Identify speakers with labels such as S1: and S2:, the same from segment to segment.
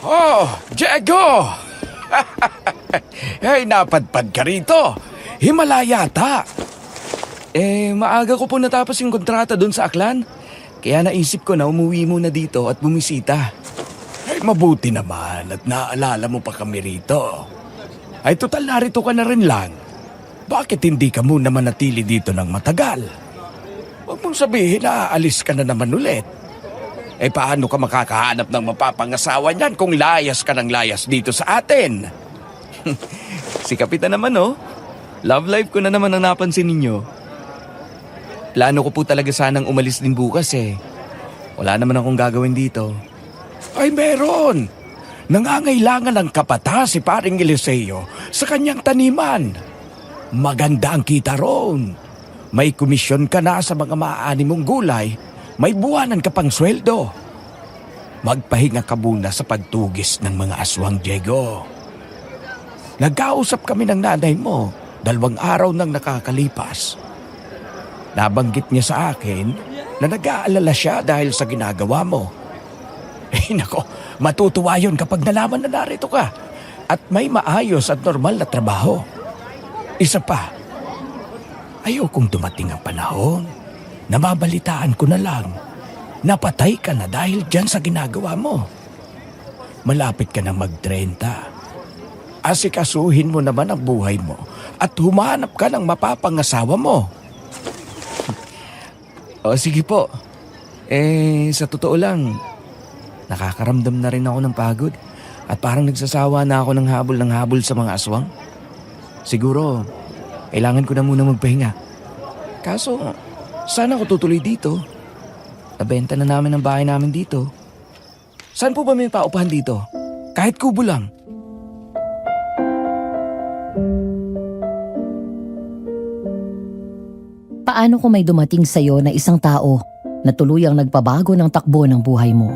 S1: Oh, Diego! Ay, napadpad ka rito. Himala yata. Maaga ko po natapos yung kontrata doon sa Aklan. Kaya naisip ko na umuwi muna dito at bumisita. Ay, mabuti naman at naalala mo pa kami rito. Ay, total narito ka na rin lang. Bakit hindi ka muna manatili dito ng matagal? Huwag mong sabihin na aalis ka na naman ulit. Paano ka makakahanap ng mapapangasawa niyan kung layas ka ng layas dito sa atin? Si Kapitan naman, oh. Love life ko na naman ang napansin ninyo. Plano ko po talaga sanang umalis din bukas eh. Wala naman akong gagawin dito. Ay, meron! Nangangailangan ng kapata si Paring Eliseo sa kanyang taniman. Maganda ang kita roon. May komisyon ka na sa mga maaani mong gulay. May buwanan ka pang sweldo. Magpahinga ka muna sa pagtugis ng mga aswang, Diego. Nagkausap kami ng nanay mo 2 araw nang nakakalipas. Nabanggit niya sa akin na nag-aalala siya dahil sa ginagawa mo. Nako, matutuwa yun kapag nalaman na narito ka at may maayos at normal na trabaho. Isa pa, ayokong dumating ang panahon na mabalitaan ko na lang napatay ka na dahil dyan sa ginagawa mo. Malapit ka na mag-30. Asikasuhin mo naman ang buhay mo at humanap ka ng mapapangasawa mo. O sige po. Sa totoo lang, nakakaramdam na rin ako ng pagod at parang nagsasawa na ako ng habol sa mga aswang. Siguro, kailangan ko na muna magpahinga. Kaso, saan ako tutuloy dito? Nabenta na namin ang bahay namin dito. Saan po ba may paupahan dito? Kahit kubo lang.
S2: Paano kung may dumating sa'yo na isang tao na tuluyang nagpabago ng takbo ng buhay mo?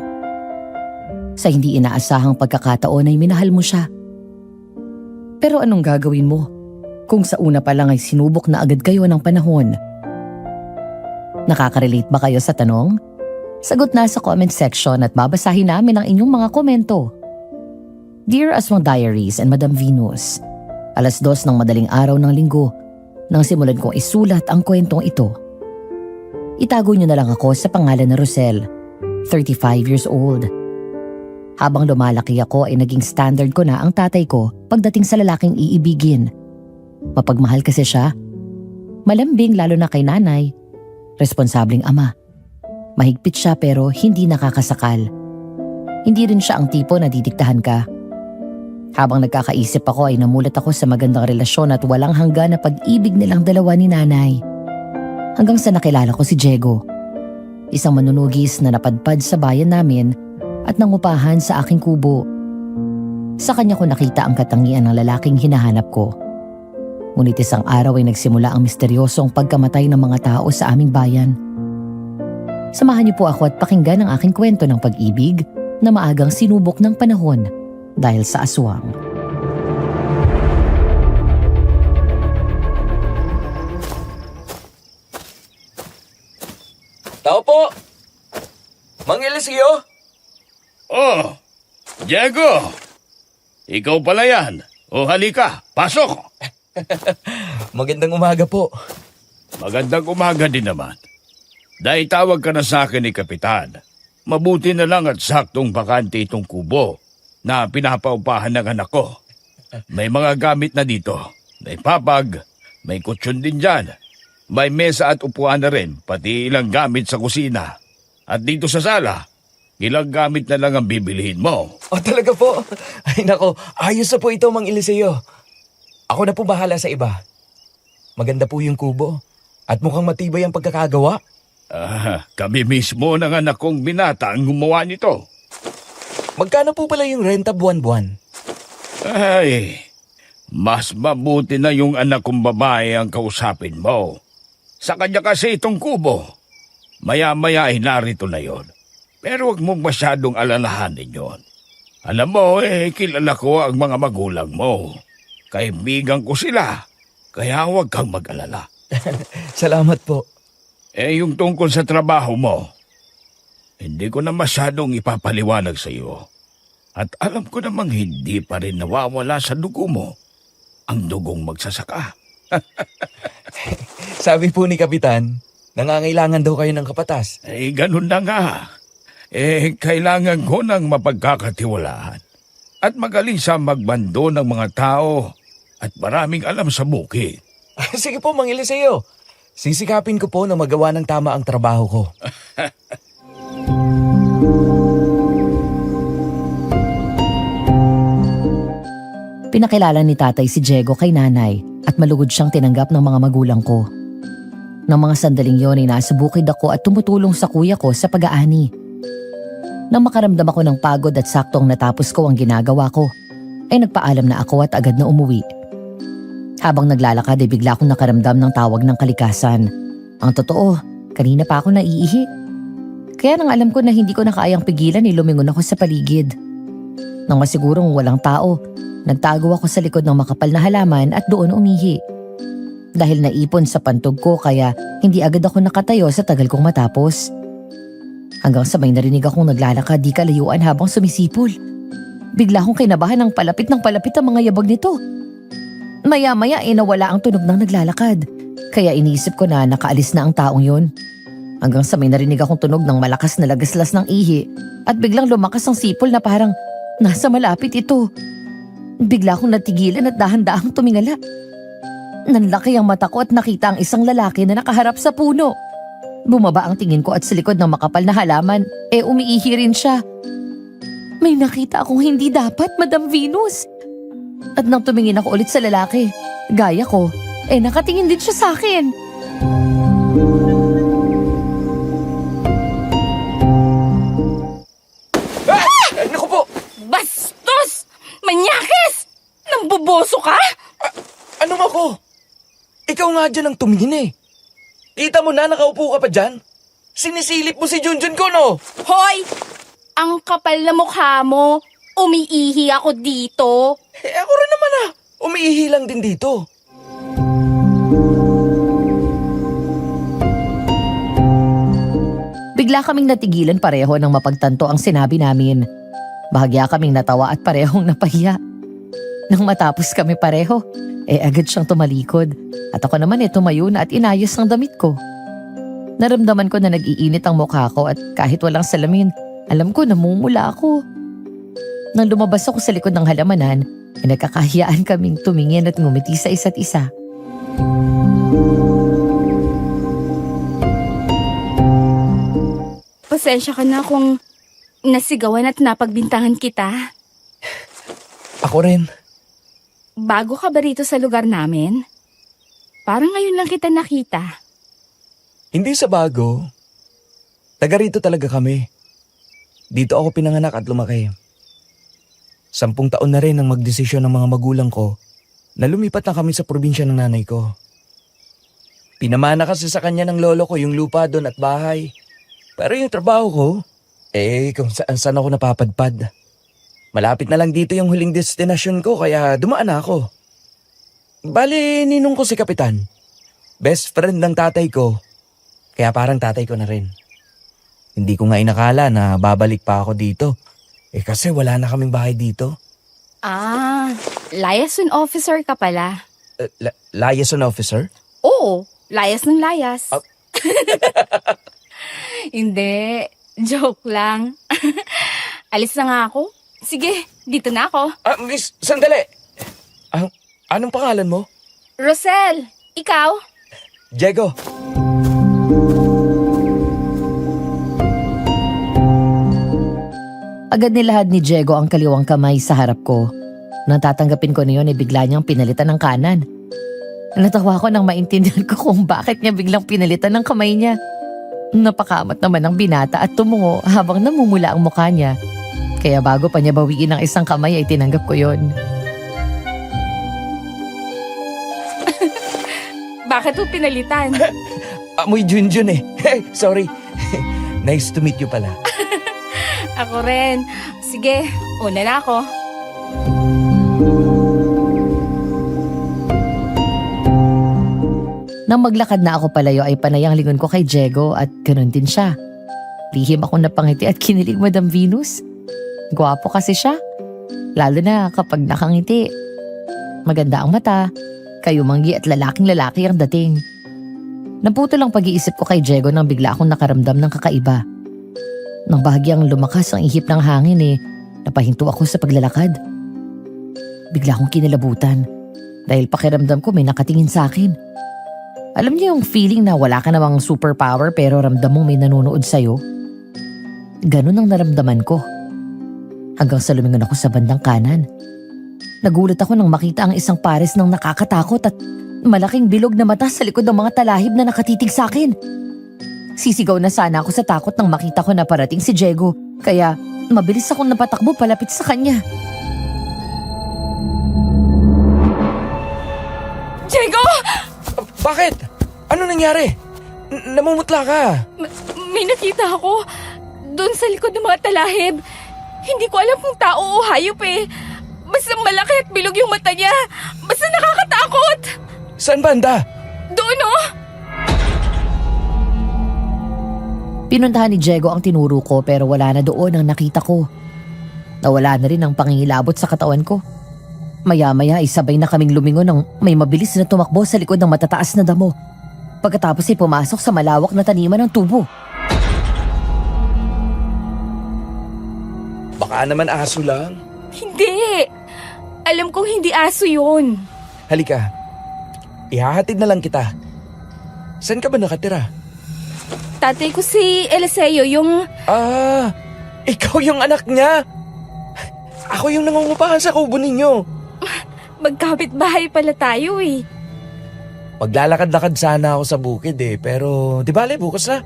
S2: Sa hindi inaasahang pagkakataon ay minahal mo siya. Pero anong gagawin mo kung sa una pa lang ay sinubok na agad kayo ng panahon? Nakaka-relate ba kayo sa tanong? Sagot na sa comment section at babasahin namin ang inyong mga komento. Dear Aswang Diaries and Madam Venus, 2:00 ng madaling araw ng linggo nang simulan kong isulat ang kwentong ito. Itago niyo na lang ako sa pangalan na Rosel, 35 years old. Habang lumalaki ako ay naging standard ko na ang tatay ko pagdating sa lalaking iibigin. Mapagmahal kasi siya. Malambing lalo na kay nanay. Responsableng ama. Mahigpit siya pero hindi nakakasakal. Hindi rin siya ang tipo na didiktahan ka. Habang nagkakaisip ako ay namulat ako sa magandang relasyon at walang hanggan na pag-ibig nilang dalawa ni nanay. Hanggang sa nakilala ko si Diego. Isang manunugis na napadpad sa bayan namin at nangupahan sa aking kubo. Sa kanya ko nakita ang katangian ng lalaking hinahanap ko. Ngunit isang araw ay nagsimula ang misteryosong pagkamatay ng mga tao sa aming bayan. Samahan niyo po ako at pakinggan ang aking kwento ng pag-ibig na maagang sinubok ng panahon dahil sa aswang.
S1: Tao po! Mang Eliseo!
S3: Oh, Diego! Ikaw pala yan. O halika, pasok!
S1: Magandang umaga po.
S3: Magandang umaga din naman. Dahil tawag ka na sa akin ni Kapitan, mabuti na lang at saktong bakante itong kubo na pinapaupahan ng anak ko. May mga gamit na dito. May papag, may kutsyon din dyan. May mesa at upuan na rin, pati ilang gamit sa kusina. At dito sa sala, ilang gamit na lang ang bibilihin mo.
S1: O talaga po? Ay nako, ayos na po ito, Mang Eliseo. Ako na po bahala sa iba. Maganda po yung kubo. At mukhang matibay ang pagkakagawa.
S3: Kami mismo ng anak kong binata ang gumawa nito.
S1: Magkano po pala yung renta buwan-buwan?
S3: Ay, mas mabuti na yung anak kong babae ang kausapin mo. Sa kanya kasi itong kubo. Maya-maya ay narito na yon. Pero huwag mong masyadong alalahanin yon. Alam mo, kilala ko ang mga magulang mo. Kaibigan ko sila. Kaya huwag kang mag-alala.
S1: Salamat po.
S3: Yung tungkol sa trabaho mo, hindi ko na masyadong ipapaliwanag sa iyo. At alam ko namang hindi pa rin nawawala sa dugo mo ang dugong magsasaka.
S1: Sabi po ni Kapitan, nangangailangan daw kayo ng kapatas.
S3: Ganun na nga. Kailangan ko ng mapagkakatiwalaan at magaling sa magbando ng mga tao at maraming alam sa bukid.
S1: Sige po, Mang Eliseo. Sisikapin ko po na magawa ng tama ang trabaho ko.
S2: Pinakilala ni tatay si Diego kay nanay at malugod siyang tinanggap ng mga magulang ko. Nang mga sandaling yon ay nasa bukid ako at tumutulong sa kuya ko sa pag-aani. Nang makaramdam ako ng pagod at saktong natapos ko ang ginagawa ko, ay nagpaalam na ako at agad na umuwi. Habang naglalakad ay bigla akong nakaramdam ng tawag ng kalikasan. Ang totoo, kanina pa ako naiihi. Kaya nang alam ko na hindi ko na kayang pigilan ay lumingon ako sa paligid. Nang masigurong walang tao, nagtago ako sa likod ng makapal na halaman at doon umihi. Dahil naipon sa pantog ko kaya hindi agad ako nakatayo sa tagal kong matapos. Hanggang sa may narinig akong naglalakad di kalayuan habang sumisipol. Bigla akong kinabahan ng palapit ang mga yabag nito. Maya-maya ay nawala ang tunog ng naglalakad. Kaya iniisip ko na nakaalis na ang taong yun. Hanggang sa may narinig akong tunog ng malakas na lagaslas ng ihi at biglang lumakas ang sipol na parang nasa malapit ito. Bigla akong natigilan at dahan-dahang tumingala. Nanlaki ang mata ko at nakita ang isang lalaki na nakaharap sa puno. Bumaba ang tingin ko at sa likod ng makapal na halaman, umiihi rin siya. May nakita akong hindi dapat, Madam Venus. At nang tumingin ako ulit sa lalaki, gaya ko, nakatingin din siya sa akin.
S1: Naku po!
S4: Bastos! Manyakis! Nambuboso ka?
S1: Anong ako? Ikaw nga dyan ang tumingin eh. Kita mo na nakaupo ka pa dyan? Sinisilip mo si Junjun ko, no?
S4: Hoy! Ang kapal na mukha mo. Umiihi ako dito.
S1: Ako rin naman ah. Umiihi lang din dito.
S2: Bigla kaming natigilan pareho nang mapagtanto ang sinabi namin. Bahagya kaming natawa at parehong napahiya. Nang matapos kami pareho, agad siyang tumalikod. At ako naman tumayo na at inayos ang damit ko. Naramdaman ko na nag-iinit ang mukha ko at kahit walang salamin, alam ko namumula ako. Nang lumabas ako sa likod ng halamanan, nagkakahiyaan kaming tumingin at ngumiti sa isa't isa.
S4: Pasensya ka na kung nasigawan at napagbintangan kita.
S1: Ako rin.
S4: Bago ka ba rito sa lugar namin? Parang ngayon lang kita nakita.
S1: Hindi sa bago. Taga rito talaga kami. Dito ako pinanganak at lumaki. 10 taon na rin ang magdesisyon ng mga magulang ko na lumipat na kami sa probinsya ng nanay ko. Pinamana kasi sa kanya ng lolo ko yung lupa doon at bahay. Pero yung trabaho ko, kung saan ako napapadpad. Malapit na lang dito yung huling destinasyon ko kaya dumaan na ako. Bali, ninong ko si Kapitan. Best friend ng tatay ko. Kaya parang tatay ko na rin. Hindi ko nga inakala na babalik pa ako dito. Kasi wala na kaming bahay dito.
S4: Ah, liaison officer ka pala.
S1: Liaison officer?
S4: Oo, layas ng layas.
S1: Ah.
S4: Hindi, joke lang. Alis na nga ako. Sige, dito na ako.
S1: Miss, sandali. Anong pangalan mo?
S4: Rosel, ikaw?
S1: Diego.
S2: Agad nilahad ni Diego ang kaliwang kamay sa harap ko. Nang tatanggapin ko na yun bigla niyang pinalitan ng kanan. Natawa ko nang maintindihan ko kung bakit niya biglang pinalitan ng kamay niya. Napakamat naman ang binata at tumungo habang namumula ang mukha niya. Kaya bago pa niya bawiin ang isang kamay ay tinanggap ko yon.
S4: Bakit mo pinalitan?
S1: Amoy Junjun eh. Sorry. Nice to meet you pala.
S4: Ako rin. Sige, una na ako.
S2: Nang maglakad na ako palayo ay panay ang lingon ko kay Diego at ganun din siya. Lihim akong napangiti at kinilig, Madam Venus. Gwapo kasi siya. Lalo na kapag nakangiti. Maganda ang mata, kayumanggi at lalaking-lalaki ang dating. Naputol ang pag-iisip ko kay Diego nang bigla akong nakaramdam ng kakaiba. Nang bahagyang lumakas ang ihip ng hangin napahinto ako sa paglalakad. Bigla akong kinalabutan dahil pakiramdam ko may nakatingin sa akin. Alam niyo yung feeling na wala ka namang superpower pero ramdam mong may nanonood sa'yo? Ganun ang naramdaman ko. Hanggang sa lumingon ako sa bandang kanan. Nagulat ako nang makita ang isang pares ng nakakatakot at malaking bilog na mata sa likod ng mga talahib na nakatitig sa akin. Sisigaw na sana ako sa takot nang makita ko na parating si Diego, kaya mabilis akong napatakbo palapit sa kanya.
S4: Diego!
S1: Bakit? Ano nangyari? Namumutla ka.
S4: May nakita ako. Doon sa likod ng mga talahib. Hindi ko alam kung tao o hayop eh. Basta malaki at bilog yung mata niya. Basta nakakatakot.
S1: Saan banda?
S4: Doon oh!
S2: Pinuntahan ni Diego ang tinuro ko pero wala na doon ang nakita ko. Nawala na rin ang pangingilabot sa katawan ko. Maya-maya sabay na kaming lumingon ng may mabilis na tumakbo sa likod ng matataas na damo. Pagkatapos pumasok sa malawak na taniman ng tubo.
S1: Baka naman aso lang.
S4: Hindi. Alam kong hindi aso yun.
S1: Halika. Ihahatid na lang kita. Saan ka ba nakatira?
S4: Tatay ko si Eliseo, yung...
S1: Ah, ikaw yung anak niya. Ako yung nangungupahan sa kubo ninyo.
S4: Magkapit-bahay pala tayo eh.
S1: Maglalakad-lakad sana ako sa bukid pero di bale bukas na.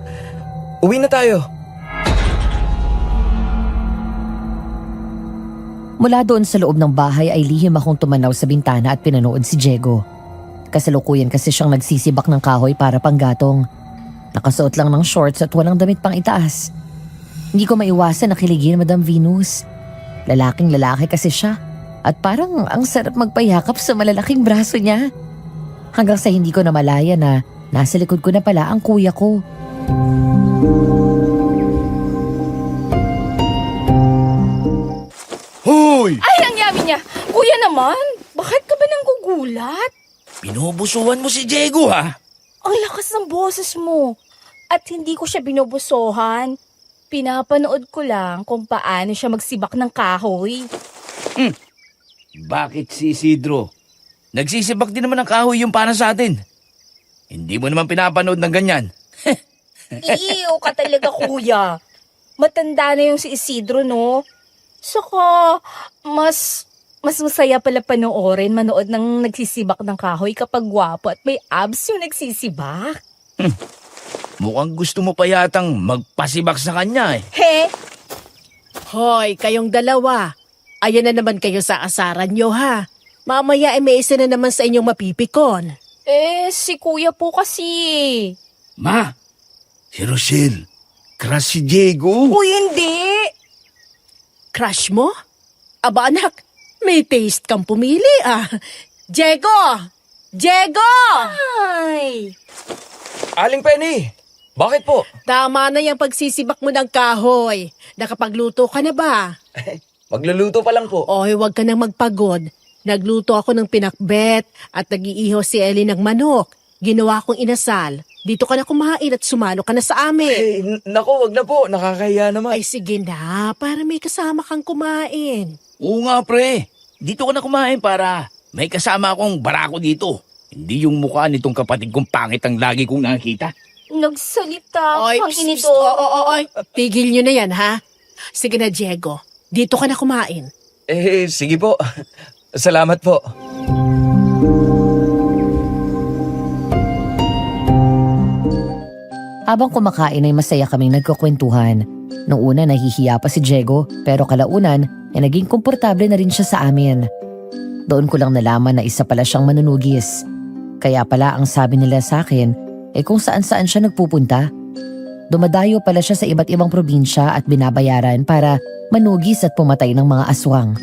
S1: Uwi na tayo.
S2: Mula doon sa loob ng bahay ay lihim akong tumanaw sa bintana at pinanood si Diego. Kasalukuyan kasi siyang nagsisibak ng kahoy para panggatong. Nakasuot lang ng shorts at walang damit pang itaas. Hindi ko maiwasan na kiligin Madam Venus. Lalaking lalaki kasi siya. At parang ang sarap magpayakap sa malalaking braso niya. Hanggang sa hindi ko na malaya na nasa likod ko na pala ang kuya ko.
S3: Hoy!
S4: Ay, ang yami niya. Kuya naman, bakit ka ba nanggugulat?
S3: Pinubusuhan mo si Diego ha?
S4: Ang lakas ng boses mo. At hindi ko siya binubusohan. Pinapanood ko lang kung paano siya magsibak ng kahoy.
S3: Bakit si Isidro? Nagsisibak din naman ng kahoy yung para sa atin. Hindi mo naman pinapanood ng ganyan.
S4: Iiyaw ka talaga, kuya. Matanda na yung si Isidro, no? Saka, mas masaya pala panoorin manood ng nagsisibak ng kahoy kapag gwapo at may abs yung nagsisibak.
S3: Mukhang gusto mo pa yatang magpasibak sa kanya eh.
S4: He?
S5: Hoy, kayong dalawa. Ayan na naman kayo sa asaran nyo ha. Mamaya may isa na naman sa inyong mapipikon.
S4: Si kuya po kasi.
S3: Ma, si Rochelle, crush si Diego.
S4: Uy, hindi.
S5: Crush mo? Aba anak, may taste kang pumili ah. Diego! Diego!
S4: Ay.
S1: Aling Penny, bakit po?
S5: Tama na yung pagsisibak mo ng kahoy. Nakapagluto ka na ba?
S1: Magluluto pa lang po.
S5: Oy, huwag ka nang magpagod. Nagluto ako ng pinakbet at nag-iiho si Ellie ng manok. Ginawa kong inasal. Dito ka na kumain at sumalo ka na sa amin.
S1: Naku, wag na po. Nakakahiya naman.
S5: Ay sige na, para may kasama kang kumain.
S3: Oo nga pre, dito ka na kumain para may kasama akong barako dito. Hindi yung mukha nitong kapatid kong pangit ang lagi kong nakikita.
S4: Nagsalita
S5: Oy,
S4: ang
S5: psst,
S4: inito.
S5: oy. Tigil nyo na yan, ha? Sige na, Diego. Dito ka na kumain.
S1: Sige po. Salamat po.
S2: Habang kumakain ay masaya kaming nagkukwentuhan. Noong una nahihiya pa si Diego pero kalaunan ay naging komportable na rin siya sa amin. Doon ko lang nalaman na isa pala siyang manunugis. Kaya pala ang sabi nila sa akin kung saan-saan siya nagpupunta. Dumadayo pala siya sa iba't ibang probinsya at binabayaran para manugis at pumatay ng mga aswang.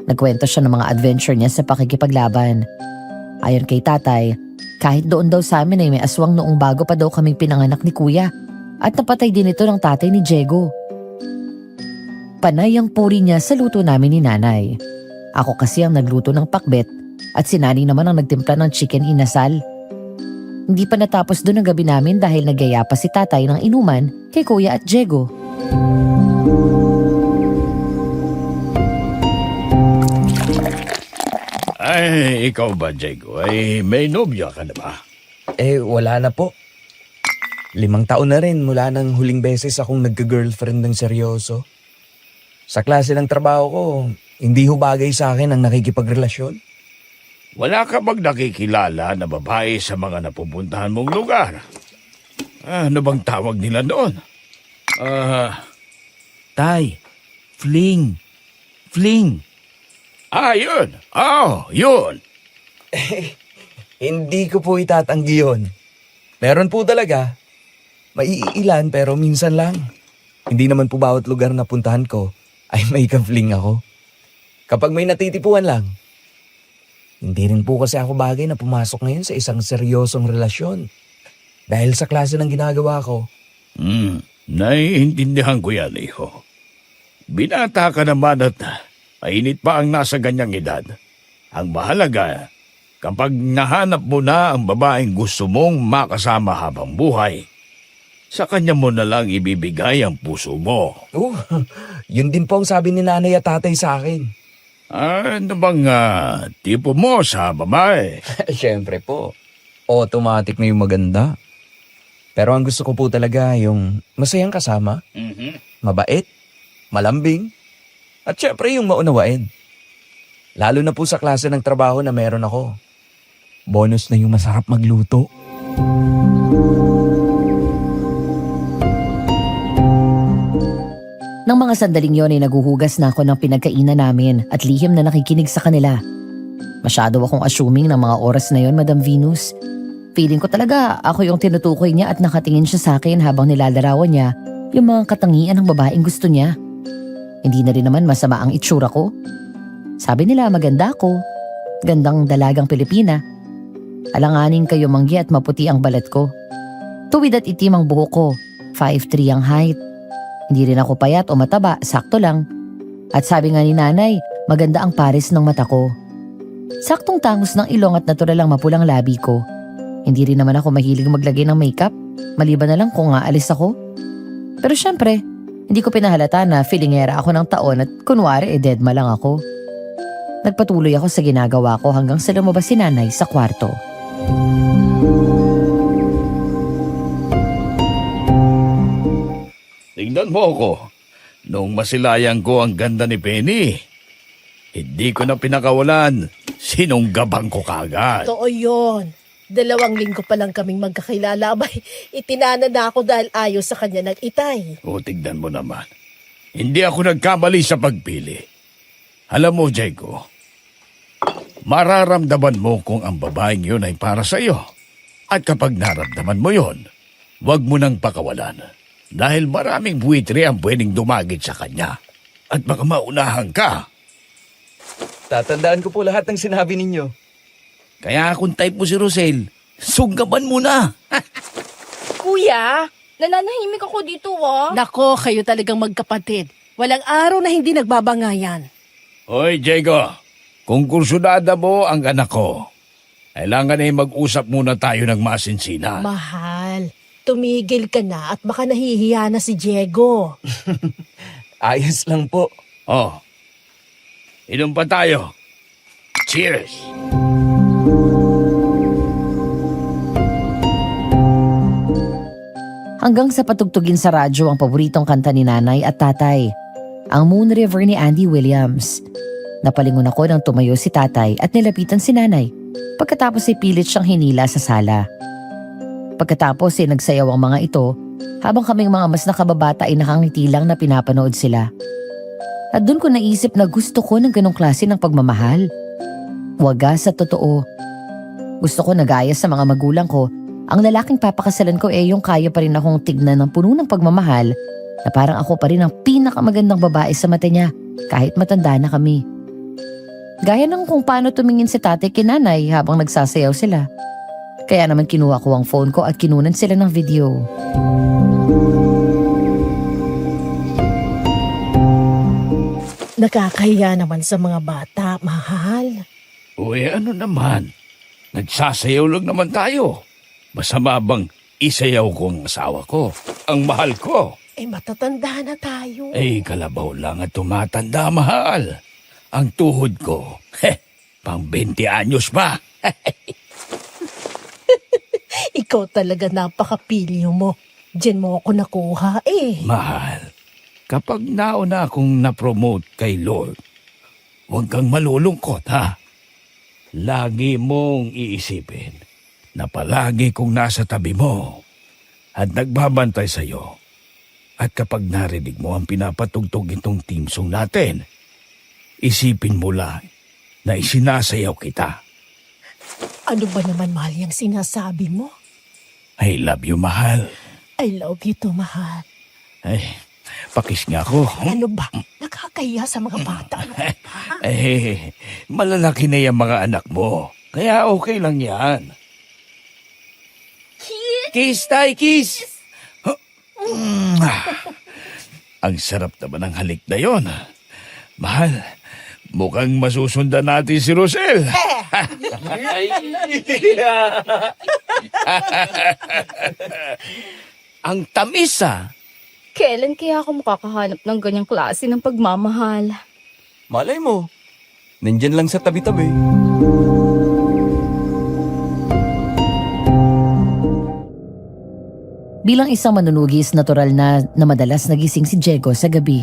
S2: Nagkwento siya ng mga adventure niya sa pakikipaglaban. Ayon kay tatay, kahit doon daw sa amin ay may aswang noong bago pa daw kaming pinanganak ni kuya at napatay din ito ng tatay ni Diego. panay ang puri niya sa luto namin ni nanay. Ako kasi ang nagluto ng pakbet at si nanay naman ang nagtimpla ng chicken inasal. Hindi pa natapos doon ang gabi namin dahil nagyaya pa si tatay ng inuman kay Kuya at Diego.
S3: Ay, ikaw ba, Diego? Ay, may nobya ka na ba?
S1: Wala na po. 5 taon na rin mula nang huling beses akong nagka-girlfriend ng seryoso. Sa klase ng trabaho ko, hindi ho bagay sa akin ang nakikipagrelasyon.
S3: Wala ka bang nakikilala na babae sa mga napupuntahan mong lugar? Ano bang tawag nila doon?
S1: Tay, fling. Fling.
S3: Yun. Yun.
S1: Hindi ko po itatanggi yun. Meron po talaga. Maiilan pero minsan lang. Hindi naman po bawat lugar na puntahan ko ay may ka-fling ako. Kapag may natitipuan lang. Hindi rin po kasi ako bagay na pumasok ngayon sa isang seryosong relasyon. Dahil sa klase ng ginagawa ko.
S3: Naiintindihan ko yan, iho. Binata ka naman at mainit pa ang nasa ganyang edad. Ang mahalaga, kapag nahanap mo na ang babaeng gusto mong makasama habang buhay, sa kanya mo na lang ibibigay ang puso mo.
S1: Yun din po ang sabi ni nanay at tatay sa akin.
S3: Ano bang tipo mo sa babae?
S1: Siyempre po. Automatic na yung maganda. Pero ang gusto ko po talaga yung masayang kasama, mabait, malambing, at syempre yung maunawain. Lalo na po sa klase ng trabaho na meron ako. Bonus na yung masarap magluto.
S2: Nang mga sandaling yon ay naguhugas na ako ng pinagkainan namin at lihim na nakikinig sa kanila. Masyado akong assuming ng mga oras na yon, Madam Venus. Feeling ko talaga ako yung tinutukoy niya at nakatingin siya sa akin habang nilalarawan niya yung mga katangian ng babaeng gusto niya. Hindi na rin naman masama ang itsura ko. Sabi nila maganda ako, gandang dalagang Pilipina. Alanganin kayo manggi at maputi ang balat ko. Tuwid at itim ang buhok ko, 5'3" ang height. Hindi rin ako payat o mataba, sakto lang. At sabi nga ni nanay, maganda ang pares ng mata ko. Saktong tangos ng ilong at natural lang mapulang labi ko. Hindi rin naman ako mahilig maglagay ng makeup, maliban na lang kung aalis ako. Pero syempre, hindi ko pinahalata na feelingera ako ng taon at kunwari deadma lang ako. Nagpatuloy ako sa ginagawa ko hanggang sa lumabas si nanay sa kwarto.
S3: Tingnan mo ako. Nung masilayan ko ang ganda ni Penny, hindi ko na pinakawalan. Sinunggabang ko kagad.
S5: Totoo yun. 2 linggo pa lang kaming magkakilala. Abay, itinana na ako dahil ayaw sa kanya nag-itay.
S3: O, tignan mo naman. Hindi ako nagkamali sa pagpili. Alam mo, Diego, mararamdaman mo kung ang babaeng yun ay para sa iyo. At kapag naramdaman mo yun, huwag mo nang pakawalan. Dahil maraming buwitre ang pwedeng dumagit sa kanya. At baka maunahan ka.
S1: Tatandaan ko po lahat ng sinabi ninyo.
S3: Kaya kung type mo si Rosel, sunggaban mo na.
S4: Kuya, nananahimik ako dito
S5: Nako, kayo talagang magkapatid. Walang araw na hindi nagbabangayan.
S3: Hoy, Diego, kung kursunada mo ang anak ko, kailangan ay mag-usap muna tayo ng masinsinan.
S5: Mahal, tumigil ka na at baka nahihiya na si Diego.
S1: Ayos lang po.
S3: Oh, inom pa tayo. Cheers!
S2: Hanggang sa patugtugin sa radyo ang paboritong kanta ni nanay at tatay, ang Moon River ni Andy Williams. Napalingon ako nang tumayo si tatay at nilapitan si nanay. Pagkatapos ay pilit siyang hinila sa sala. Pagkatapos ay nagsayaw ang mga ito habang kaming mga mas nakababata ay nakangiti lang na pinapanood sila. At doon ko naisip na gusto ko ng ganong klase ng pagmamahal. Wagas at totoo. Gusto ko nagaya sa mga magulang ko. Ang lalaking papakasalan ko yung kaya pa rin akong tignan ng puno ng pagmamahal na parang ako pa rin ang pinakamagandang babae sa mata niya kahit matanda na kami. Gaya ng kung paano tumingin si tatay kay nanay habang nagsasayaw sila. Kaya naman kinuha ko ang phone ko at kinunan sila ng video.
S5: Nakakahiya naman sa mga bata, mahal.
S3: Uy, ano naman? Nagsasayaw lang naman tayo. Masama bang isayaw ko ang asawa ko? Ang mahal ko.
S5: Matatanda na tayo.
S3: Kalabaw lang at tumatanda, mahal. Ang tuhod ko, pang 20 anyos pa.
S5: Ikaw talaga napakapilyo mo. Diyan mo ako nakuha
S3: Mahal, kapag nauna akong na-promote kay Lord, huwag kang malulungkot, ha? Lagi mong iisipin na palagi kong nasa tabi mo at nagbabantay sa'yo. At kapag narinig mo ang pinapatugtog itong team song natin, isipin mo lang na isinasayaw kita.
S5: Ano ba naman, mahal, yung sinasabi mo?
S3: I love you, mahal.
S5: I love you too, mahal.
S3: Pakis nga ako.
S5: Ano ba? Nakakahiya sa mga bata.
S3: Malalaki na yung mga anak mo. Kaya okay lang yan.
S1: Kiss, tay, kiss!
S3: Ang sarap naman ng halik na yon. Mahal, mukhang masusundan natin si Rosel.
S1: Ang tamis
S4: Kailan kaya ako makakahanap ng ganyang klase ng pagmamahal?
S1: Malay mo, nandyan lang sa tabi-tabi.
S2: Bilang isang manunugis, natural na madalas nagising si Diego sa gabi.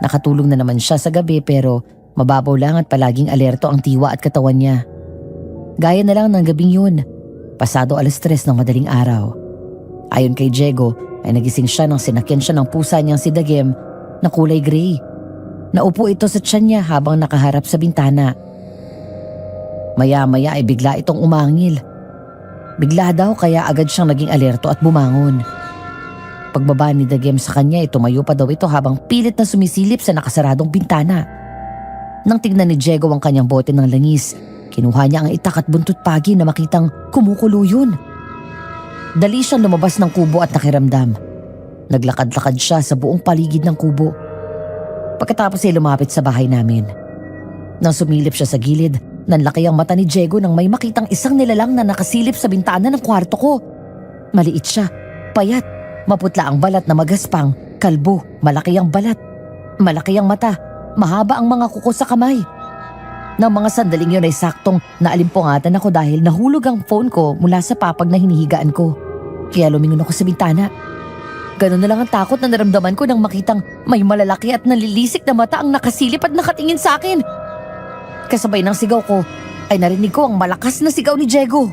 S2: Nakatulong na naman siya sa gabi pero mababaw lang at palaging alerto ang tiwa at katawan niya. Gaya na lang ng gabing yun, pasado 3:00 ng madaling araw. Ayon kay Diego ay nagising siya nang sinakyan siya ng pusa niyang si Dagem na kulay gray. Naupo ito sa tiyan niya habang nakaharap sa bintana. Maya-maya ay bigla itong umangil. Bigla daw kaya agad siyang naging alerto at bumangon. Pagbaba ni Dagem sa kanya, tumayo pa daw ito habang pilit na sumisilip sa nakasaradong bintana. Nang tignan ni Diego ang kanyang bote ng langis, kinuha niya ang itak at buntot pagi na makitang kumukulo yun. Dali siyang lumabas ng kubo at nakiramdam. Naglakad-lakad siya sa buong paligid ng kubo. Pagkatapos ay lumapit sa bahay namin. Nang sumilip siya sa gilid, nanlaki ang mata ni Diego nang may makitang isang nilalang na nakasilip sa bintana ng kwarto ko. Maliit siya, payat, maputla ang balat na magaspang, kalbo, malaki ang balat, malaki ang mata, mahaba ang mga kuko sa kamay. Nang mga sandaling yun ay saktong naalimpungatan ako dahil nahulog ang phone ko mula sa papag na hinihigaan ko. Kaya lumingon ako sa bintana. Ganun na lang ang takot na naramdaman ko nang makitang may malalaki at nalilisik na mata ang nakasilip at nakatingin sa akin. Kasabay ng sigaw ko ay narinig ko ang malakas na sigaw ni Diego.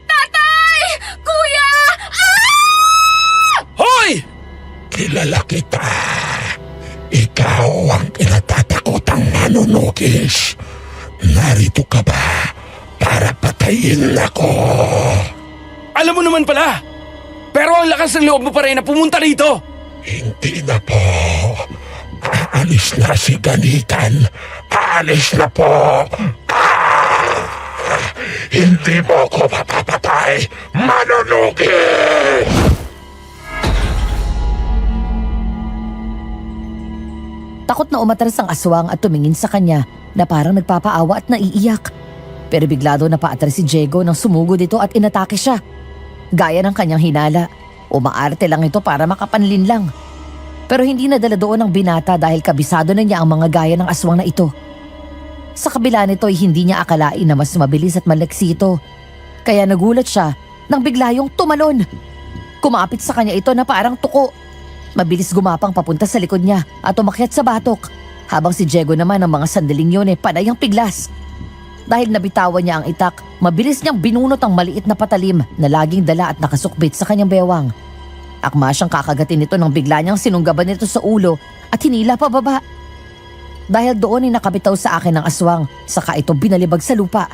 S4: Tatay! Kuya!
S1: Hoy!
S6: Kilala kita. Ikaw ang kinatatakotang manunugis. Narito ka ba para patayin ako?
S1: Alam mo naman pala! Pero ang lakas ng loob mo pa rin na pumunta rito!
S6: Hindi na po. Aalis na si Ganitan. Aalis na po. Hindi mo ko mapapatay, manunugis!
S2: Takot na umatras ang aswang at tumingin sa kanya na parang nagpapaawa at naiiyak. Pero bigla daw napaatras si Diego nang sumugod ito at inatake siya. Gaya ng kanyang hinala, umaarte lang ito para makapanlin lang. Pero hindi nadala doon ang binata dahil kabisado na niya ang mga gaya ng aswang na ito. Sa kabila nito ay hindi niya akalain na mas mabilis at malaksi ito. Kaya nagulat siya nang bigla yung tumalon. Kumapit sa kanya ito na parang tuko. Mabilis gumapang papunta sa likod niya at umakyat sa batok. Habang si Diego naman ang mga sandaling yun ay panay ang piglas. Dahil nabitawan niya ang itak, mabilis niyang binunot ang maliit na patalim na laging dala at nakasukbit sa kanyang bewang. Akma siyang kakagatin nito nang bigla niyang sinunggaban nito sa ulo at hinila pababa. Dahil doon ay nakabitaw sa akin ang aswang, saka ito binalibag sa lupa.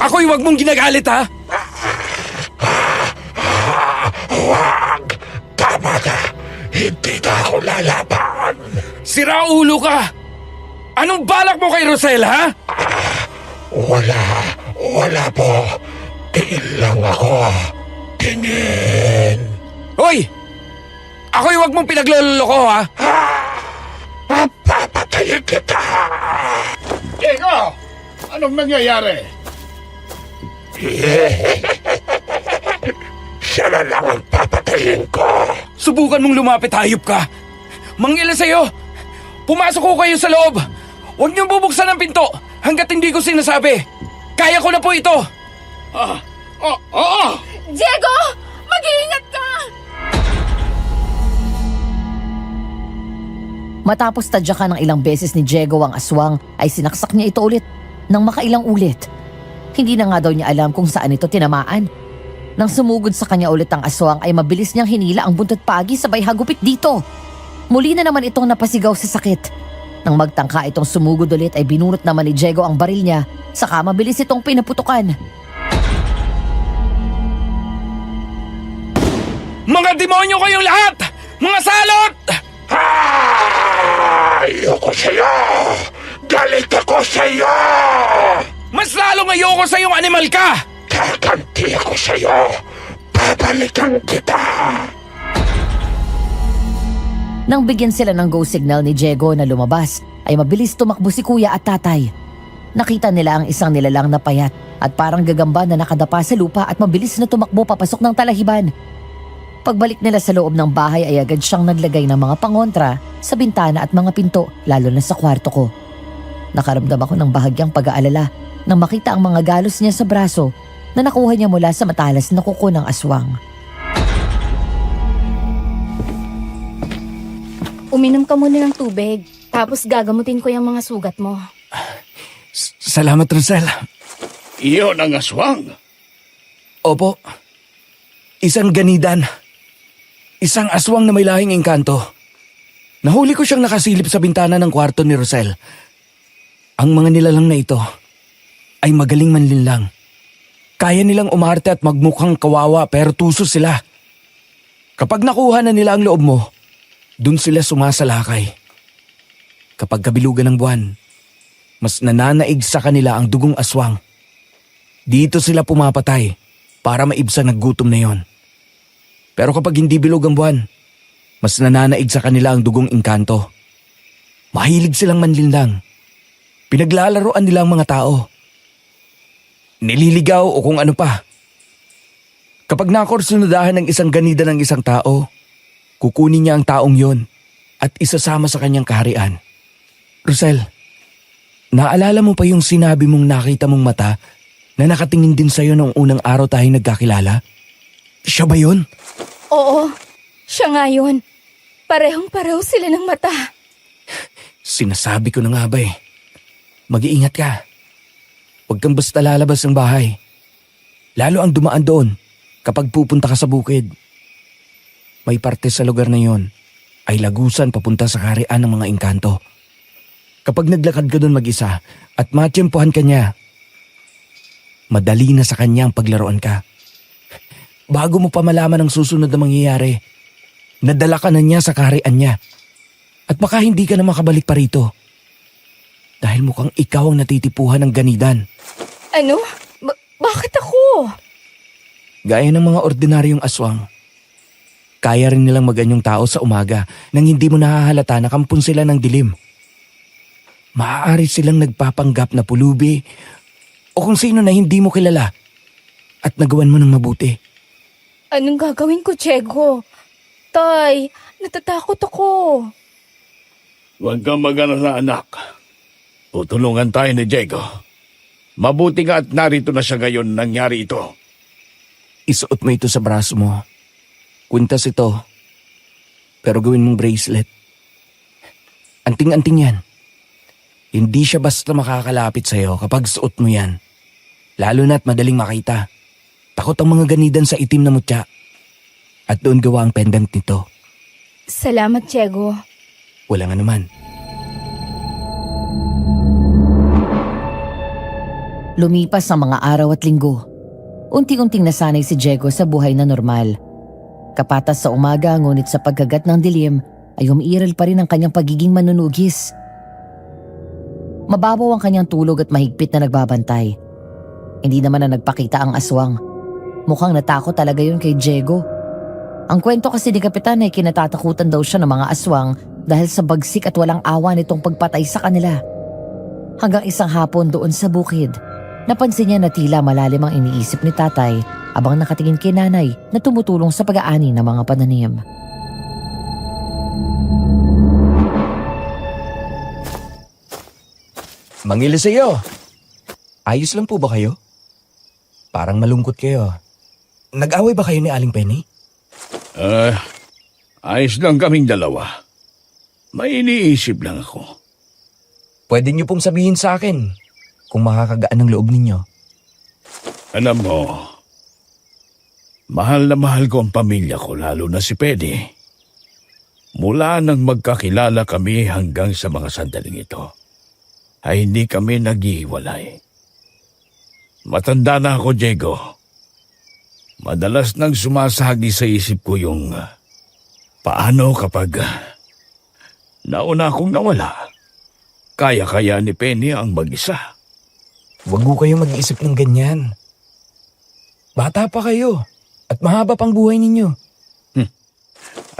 S1: Ako'y wag mong ginagalit ha!
S6: Huwag! Tama ka! Hindi na ako lalaban!
S1: Sira ulo ka! Anong balak mo kay Rosel ha?
S6: Wala po. Tingin lang ako. Tingin.
S1: Hoy! Ako'y wag mong pinagloloko ha!
S6: Papatayin kita.
S3: Diego! Anong nangyayari?
S6: Siya na lang ang papatayin ko.
S1: Subukan mong lumapit, hayop ka! Mangilan sa'yo! Pumasok ko kayo sa loob! Huwag niyong bubuksan ang pinto hanggat hindi ko sinasabi! Kaya ko na po ito!
S3: Oo!
S4: Diego! Mag-iingat ka!
S2: Matapos tadyakan ng ilang beses ni Diego ang aswang ay sinaksak niya ito ulit ng makailang ulit. Hindi na nga daw niya alam kung saan ito tinamaan. Nang sumugod sa kanya ulit ang aswang ay mabilis niyang hinila ang buntot pagi sabay hagupit dito. Muli na naman itong napasigaw sa sakit. Nang magtangka itong sumugod ulit ay binunot naman ni Diego ang baril niya, saka mabilis itong pinaputukan.
S1: Mga demonyo kayong lahat! Mga salot!
S6: Ayoko sa'yo. Galit ako sa'yo.
S1: Mas lalong ayoko sa iyong animal ka!
S6: Kakanti ako sa'yo. Babalikan kita.
S2: Nang bigyan sila ng go signal ni Diego na lumabas, ay mabilis tumakbo si kuya at tatay. Nakita nila ang isang nilalang na payat at parang gagamba na nakadapa sa lupa at mabilis na tumakbo papasok ng talahiban. Pagbalik nila sa loob ng bahay ay agad siyang naglagay ng mga pangontra sa bintana at mga pinto, lalo na sa kwarto ko. Nakaramdam ako ng bahagyang pag-aalala nang makita ang mga galos niya sa braso na nakuha niya mula sa matalas na kuko ng aswang.
S4: Uminom ka muna ng tubig, tapos gagamutin ko yung mga sugat mo.
S1: Salamat, Rosel.
S3: Iyon ang aswang.
S1: Opo. Isang ganidan. Isang aswang na may lahing engkanto. Nahuli ko siyang nakasilip sa bintana ng kwarto ni Rosel. Ang mga nilalang na ito ay magaling manlinlang. Kaya nilang umarte at magmukhang kawawa pero tuso sila. Kapag nakuha na nila ang loob mo, dun sila sumasalakay. Kapag kabilugan ng buwan, mas nananaig sa kanila ang dugong aswang. Dito sila pumapatay para maibsan ang gutom na yon. Pero kapag hindi bilog ang buwan, mas nananaig sa kanila ang dugong engkanto. Mahilig silang manlinlang. Pinaglalaroan nila ang mga tao. Nililigaw o kung ano pa. Kapag nakorsunadahan ng isang ganida ng isang tao, kukunin niya ang taong yon at isasama sa kanyang kaharian. Rosel, naalala mo pa yung sinabi mong nakita mong mata na nakatingin din sa'yo noong unang araw tayo nagkakilala? Siya ba yun?
S4: Oo, siya nga yun. Parehong-pareho sila ng mata.
S1: Sinasabi ko na nga ba eh. Mag-iingat ka. Huwag kang basta lalabas ng bahay. Lalo ang dumaan doon kapag pupunta ka sa bukid. May parte sa lugar na yon ay lagusan papunta sa kaharian ng mga engkanto. Kapag naglakad ka doon mag-isa at matsyempohan ka niya, madali na sa kanya ang paglaruan ka. Bago mo pa malaman ang susunod na mangyayari, nadala ka na niya sa kaharian niya. At baka hindi ka na makabalik pa rito. Dahil mukhang ikaw ang natitipuhan ng ganidan.
S4: Ano? Bakit ako?
S1: Gaya ng mga ordinaryong aswang. Kaya rin nilang maganyong tao sa umaga nang hindi mo nahahalata na kampun sila ng dilim. Maaari silang nagpapanggap na pulubi o kung sino na hindi mo kilala at nagawan mo ng mabuti.
S4: Anong gagawin ko, Diego? Tay, natatakot ako.
S3: Huwag kang mag-alala, anak. Tutulungan tayo ni Diego. Mabuti nga at narito na siya ngayon nangyari ito.
S1: Isuot mo ito sa braso mo. Kwintas ito. Pero gawin mong bracelet. Anting-anting yan. Hindi siya basta makakalapit sa'yo kapag suot mo yan. Lalo na't madaling makita. Takot ang mga ganidan sa itim na mutya. At doon gawa ang pendant nito.
S4: Salamat, Diego.
S1: Walang anuman.
S2: Lumipas ang mga araw at linggo. Unti-unting nasanay si Diego sa buhay na normal. Kapatas sa umaga ngunit sa pagkagat ng dilim ay umiiral pa rin ang kanyang pagiging manunugis. Mababaw ang kanyang tulog at mahigpit na nagbabantay. Hindi naman na nagpakita ang aswang. Mukhang natakot talaga yun kay Diego. Ang kwento kasi ni Kapitan ay kinatatakutan daw siya ng mga aswang dahil sa bagsik at walang awa nitong pagpatay sa kanila. Hanggang isang hapon doon sa bukid, napansin niya na tila malalim ang iniisip ni tatay abang nakatingin kay nanay na tumutulong sa pag-aani ng mga pananim.
S1: Mang Eliseo, ayos lang po ba kayo? Parang malungkot kayo. Nag-away ba kayo ni Aling Penny?
S3: Ayos lang kaming dalawa. May iniisip lang ako.
S1: Pwede niyo pong sabihin sa akin kung makakagaan ng loob ninyo.
S3: Alam mo, mahal na mahal ko ang pamilya ko, lalo na si Penny. Mula nang magkakilala kami hanggang sa mga sandaling ito, ay hindi kami naghihiwalay. Matanda na ako, Diego. Madalas nang sumasagi sa isip ko yung paano kapag nauna akong nawala. Kaya-kaya ni Penny ang mag-isa.
S1: Huwag mo kayong mag-iisip ng ganyan. Bata pa kayo at mahaba pang buhay ninyo.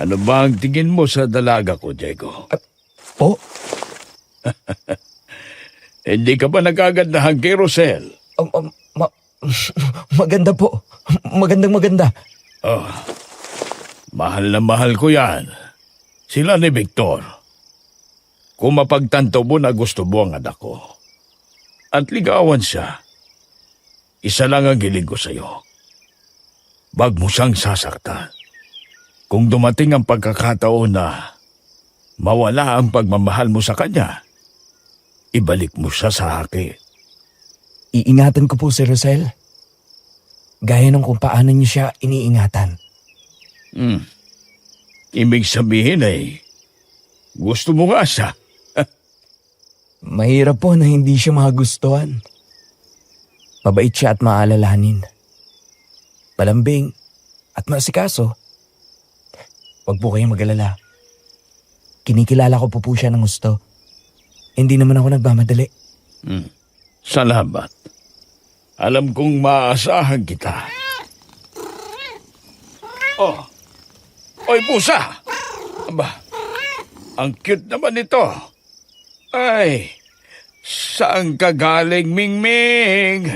S3: Ano ba ang tingin mo sa dalaga ko, Diego?
S1: Po,
S3: Hindi ka ba nagagandahan kay Rosel?
S1: maganda po. Maganda.
S3: Oh, mahal na mahal ko yan. Sila ni Victor. Kung mapagtanto mo na gusto mo ang anak ko, at ligawan siya, isa lang ang hiling ko sa'yo. Wag mo siyang sasaktan. Kung dumating ang pagkakataon na mawala ang pagmamahal mo sa kanya, ibalik mo siya sa akin.
S1: Iingatan ko po si Rosel. Gaya ng kung paano niyo siya iniingatan.
S3: Ibig sabihin ay, gusto mo nga siya.
S1: Mahirap po na hindi siya magustuhan. Mabait siya at maalalahanin. Palambing at masikaso. Huwag po kayong mag-alala. Kinikilala ko po siya ng gusto. Hindi naman ako nagmamadali.
S3: Salamat. Alam kong maaasahan kita. Oh, oy pusa! Aba, ang cute naman ito. Ay, saan ka galing, Mingming?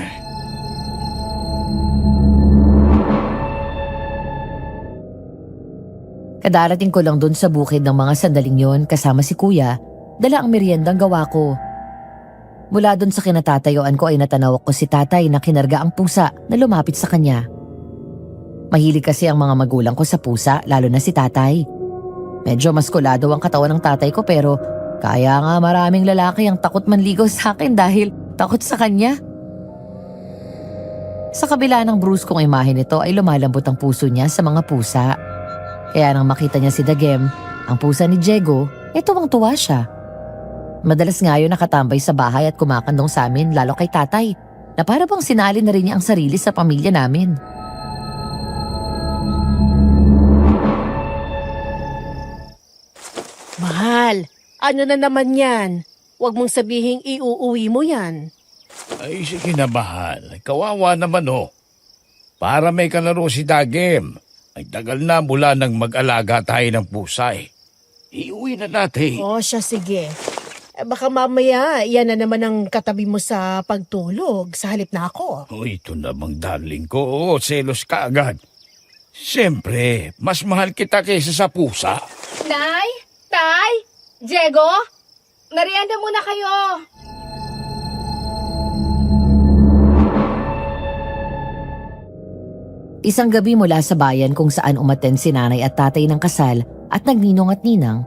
S2: Kadarating ko lang doon sa bukid ng mga sandaling yon kasama si kuya, dala ang meriendang gawa ko. Mula doon sa kinatatayuan ko ay natanaw ko si tatay na kinarga ang pusa na lumapit sa kanya. Mahilig kasi ang mga magulang ko sa pusa, lalo na si tatay. Medyo maskulado ang katawan ng tatay ko pero kaya nga maraming lalaki ang takot manligaw sa akin dahil takot sa kanya. Sa kabila ng bruskong imahe nito ay lumalambot ang puso niya sa mga pusa. Kaya nang makita niya si Dagem, ang pusa ni Diego, tuwang-tuwa siya. Madalas nga yun nakatambay sa bahay at kumakandong sa amin lalo kay tatay na para bang sinali na rin niya ang sarili sa pamilya namin.
S5: Mahal, ano na naman yan? Huwag mong sabihing iuuwi mo yan.
S3: Ay, sige na, mahal. Kawawa naman, oh. Para may kalaro si Dagem. Ay, tagal na mula nang mag-alaga tayo ng pusa, eh. Iuwi na natin.
S5: O siya, sige. Baka mamaya, yan na naman ang katabi mo sa pagtulog sa halip na ako.
S3: Oh, ito namang darling ko. Oo, selos ka agad. Siyempre, mas mahal kita kaysa sa pusa.
S4: Nay? Tay? Diego? Merienda muna kayo.
S2: Isang gabi mula sa bayan kung saan umattend si nanay at tatay ng kasal at nagninong at ninang.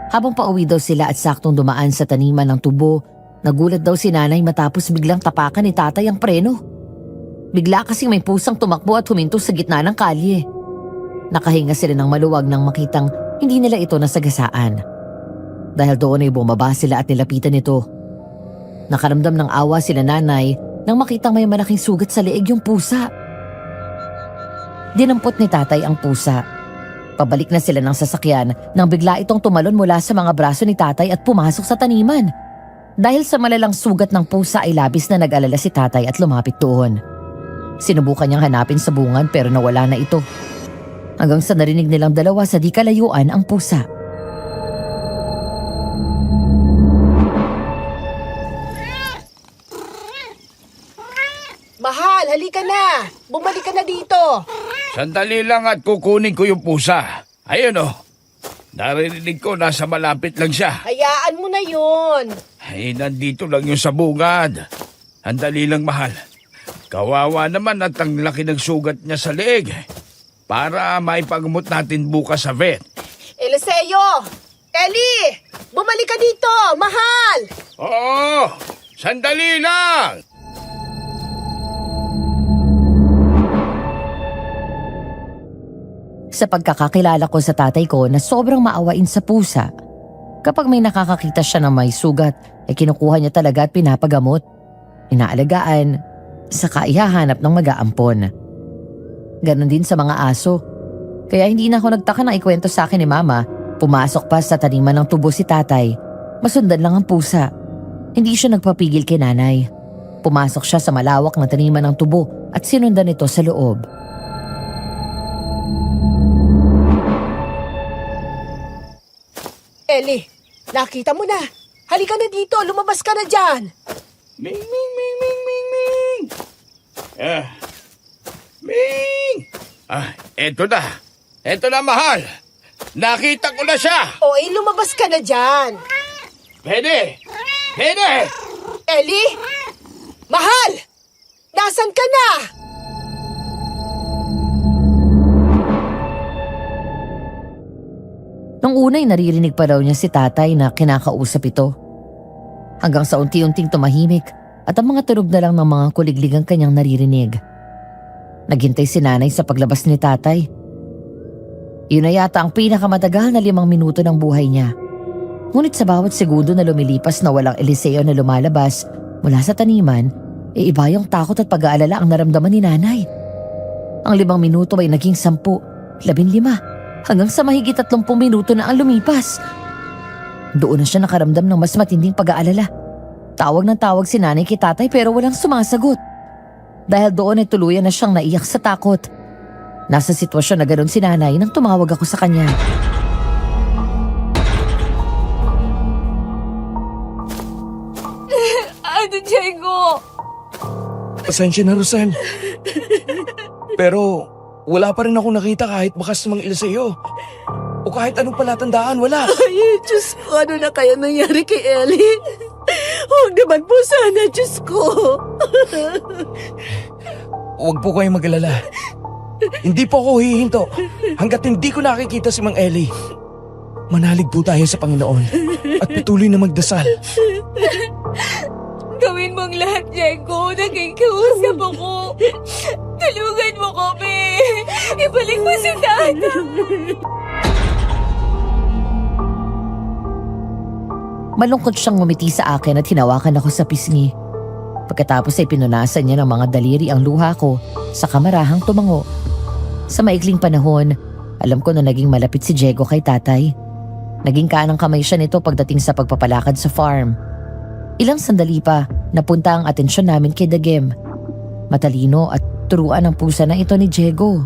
S2: Habang pauwi daw sila at saktong dumaan sa taniman ng tubo, nagulat daw si nanay matapos biglang tapakan ni tatay ang preno. Bigla kasing may pusang tumakbo at huminto sa gitna ng kalye. Nakahinga sila ng maluwag nang makitang hindi nila ito nasagasaan. Dahil doon ay bumaba sila at nilapitan ito. Nakaramdam ng awa sila nanay nang makitang may malaking sugat sa leeg yung pusa. Dinampot ni tatay ang pusa. Pabalik na sila ng sasakyan nang bigla itong tumalon mula sa mga braso ni tatay at pumasok sa taniman. Dahil sa malalang sugat ng pusa ay labis na nag-alala si tatay at lumapit doon. Sinubukan niyang hanapin sa bungan pero nawala na ito. Hanggang sa narinig nilang dalawa sa di kalayuan ang pusa.
S5: Mahal, halika na! Bumalik ka na dito!
S3: Sandali lang at kukunin ko yung pusa. Ayun oh. Narinig ko nasa malapit lang siya.
S5: Hayaan mo na yun!
S3: Ay, nandito lang yung sa bungad. Sandali lang, mahal. Kawawa naman at ang laki ng sugat niya sa leeg. Para maipagamot natin bukas sa vet.
S5: Eliseo! Eli! Bumalik ka dito! Mahal!
S3: Oo! Sandali lang!
S2: Sa pagkakakilala ko sa tatay ko na sobrang maawain sa pusa, kapag may nakakakita siya ng may sugat, ay kinukuha niya talaga at pinapagamot, inaalagaan, saka ihahanap ng mag-aampon. Ganon din sa mga aso. Kaya hindi na ako nagtaka na ikwento sa akin ni mama, pumasok pa sa taniman ng tubo si tatay, masundan lang ang pusa. Hindi siya nagpapigil kay nanay. Pumasok siya sa malawak na taniman ng tubo at sinundan ito sa loob.
S5: Eli, nakita mo na! Halika na dito! Lumabas ka na dyan!
S3: Ming, ming, ming, ming, ming, ming! Ming! Eto na. Eto na, mahal. Nakita ko na siya.
S5: O, lumabas ka na dyan!
S3: Pwede! Pwede!
S5: Eli! Mahal! Nasaan ka na?
S2: Nung unay naririnig pa daw niya si tatay na kinakausap ito. Hanggang sa unti-unting tumahimik at ang mga tunog na lang ng mga kuliglig ang kanyang naririnig. Naghintay si nanay sa paglabas ni tatay. Yun na yata ang pinakamatagal na 5 minuto ng buhay niya. Ngunit sa bawat segundo na lumilipas na walang Eliseo na lumalabas mula sa taniman, iba yung takot at pag-aalala ang naramdaman ni nanay. Ang 5 minuto ay naging 10, 15, hanggang sa mahigit 30 minuto na ang lumipas. Doon na siya nakaramdam ng mas matinding pag-aalala. Tawag ng tawag si nanay kay tatay pero walang sumasagot. Dahil doon ay tuluyan na siyang naiyak sa takot. Nasa sitwasyon na ganoon si nanay nang tumawag ako sa kanya.
S4: Ano, Diego?
S1: Pasensya na, Rosel. Pero wala pa rin ako nakita kahit bakas ng mga Eliseo. O kahit anong palatandaan, wala.
S5: Ay, Diyos ko, ano na kaya nangyari kay Ellie? Huwag naman po sana, Diyos ko.
S1: Huwag po kayong mag-alala. Hindi po ako hihinto hanggat hindi ko nakikita si Mang Eli. Manalig po tayo sa Panginoon at patuloy na magdasal.
S4: Gawin mo ang lahat, Diego. Nagkikausap ako. Tulungan mo kami. Ibalik mo si Tata.
S2: Malungkot siyang ngumiti sa akin at hinawakan ako sa pisngi. Pagkatapos ay pinunasan niya ng mga daliri ang luha ko sa kamarahang tumango. Sa maikling panahon, alam ko na naging malapit si Diego kay tatay. Naging kanang kamay siya nito pagdating sa pagpapalakad sa farm. Ilang sandali pa, napunta ang atensyon namin kay Dagem. Matalino at turuan ang pusa na ito ni Diego.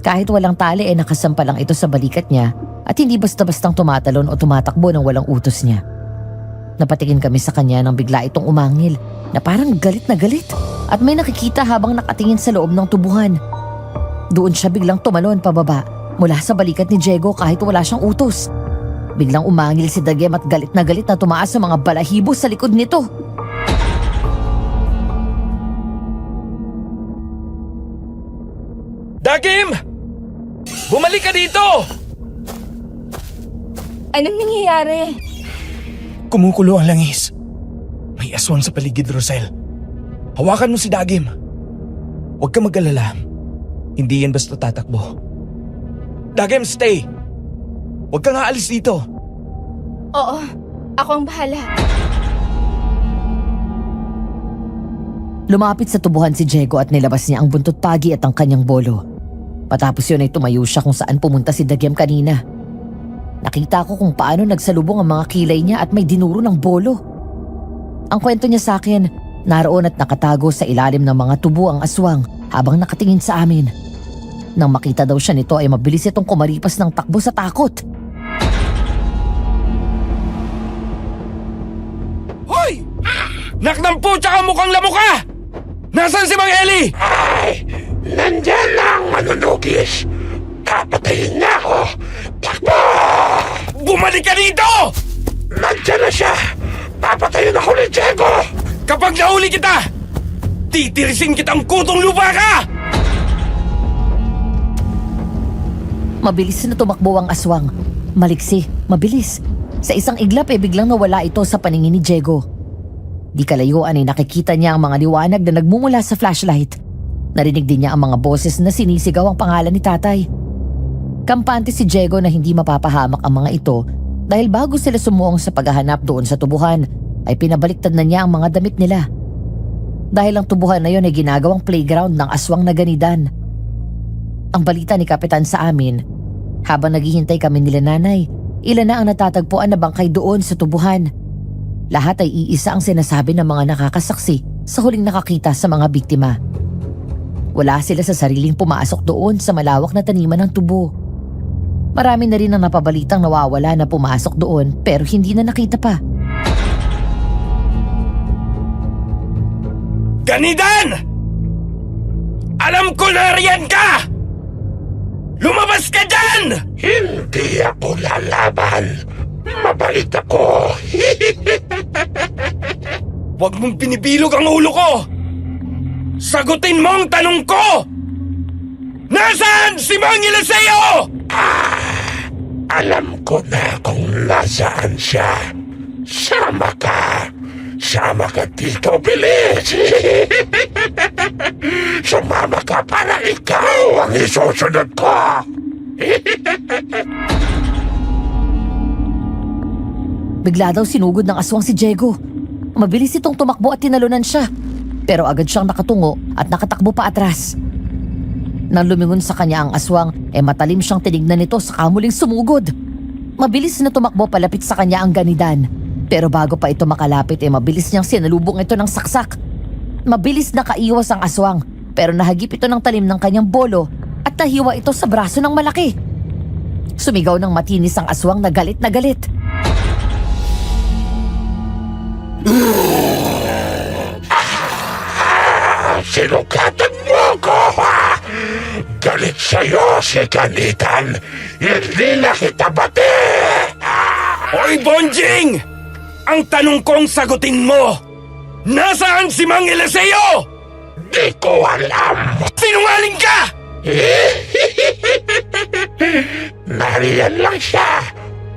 S2: Kahit walang tali ay nakasampa lang ito sa balikat niya at hindi basta-bastang tumatalon o tumatakbo ng walang utos niya. Napatingin kami sa kanya nang bigla itong umangil na parang galit na galit at may nakikita habang nakatingin sa loob ng tubuhan. Doon siya biglang tumalon pababa mula sa balikat ni Diego kahit wala siyang utos. Biglang umangil si Dagem at galit na tumaas sa mga balahibo sa likod nito.
S1: Dagim! Bumalik ka dito!
S4: Anong nangyayari?
S1: Kumukulo ang langis. May aswang sa paligid, Rosel. Hawakan mo si Dagim. Huwag ka mag-alala. Hindi yan basta tatakbo. Dagim, stay! Huwag kang aalis dito.
S4: Oo, ako ang bahala.
S2: Lumapit sa tubuhan si Diego at nilabas niya ang buntot pagi at ang kanyang bolo. Matapos yun ay tumayo siya kung saan pumunta si Dagem kanina. Nakita ko kung paano nagsalubong ang mga kilay niya at may dinuro ng bolo. Ang kwento niya sa akin, naroon at nakatago sa ilalim ng mga tubo ang aswang habang nakatingin sa amin. Nang makita daw siya nito ay mabilis itong kumaripas ng takbo sa takot.
S1: Hoy! Naknampo tsaka mukhang lamuka! Nasaan si Mang Eli?
S6: Ay, nandyan lang, manunugis. Papatayin niya ako. Takbo!
S1: Bumalik ka dito!
S6: Nandyan na siya. Papatayin ako ni Diego.
S1: Kapag nahuli kita, titirisin kitang kutong lupa ka!
S2: Mabilis na tumakbo ang aswang. Maliksi, mabilis. Sa isang iglap biglang nawala ito sa paningin ni Diego. Di kalayuan ay nakikita niya ang mga liwanag na nagmumula sa flashlight. Narinig din niya ang mga boses na sinisigaw ang pangalan ni tatay. Kampante si Diego na hindi mapapahamak ang mga ito dahil bago sila sumuong sa paghahanap doon sa tubuhan ay pinabaliktad na niya ang mga damit nila. Dahil ang tubuhan na yon ay ginagawang playground ng aswang na ganidan. Ang balita ni Kapitan sa amin, habang naghihintay kami nila nanay, ilan na ang natatagpuan na bangkay doon sa tubuhan. Lahat ay iisa ang sinasabi ng mga nakakasaksi sa huling nakakita sa mga biktima. Wala sila sa sariling pumasok doon sa malawak na taniman ng tubo. Marami na rin ang napabalitang nawawala na pumasok doon pero hindi na nakita pa.
S1: Ganidan! Alam ko na riyan ka! Lumabas ka dyan!
S6: Hindi ako lalaban. Mabait ako.
S1: Huwag mong pinibilog ang ulo ko! Sagutin mo ang tanong ko! Nasaan si Mang Eliseo?
S6: Alam ko na kung nasaan siya. Sama ka. Sama ka dito, bilis. Sumama ka para ikaw ang isusunod ko.
S2: Bigla daw sinugod ng aswang si Diego. Mabilis itong tumakbo at tinalunan siya. Pero agad siyang nakatungo at nakatakbo pa atras. Nang lumingon sa kanya ang aswang, matalim siyang tinignan nito sa kamuling sumugod. Mabilis na tumakbo palapit sa kanya ang ganidan. Pero bago pa ito makalapit mabilis niyang sinalubong ito ng saksak. Mabilis na kaiwas ang aswang pero nahagip ito ng talim ng kanyang bolo at nahiwa ito sa braso ng malaki. Sumigaw ng matinis ang aswang na galit na galit.
S6: Sinukatan mo ko, ha? Galit sa'yo si Ganitan. Hindi na kita bati.
S1: Hoy, Bonjing! Ang tanong kong sagutin mo! Nasaan si Mang Eliseo?
S6: Di ko alam.
S1: Sinungaling ka!
S6: Nariyan lang siya.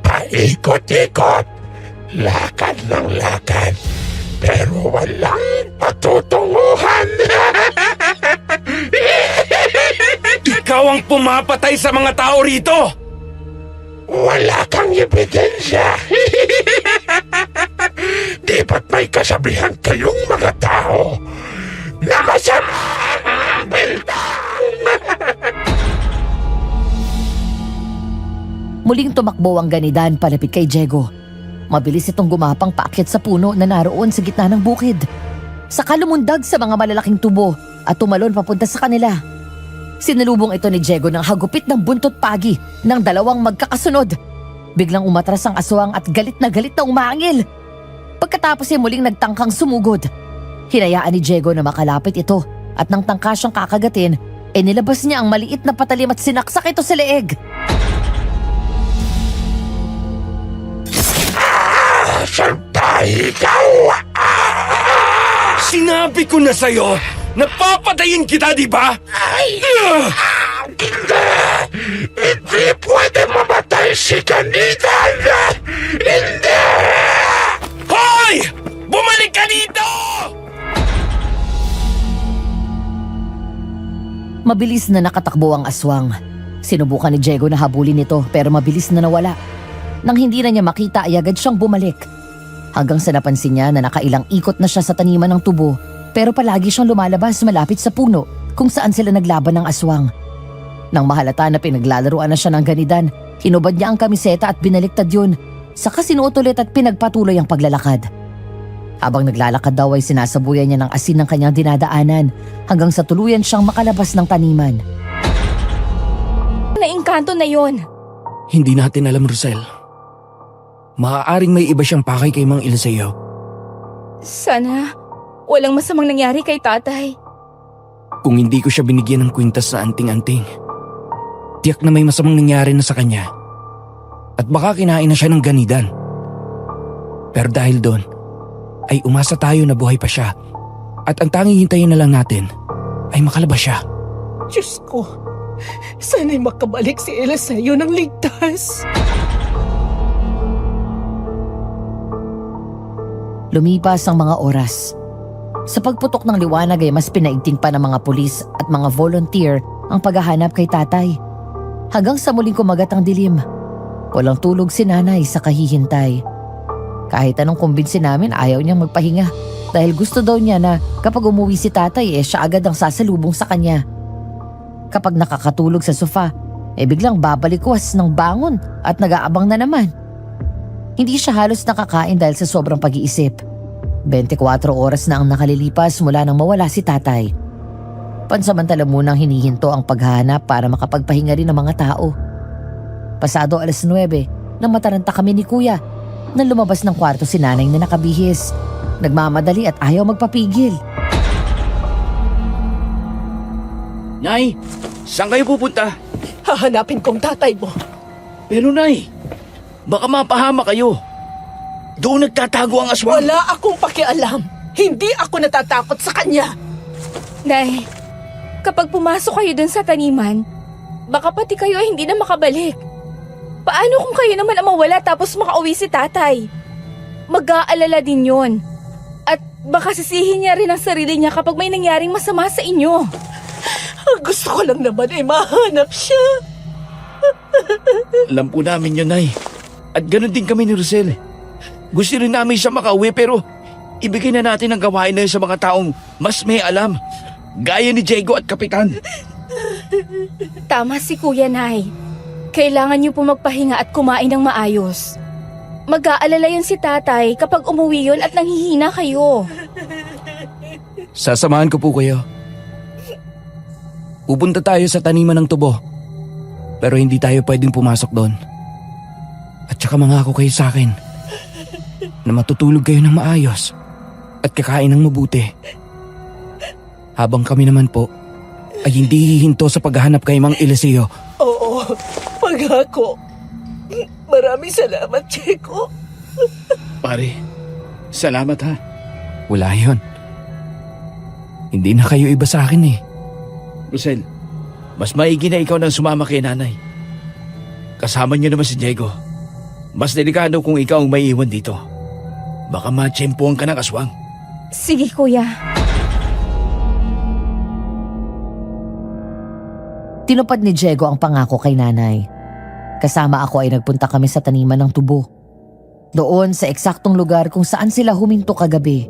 S6: Paikot-ikot. Lakad ng lakad. Pero walang patutunguhan.
S1: Ikaw ang pumapatay sa mga tao rito!
S6: Wala kang ebidensya. Di ba't may kasabihan kayong mga tao na masama ang bintang?
S2: Muling tumakbo ang ganidan palapit kay Diego. Mabilis itong gumapang paakyat sa puno na naroon sa gitna ng bukid. Saka lumundag sa mga malalaking tubo at tumalon papunta sa kanila. Sinalubong ito ni Diego ng hagupit ng buntot pagi ng dalawang magkakasunod. Biglang umatras ang aswang at galit na umangil. Pagkatapos muling nagtangkang sumugod. Hinayaan ni Diego na makalapit ito at nang tangka siyang kakagatin, nilabas niya ang maliit na patalim at sinaksak ito sa leeg.
S6: Santay ikaw!
S1: Sinabi ko na sa'yo, napapatayin kita, di ba?
S6: Hindi! Hindi pwede mamatay si Ganitan! Hindi!
S1: Hoy! Bumalik ka dito!
S2: Mabilis na nakatakbo ang aswang. Sinubukan ni Diego na habulin ito pero mabilis na nawala. Nang hindi na niya makita ay agad siyang bumalik. Hanggang sa napansin niya na nakailang ikot na siya sa taniman ng tubo pero palagi siyang lumalabas malapit sa puno kung saan sila naglaban ng aswang. Nang mahalata na pinaglalaruan na siya ng ganidan, hinubad niya ang kamiseta at binaliktad yun. Saka sinuot ulit at pinagpatuloy ang paglalakad. Habang naglalakad daw ay sinasabuyan niya ng asin ng kanyang dinadaanan hanggang sa tuluyan siyang makalabas ng taniman.
S4: Naingkanto na yon.
S1: Hindi natin alam, Rosel. Maaaring may iba siyang pakay kay Mang Eliseo.
S4: Sana walang masamang nangyari kay tatay.
S1: Kung hindi ko siya binigyan ng kwintas na anting-anting, tiyak na may masamang nangyari na sa kanya. At baka kinain na siya ng ganidan. Pero dahil doon, ay umasa tayo na buhay pa siya. At ang tanging hintayin na lang natin ay makalabas siya.
S5: Diyos ko, sana'y makabalik si Eliseo ng ligtas.
S2: Lumipas ang mga oras. Sa pagputok ng liwanag ay mas pinaigting pa ng mga pulis at mga volunteer ang paghahanap kay tatay. Hanggang sa muling kumagat ang dilim. Walang tulog si nanay sa kahihintay. Kahit anong kumbinsi namin, ayaw niyang magpahinga dahil gusto daw niya na kapag umuwi si tatay siya agad ang sasalubong sa kanya. Kapag nakakatulog sa sofa, biglang babalikwas ng bangon at nag-aabang na naman. Hindi siya halos nakakain dahil sa sobrang pag-iisip. 24 oras na ang nakalilipas mula nang mawala si tatay. Pansamantala munang hinihinto ang paghahanap para makapagpahinga rin ng mga tao. Pasado 9:00 nang mataranta kami ni kuya nang lumabas ng kwarto si nanay na nakabihis. Nagmamadali at ayaw magpapigil.
S3: Nay, saan kayo pupunta?
S5: Hahanapin kong tatay mo.
S3: Pero Nay, baka mapahama kayo. Doon nagtatago ang aswang.
S5: Wala akong pakialam. Hindi ako natatakot sa kanya.
S4: Nay, kapag pumasok kayo dun sa taniman, baka pati kayo ay hindi na makabalik. Paano kung kayo naman ang mawala tapos makauwi si tatay? Mag-aalala din yon. At baka sisihin niya rin ang sarili niya kapag may nangyaring masama sa inyo.
S5: Ang gusto ko lang naman ay mahanap siya.
S3: Alam po namin yun, Nay. At ganun din kami ni Rosel. Gusto rin namin siya makauwi pero ibigay na natin ang gawain na yun sa mga taong mas may alam. Gaya ni Diego at Kapitan.
S4: Tama si Kuya, Nay. Kailangan niyo po magpahinga at kumain ng maayos. Mag-aalala yun si tatay kapag umuwi yun at nanghihina kayo.
S1: Sasamahan ko po kayo. Pupunta tayo sa taniman ng tubo. Pero hindi tayo pwedeng pumasok doon. At saka mangako kayo sa akin na matutulog kayo ng maayos at kakain ng mabuti. Habang kami naman po ay hindi hihinto sa paghahanap kay Mang Eliseo.
S5: Oo, pag-ako. Maraming salamat, Chico.
S3: Pare, salamat ha.
S1: Wala yun. Hindi na kayo iba sa akin eh.
S3: Rosel, mas maigi na ikaw nang sumama kay nanay. Kasama niyo naman si Diego. Mas delikado kung ikaw ang may iwan dito. Baka matsyempohan ka ng aswang.
S4: Sige, Kuya.
S2: Tinupad ni Diego ang pangako kay nanay. Kasama ako ay nagpunta kami sa taniman ng tubo. Doon sa eksaktong lugar kung saan sila huminto kagabi.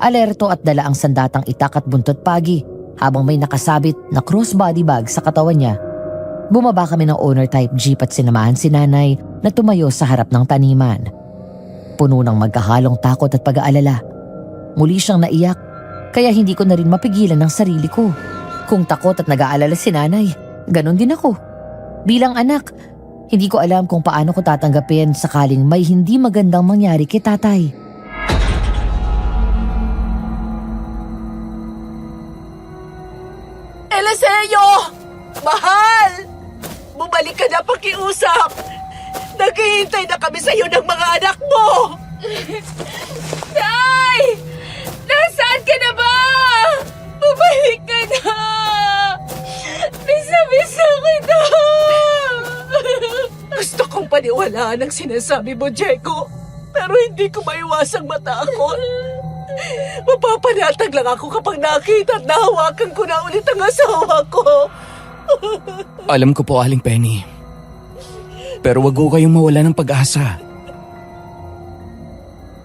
S2: Alerto at dala ang sandatang itak at buntot pagi habang may nakasabit na crossbody bag sa katawan niya. Bumaba kami ng owner-type jeep at sinamahan si nanay na tumayo sa harap ng taniman. Puno ng magkahalong takot at pag-aalala. Muli siyang naiyak, kaya hindi ko na rin mapigilan ang sarili ko. Kung takot at nag-aalala si nanay, ganon din ako. Bilang anak, hindi ko alam kung paano ko tatanggapin sakaling may hindi magandang mangyari kay tatay.
S5: Eliseo! Mahal! Bumalik ka na pakiusap! Naghihintay na kami sa iyo ng mga anak mo!
S4: Tay! Nasaan ka na ba? Bumalik ka na! Bisa-bisa kita!
S5: Gusto kong paniwalaan ang sinasabi mo, Diego. Pero hindi ko maiwasang matakot. Mapapanatag lang ako kapag nakita at nahawakan ko na ulit ang asawa ko.
S1: Alam ko po, Aling Penny. Pero wag ko kayong mawala ng pag-asa.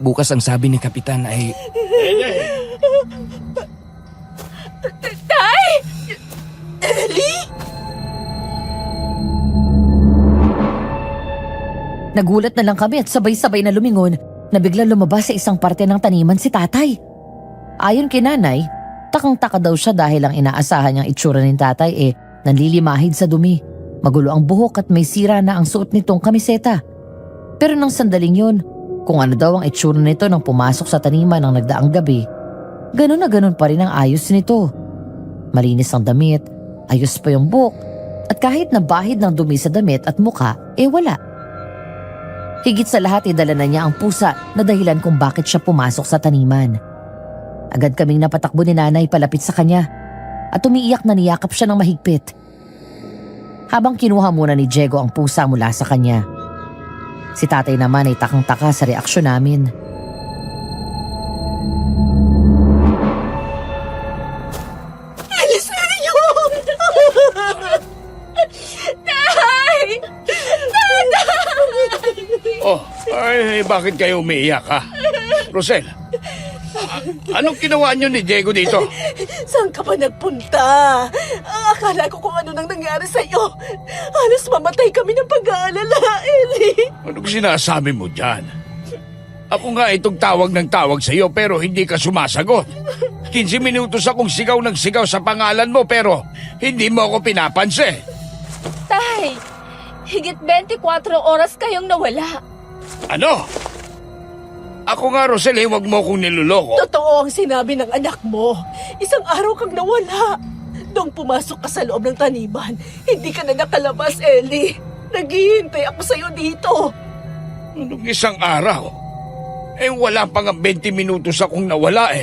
S1: Bukas ang sabi ni Kapitan ay...
S4: Tay!
S5: Ellie?
S2: Nagulat na lang kami at sabay-sabay na lumingon na biglang lumabas sa isang parte ng taniman si tatay. Ayon kay nanay, takang-taka daw siya dahil ang inaasahan niyang itsura ni tatay nanlilimahid sa dumi. Magulo ang buhok at may sira na ang suot nitong kamiseta. Pero nang sandaling yun, kung ano daw ang itsura nito nang pumasok sa taniman ng nagdaang gabi, ganun na ganun pa rin ang ayos nito. Malinis ang damit, ayos pa yung buhok, at kahit nabahid ng dumi sa damit at mukha, wala. Higit sa lahat dala na niya ang pusa na dahilan kung bakit siya pumasok sa taniman. Agad kaming napatakbo ni nanay palapit sa kanya at umiiyak na niyakap siya ng mahigpit. Habang kinuha muna ni Diego ang pusa mula sa kanya. Si tatay naman ay takang-taka sa reaksyon namin.
S5: Eliseo!
S4: Tay!
S3: Oh, ay, bakit kayo umiiyak ha? Rosel, anong ginawa niyo ni Diego dito?
S5: Saan ka ba nagpunta? Akala ko kung ano nang nangyari sa'yo. Halos mamatay kami ng pag-aalala, Ellie.
S3: Anong sinasabi mo dyan? Ako nga itong tawag ng tawag sa'yo pero hindi ka sumasagot. 15 minutos akong sigaw ng sigaw sa pangalan mo pero hindi mo ako pinapansin.
S4: Tay! Higit 24 oras kayong nawala.
S3: Ano? Ako nga, Rosel, huwag mo akong niloloko.
S5: Totoo ang sinabi ng anak mo. Isang araw kang nawala. Nung pumasok ka sa loob ng taniman, hindi ka na nakalabas, Ellie. Naghihintay ako sa'yo dito.
S3: Anong isang araw? Wala pa nga 20 minutos akong nawala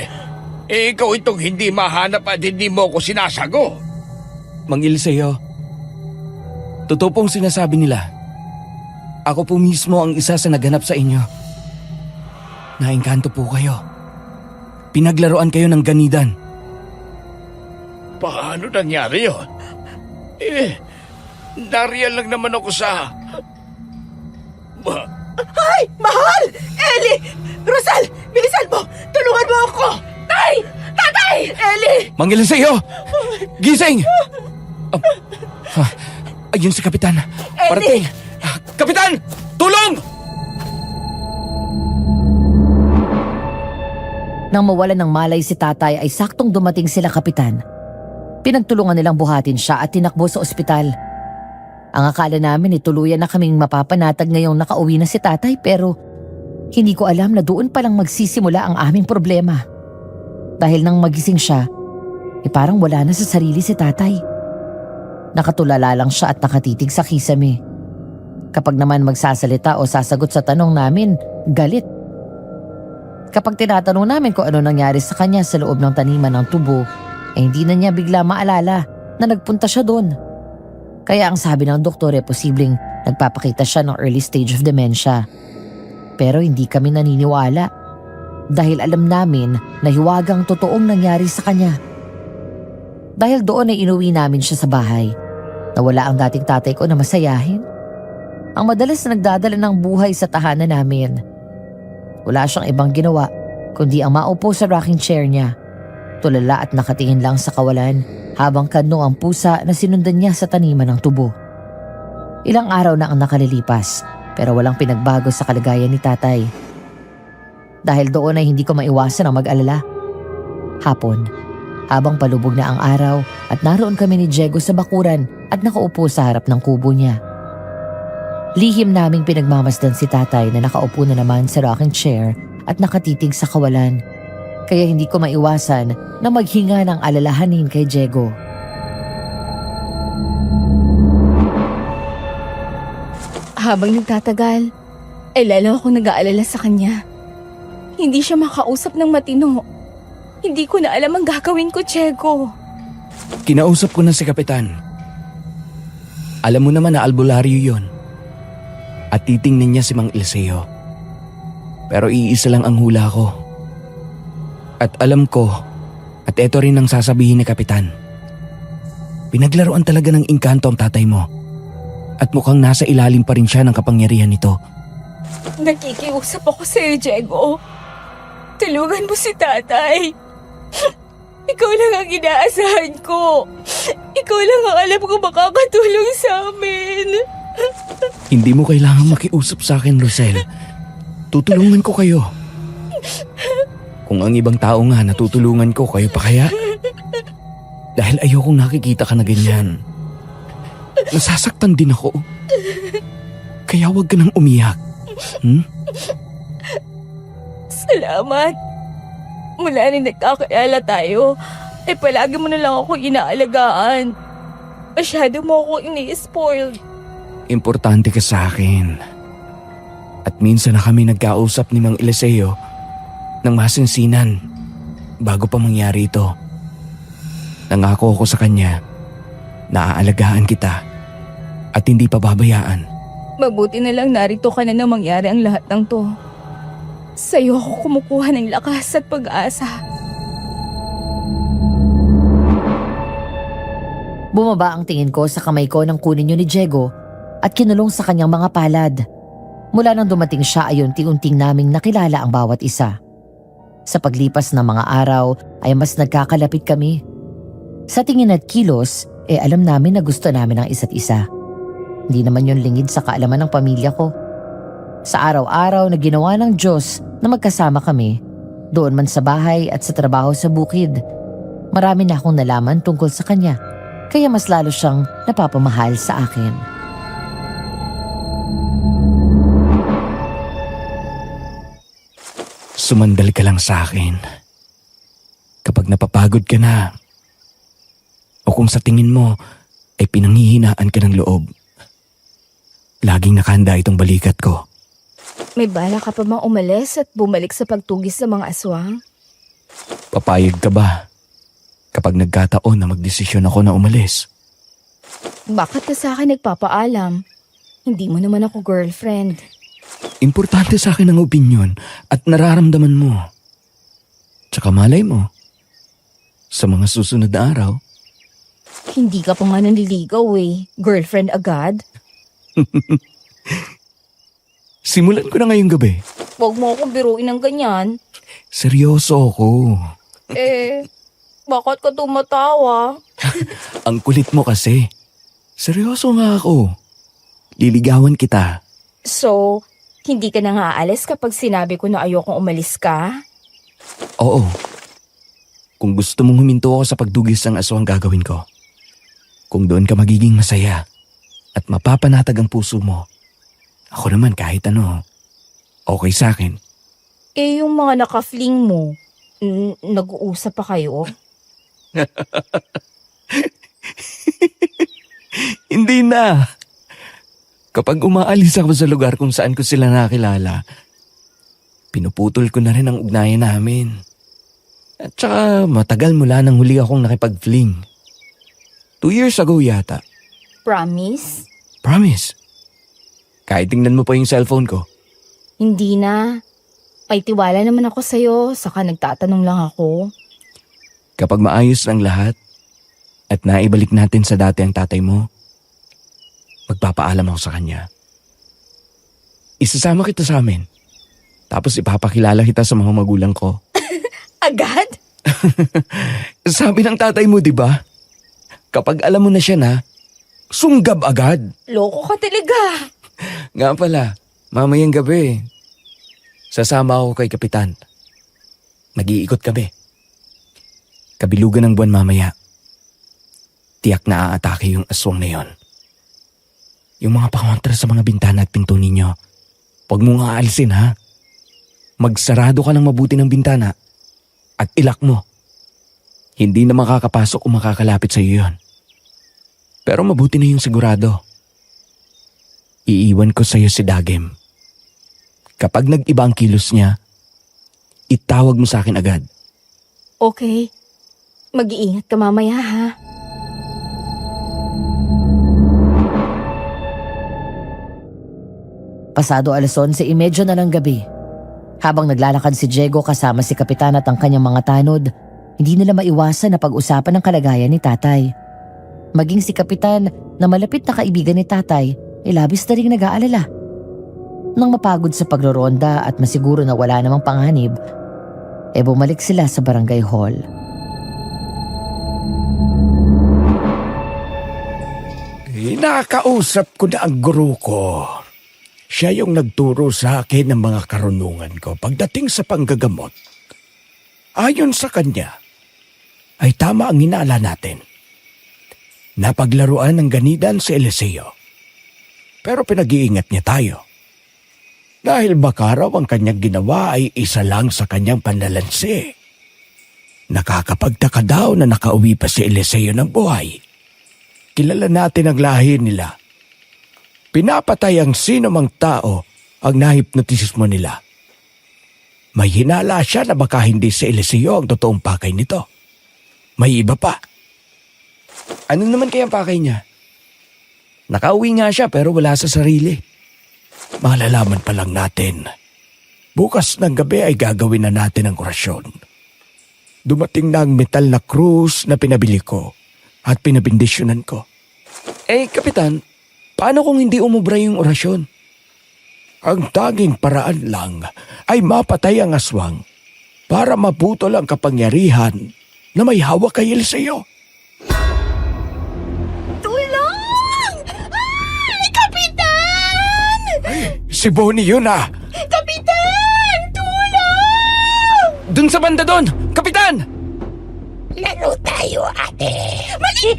S3: ikaw itong hindi mahanap at hindi mo ako sinasago.
S1: Mang Eliseo, totoo pong sinasabi nila. Ako po mismo ang isa sa naghanap sa inyo. Naengkanto po kayo. Pinaglaruan kayo ng ganidan.
S3: Paano nangyari yun? Nariyan lang naman ako sa...
S5: Ay! Mahal! Ellie! Rosal! Bilisan mo! Tulungan mo ako! Tay! Tatay! Ellie!
S1: Mang Eliseo! Gising! Ayun si Kapitan. Parating! Kapitan! Tulong!
S2: Nang mawalan ng malay si tatay ay saktong dumating sila kapitan. Pinagtulungan nilang buhatin siya at tinakbo sa ospital. Ang akala namin tuluyan na kaming mapapanatag ngayong nakauwi na si tatay pero hindi ko alam na doon palang magsisimula ang aming problema. Dahil nang magising siya, parang wala na sa sarili si tatay. Nakatulala lang siya at nakatitig sa kisame. Kapag naman magsasalita o sasagot sa tanong namin, galit. Kapag tinatanong namin kung ano nangyari sa kanya sa loob ng taniman ng tubo, hindi na niya bigla maalala na nagpunta siya doon. Kaya ang sabi ng doktor posibleng nagpapakita siya ng early stage of dementia. Pero hindi kami naniniwala dahil alam namin na hiwagang totoong nangyari sa kanya. Dahil doon ay inuwi namin siya sa bahay. Nawala ang dating tatay ko na masayahin. Ang madalas na nagdadala ng buhay sa tahanan namin. Wala siyang ibang ginawa kundi ang maupo sa rocking chair niya. Tulala at nakatingin lang sa kawalan habang kanno ang pusa na sinundan niya sa taniman ng tubo. Ilang araw na ang nakalilipas pero walang pinagbago sa kalagayan ni tatay. Dahil doon ay hindi ko maiwasan ang mag-alala. Hapon, habang palubog na ang araw at naroon kami ni Diego sa bakuran at nakaupo sa harap ng kubo niya. Lihim naming pinagmamasdan si tatay na nakaupo na naman sa rocking chair at nakatitig sa kawalan. Kaya hindi ko maiwasan na maghinga ng alalahanin kay Diego.
S4: Habang nagtatagal, lalo akong nag-aalala sa kanya. Hindi siya makausap ng matino. Hindi ko na alam ang gagawin ko, Diego.
S1: Kinausap ko na si Kapitan. Alam mo naman na albularyo yon. At titingnan niya si Mang Eliseo. Pero iisa lang ang hula ko. At alam ko, at eto rin ang sasabihin ni Kapitan. Pinaglaruan talaga ng engkanto ang tatay mo. At mukhang nasa ilalim pa rin siya ng kapangyarihan nito.
S4: Nakikiusap ako sa'yo, Diego. Tulungan mo si tatay. Ikaw lang ang inaasahan ko. Ikaw lang ang alam ko makakatulong sa amin.
S1: Hindi mo kailangan makiusap sa akin, Rosel. Tutulungan ko kayo. Kung ang ibang tao nga natutulungan ko, kayo pa kaya? Dahil ayokong nakikita ka na ganyan. Nasasaktan din ako. Kaya huwag ka nang umiyak.
S4: Salamat. Mula nang nagkakilala tayo, ay palagi mo na lang ako inaalagaan. Masyado mo ako ini-spoiled.
S1: Importante ka sa akin. At minsan na kami nagkausap ni Mang Eliseo ng masinsinan bago pa mangyari ito. Nangako ako sa kanya na aalagaan kita at hindi pa babayaan.
S4: Mabuti na lang narito ka na nang mangyari ang lahat ng to. Sa'yo ako kumukuha ng lakas at pag-asa.
S2: Bumaba ang tingin ko sa kamay ko nang kunin niyo ni Diego at kinulong sa kanyang mga palad. Mula nang dumating siya ay unti-unting naming nakilala ang bawat isa. Sa paglipas ng mga araw ay mas nagkakalapit kami. Sa tingin at kilos, alam namin na gusto namin ang isa't isa. Hindi naman yun lingid sa kaalaman ng pamilya ko. Sa araw-araw na ginawa ng Diyos na magkasama kami, doon man sa bahay at sa trabaho sa bukid, marami na akong nalaman tungkol sa kanya, kaya mas lalo siyang napapamahal sa akin.
S1: Sumandal ka lang sa akin. Kapag napapagod ka na, o kung sa tingin mo ay pinanghihinaan ka ng loob, laging nakahanda itong balikat ko.
S4: May bala ka pa bang umalis at bumalik sa pagtugis sa mga aswang?
S1: Papayag ka ba kapag nagkataon na magdesisyon ako na umalis?
S4: Bakit ka sa akin nagpapaalam? Hindi mo naman ako girlfriend.
S1: Importante sa akin ang opinyon at nararamdaman mo. Tsaka malay mo, sa mga susunod na araw,
S4: Hindi ka pa nga nanliligaw eh. Girlfriend agad?
S1: simulan ko na ngayong gabi.
S4: Huwag mo akong biruin ng ganyan.
S1: Seryoso ako.
S4: Bakit ka tumatawa?
S1: Ang kulit mo kasi. Seryoso nga ako. Liligawan kita.
S4: So, hindi ka na nga aalis kapag sinabi ko na ayokong umalis ka?
S1: Oo. Kung gusto mong huminto ako sa pagdugis ng aswang gagawin ko. Kung doon ka magiging masaya at mapapanatag ang puso mo, ako naman kahit ano, okay sa akin.
S4: Yung mga naka-fling mo, nag-uusap pa kayo?
S1: Hindi na. Kapag umaalis ako sa lugar kung saan ko sila nakilala, pinuputol ko na rin ang ugnayan namin. At saka matagal mula nang huli akong nakipag-fling. 2 years ago yata.
S4: Promise?
S1: Promise. Kahit tingnan mo pa yung cellphone ko.
S4: Hindi na. May tiwala naman ako sa'yo, saka nagtatanong lang ako.
S1: Kapag maayos ang lahat at naibalik natin sa dati ang tatay mo, magpapaalam ako sa kanya. Isasama kita sa amin. Tapos ipapakilala kita sa mga magulang ko.
S4: Agad?
S1: Sabi ng tatay mo, di ba? Kapag alam mo na siya na, sunggab agad.
S4: Loko ka talaga.
S1: Nga pala, mamayang gabi, sasama ako kay Kapitan. Mag-iikot kami. Kabilugan ng buwan mamaya. Tiyak na aatake yung aswang na yon. Yung mga pakontra sa mga bintana at pinto ninyo, huwag mo nga aalisin ha. Magsarado ka ng mabuti ng bintana at ilak mo. Hindi na makakapasok o makakalapit sa iyo yon. Pero mabuti na yung sigurado. Iiwan ko sa iyo si Dagem. Kapag nag-iba ang kilos niya, itawag mo sa akin agad.
S4: Okay. Mag-iingat ka mamaya ha.
S2: Pasado 11:30 na ng gabi. Habang naglalakad si Diego kasama si Kapitan at ang kanyang mga tanod, hindi nila maiwasan na pag-usapan ang kalagayan ni tatay. Maging si Kapitan na malapit na kaibigan ni tatay, labis na rin nag-aalala. Nang mapagod sa pagroronda at masiguro na wala namang panganib, bumalik sila sa barangay hall.
S3: Nakakausap ko na ang guru ko.
S6: Siya yung nagturo sa akin ng mga karunungan ko pagdating sa panggagamot. Ayon sa kanya, ay tama ang hinala natin. Napaglaruan ng ganidan si Eliseo. Pero pinag-iingat niya tayo. Dahil baka raw ang kanyang ginawa ay isa lang sa kanyang panlalansi. Nakakapagtaka daw na nakauwi pa si Eliseo ng buhay. Kilala natin ang lahi nila. Pinapatay ang sino mang tao ang nahipnotismo nila. May hinala siya na baka hindi si Eliseo ang totoong pakay nito. May iba pa.
S1: Ano naman kaya ang pakay niya? Nakauwi nga siya pero wala sa sarili.
S6: Malalaman pa lang natin. Bukas ng gabi ay gagawin na natin ang orasyon. Dumating na ang metal na krus na pinabili ko at pinabindisyonan ko.
S1: Kapitan, paano kung hindi umubra yung orasyon?
S6: Ang tanging paraan lang ay mapatay ang aswang para maputol ang kapangyarihan na may hawak kay Eliseo.
S4: Tulong! Ay, Kapitan!
S6: Si Bonnie yun ah!
S4: Kapitan! Tulong!
S1: Dun sa banda doon! Kapitan!
S6: Laro tayo, ate.
S4: Mali!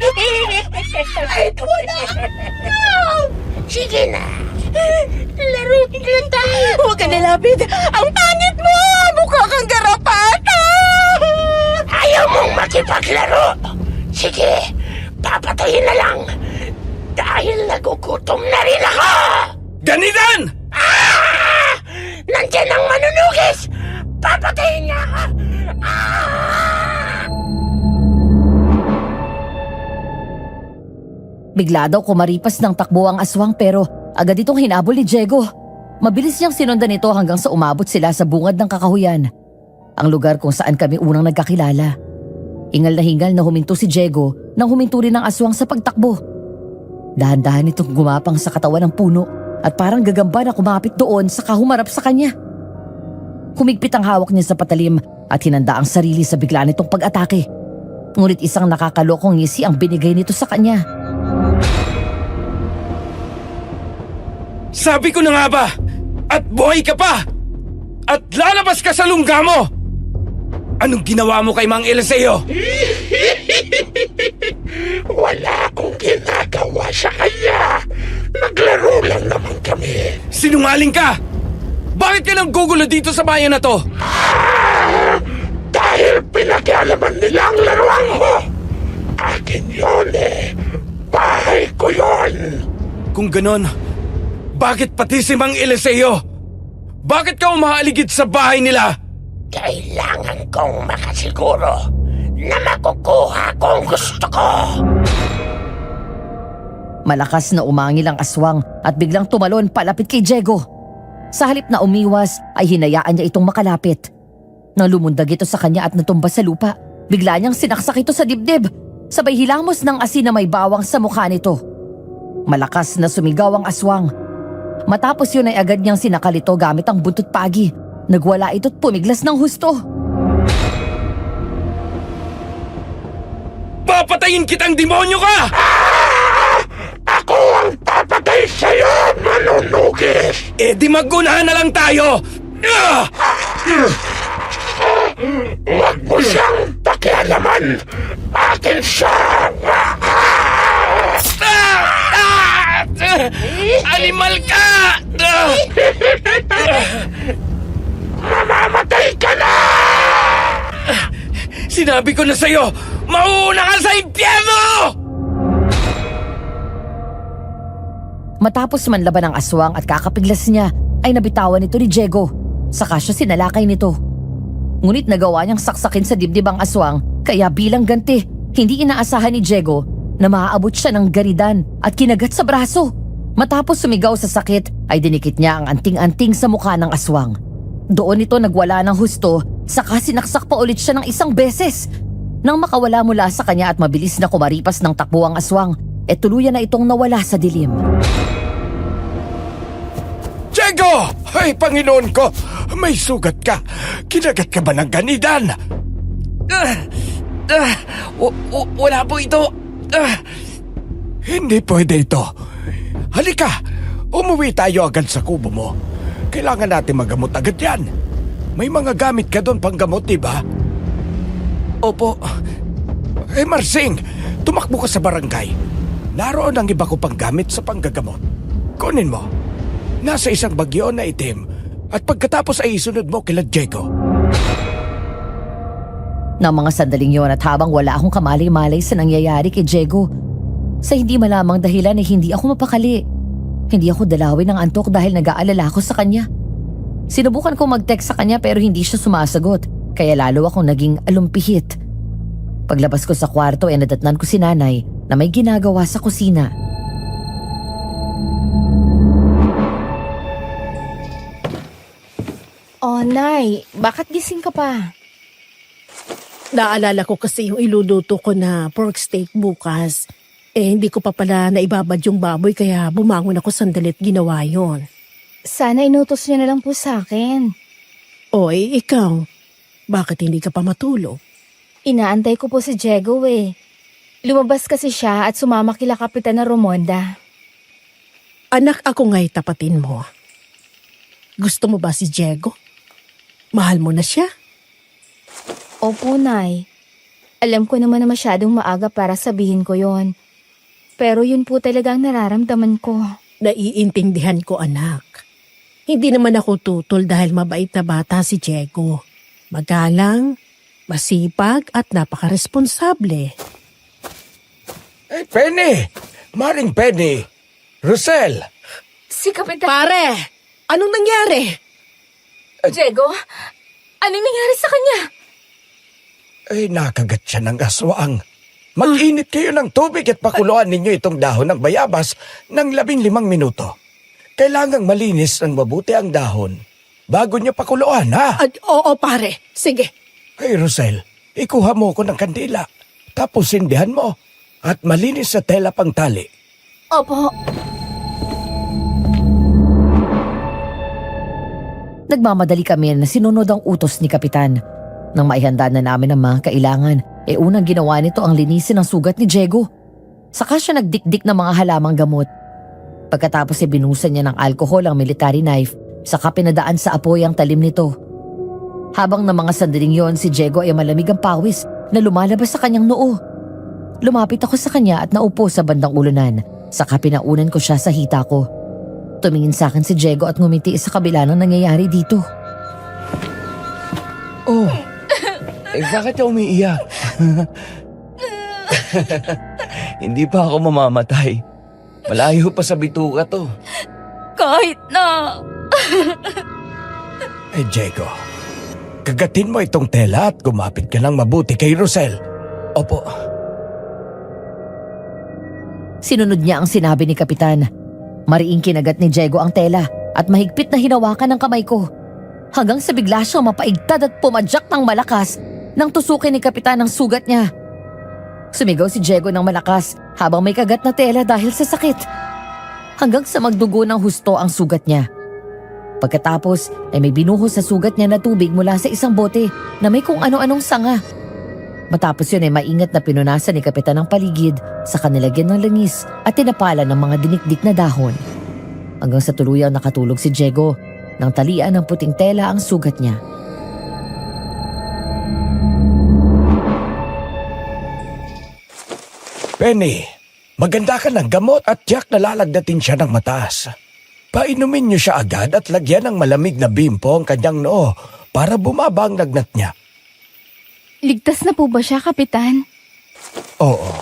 S4: Ay, tulong!
S6: Sige na.
S4: Laro lang tayo! Huwag ka nalapit! Ang pangit mo! Mukha kang garapata!
S6: Ayaw mong makipaglaro. Sige, papatayin na lang. Dahil nagugutom na rin ako.
S1: Ganidan!
S6: Nandiyan ang manunugis. Papatayin niya ako.
S2: Bigla daw kumaripas ng takbo ang aswang pero agad itong hinabol ni Diego. Mabilis niyang sinundan ito hanggang sa umabot sila sa bungad ng kakahuyan. Ang lugar kung saan kami unang nagkakilala. Hingal na huminto si Diego nang huminto rin ang aswang sa pagtakbo. Dahan-dahan itong gumapang sa katawan ng puno at parang gagamba na kumapit doon sa humarap sa kanya. Humigpit ang hawak niya sa patalim at hinanda ang sarili sa bigla nitong pag-atake. Ngunit isang nakakalokong ngisi ang binigay nito sa kanya.
S1: Sabi ko na nga ba! At buhay ka pa! At lalabas ka sa lungga mo! Anong ginawa mo kay Mang Eliseo?
S6: Wala akong ginagawa sa kanya. Naglaro lang naman kami.
S1: Sinungaling ka! Bakit ka nang gugulo dito sa bayan na to?
S6: Dahil pinakialaman nila ang laruan mo. Akin yun eh. Bahay ko yun.
S1: Kung ganon, bakit pati si Mang Eliseo? Bakit ka umaaligid sa bahay nila?
S6: Kailangan kong makasiguro na makukuha ko ang gusto ko.
S2: Malakas na umangil ang aswang at biglang tumalon palapit kay Diego. Sa halip na umiwas ay hinayaan niya itong makalapit. Nang lumundag ito sa kanya at natumba sa lupa, bigla niyang sinaksak ito sa dibdib. Sabay hilamos ng asin na may bawang sa mukha nito. Malakas na sumigaw ang aswang. Matapos yun ay agad niyang sinakal ito gamit ang buntot pagi. Nagwala ito't pumiglas ng husto.
S1: Papatayin kitang demonyo ka!
S6: Ako ang papatay sa'yo, manunugis!
S1: Di magunahan na lang tayo!
S6: Huwag mo siyang pakialaman! Akin siya!
S1: Animal ka!
S6: Mamamatay ka na!
S1: Sinabi ko na sa'yo, mauuna ka sa impyerno!
S2: Matapos manlaban ang aswang at kakapiglas niya, ay nabitawan ito ni Diego. Saka siya sinalakay nito. Ngunit nagawa niyang saksakin sa dibdib ang aswang, kaya bilang ganti, hindi inaasahan ni Diego na maaabot siya ng garidan at kinagat sa braso. Matapos sumigaw sa sakit, ay dinikit niya ang anting-anting sa mukha ng aswang. Doon ito nagwala ng husto, saka sinaksak pa ulit siya ng isang beses. Nang makawala mula sa kanya at mabilis na kumaripas ng takbo ang aswang, tuluyan na itong nawala sa dilim.
S6: Diego! Ay, Panginoon ko! May sugat ka! Kinagat ka ba ng ganidan?
S1: Wala po ito.
S6: Hindi pwede ito. Halika! umuwi tayo agad sa kubo mo. Kailangan natin magamot agad yan. May mga gamit ka doon pang gamot, di ba?
S1: Opo.
S6: Marsing, tumakbo ka sa barangay. Naroon ang iba ko pang gamit sa panggagamot. Kunin mo. Nasa isang bagyo na itim. At pagkatapos ay isunod mo kila Diego.
S2: Nang mga sandaling yon at habang wala akong kamalay-malay sa nangyayari kay Diego, sa hindi malamang dahilan ay hindi ako mapakali. Hindi ako dalawin ng antok dahil nag-aalala ako sa kanya. Sinubukan kong mag-text sa kanya pero hindi siya sumasagot, kaya lalo akong naging alumpihit. Paglabas ko sa kwarto ay nadatnan ko si nanay na may ginagawa sa kusina.
S4: Oh, Nay, bakit gising ka pa?
S5: Naalala ko kasi yung iluluto ko na pork steak bukas. Hindi ko pa pala naibabad yung baboy kaya bumangon ako sandalit ginawa yon.
S4: Sana inutos niyo na lang po sa akin.
S5: Oy, ikaw, bakit hindi ka pa matulog?
S4: Inaantay ko po si Diego eh. Lumabas kasi siya at sumama kila Kapitan na Romonda.
S5: Anak ako nga'y tapatin mo. Gusto mo ba si Diego? Mahal mo na siya?
S4: Opo, Nay. Alam ko naman na masyadong maaga para sabihin ko yon. Pero yun po talaga ang nararamdaman ko.
S5: Naiintindihan ko, anak. Hindi naman ako tutol dahil mabait na bata si Diego. Magalang, masipag at napakaresponsable.
S6: Penny! Maring Penny! Rosel!
S4: Si Kapitan...
S5: Pare! Anong nangyari?
S4: Diego, anong nangyari sa kanya?
S6: Nakagat siya ng aswang. Mag-init kayo ng tubig at pakuluan ninyo itong dahon ng bayabas ng 15 minuto. Kailangang malinis ng mabuti ang dahon bago niyo pakuluan, ha?
S5: Oo, pare. Sige.
S6: Hey, Rosel, ikuha mo ko ng kandila. Tapos sindihan mo at malinis sa tela pang tali.
S4: Opo.
S2: Nagmamadali kami na sinunod ang utos ni Kapitan. Nang maihanda na namin ang mga kailangan, unang ginawa nito ang linisin ang sugat ni Diego. Saka siya nagdikdik ng mga halamang gamot. Pagkatapos binusan niya ng alkohol ang military knife, saka pinadaan sa apoy ang talim nito. Habang ng mga sandaling yon, si Diego ay malamig ang pawis na lumalabas sa kanyang noo. Lumapit ako sa kanya at naupo sa bandang ulunan, saka pinaunan ko siya sa hita ko. Tumingin sa akin si Diego at ngumiti sa kabila ng nangyayari dito.
S1: Oh, bakit ka umiiyak? Hindi pa ako mamamatay. Malayo pa sa bituka to.
S4: Kahit na...
S6: Diego, kagatin mo itong tela at gumapit ka lang mabuti kay Rosel.
S1: Opo.
S2: Sinunod niya ang sinabi ni Kapitan. Mariing kinagat ni Diego ang tela at mahigpit na hinawakan ng kamay ko. Hanggang sa bigla siyang mapaigtad at pumadyak ng malakas nang tusukin ni Kapitan ang sugat niya. Sumigaw si Diego ng malakas habang may kagat na tela dahil sa sakit. Hanggang sa magdugo ng husto ang sugat niya. Pagkatapos ay may binuhos sa sugat niya na tubig mula sa isang bote na may kung ano-anong sanga. Matapos yun ay maingat na pinunasan ni Kapitan ang paligid sa kanilagyan ng langis at tinapalan ng mga dinikdik na dahon. Hanggang sa tuluyang nakatulog si Diego nang talian ng puting tela ang sugat niya.
S6: Penny, maganda ka ng gamot at tiyak na lalagdatin siya ng mataas. Painumin niyo siya agad at lagyan ng malamig na bimpo ang kanyang noo para bumaba ang lagnat niya.
S4: Ligtas na po ba siya, Kapitan?
S6: Oo.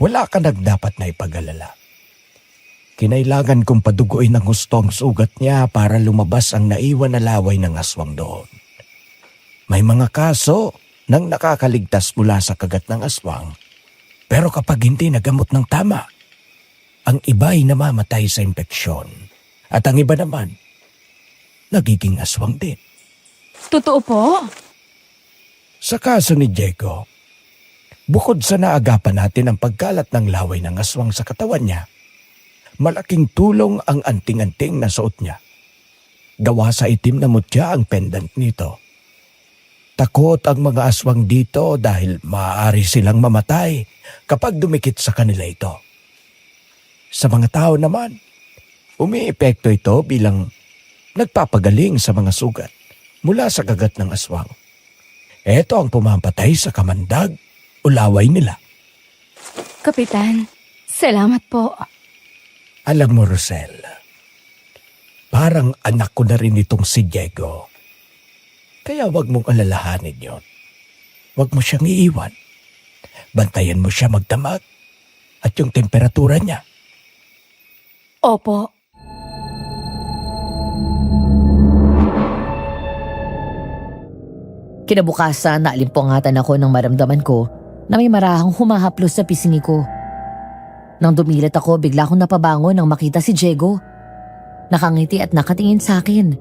S6: Wala ka dapat na ipag-alala. Kinailangan kong paduguin ng husto ang sugat niya para lumabas ang naiwan na laway ng aswang doon. May mga kaso nang nakakaligtas mula sa kagat ng aswang. Pero kapag hindi nagamot ng tama, ang iba ay namamatay sa impeksyon. At ang iba naman, nagiging aswang din.
S4: Totoo po?
S6: Sa kaso ni Diego, bukod sa naagapan natin ang pagkalat ng laway ng aswang sa katawan niya, malaking tulong ang anting-anting na suot niya. Gawa sa itim na mutya ang pendant nito. Takot ang mga aswang dito dahil maaari silang mamatay kapag dumikit sa kanila ito. Sa mga tao naman, Umiepekto ito bilang nagpapagaling sa mga sugat mula sa kagat ng aswang. Ito ang pumapatay sa kamandag o laway nila.
S4: Kapitan, salamat po.
S6: Alam mo, Rosel, parang anak ko na rin itong si Diego. Kaya wag mong alalahanin yon. Wag mo siyang iiwan. Bantayan mo siya magdamag at yung temperatura niya.
S4: Opo.
S2: Kinabukasan, naalimpungatan ako nang maramdaman ko na may marahang humahaplos sa pisngi ko. Nang dumilat ako, bigla akong napabangon nang makita si Diego. Nakangiti at nakatingin sa akin.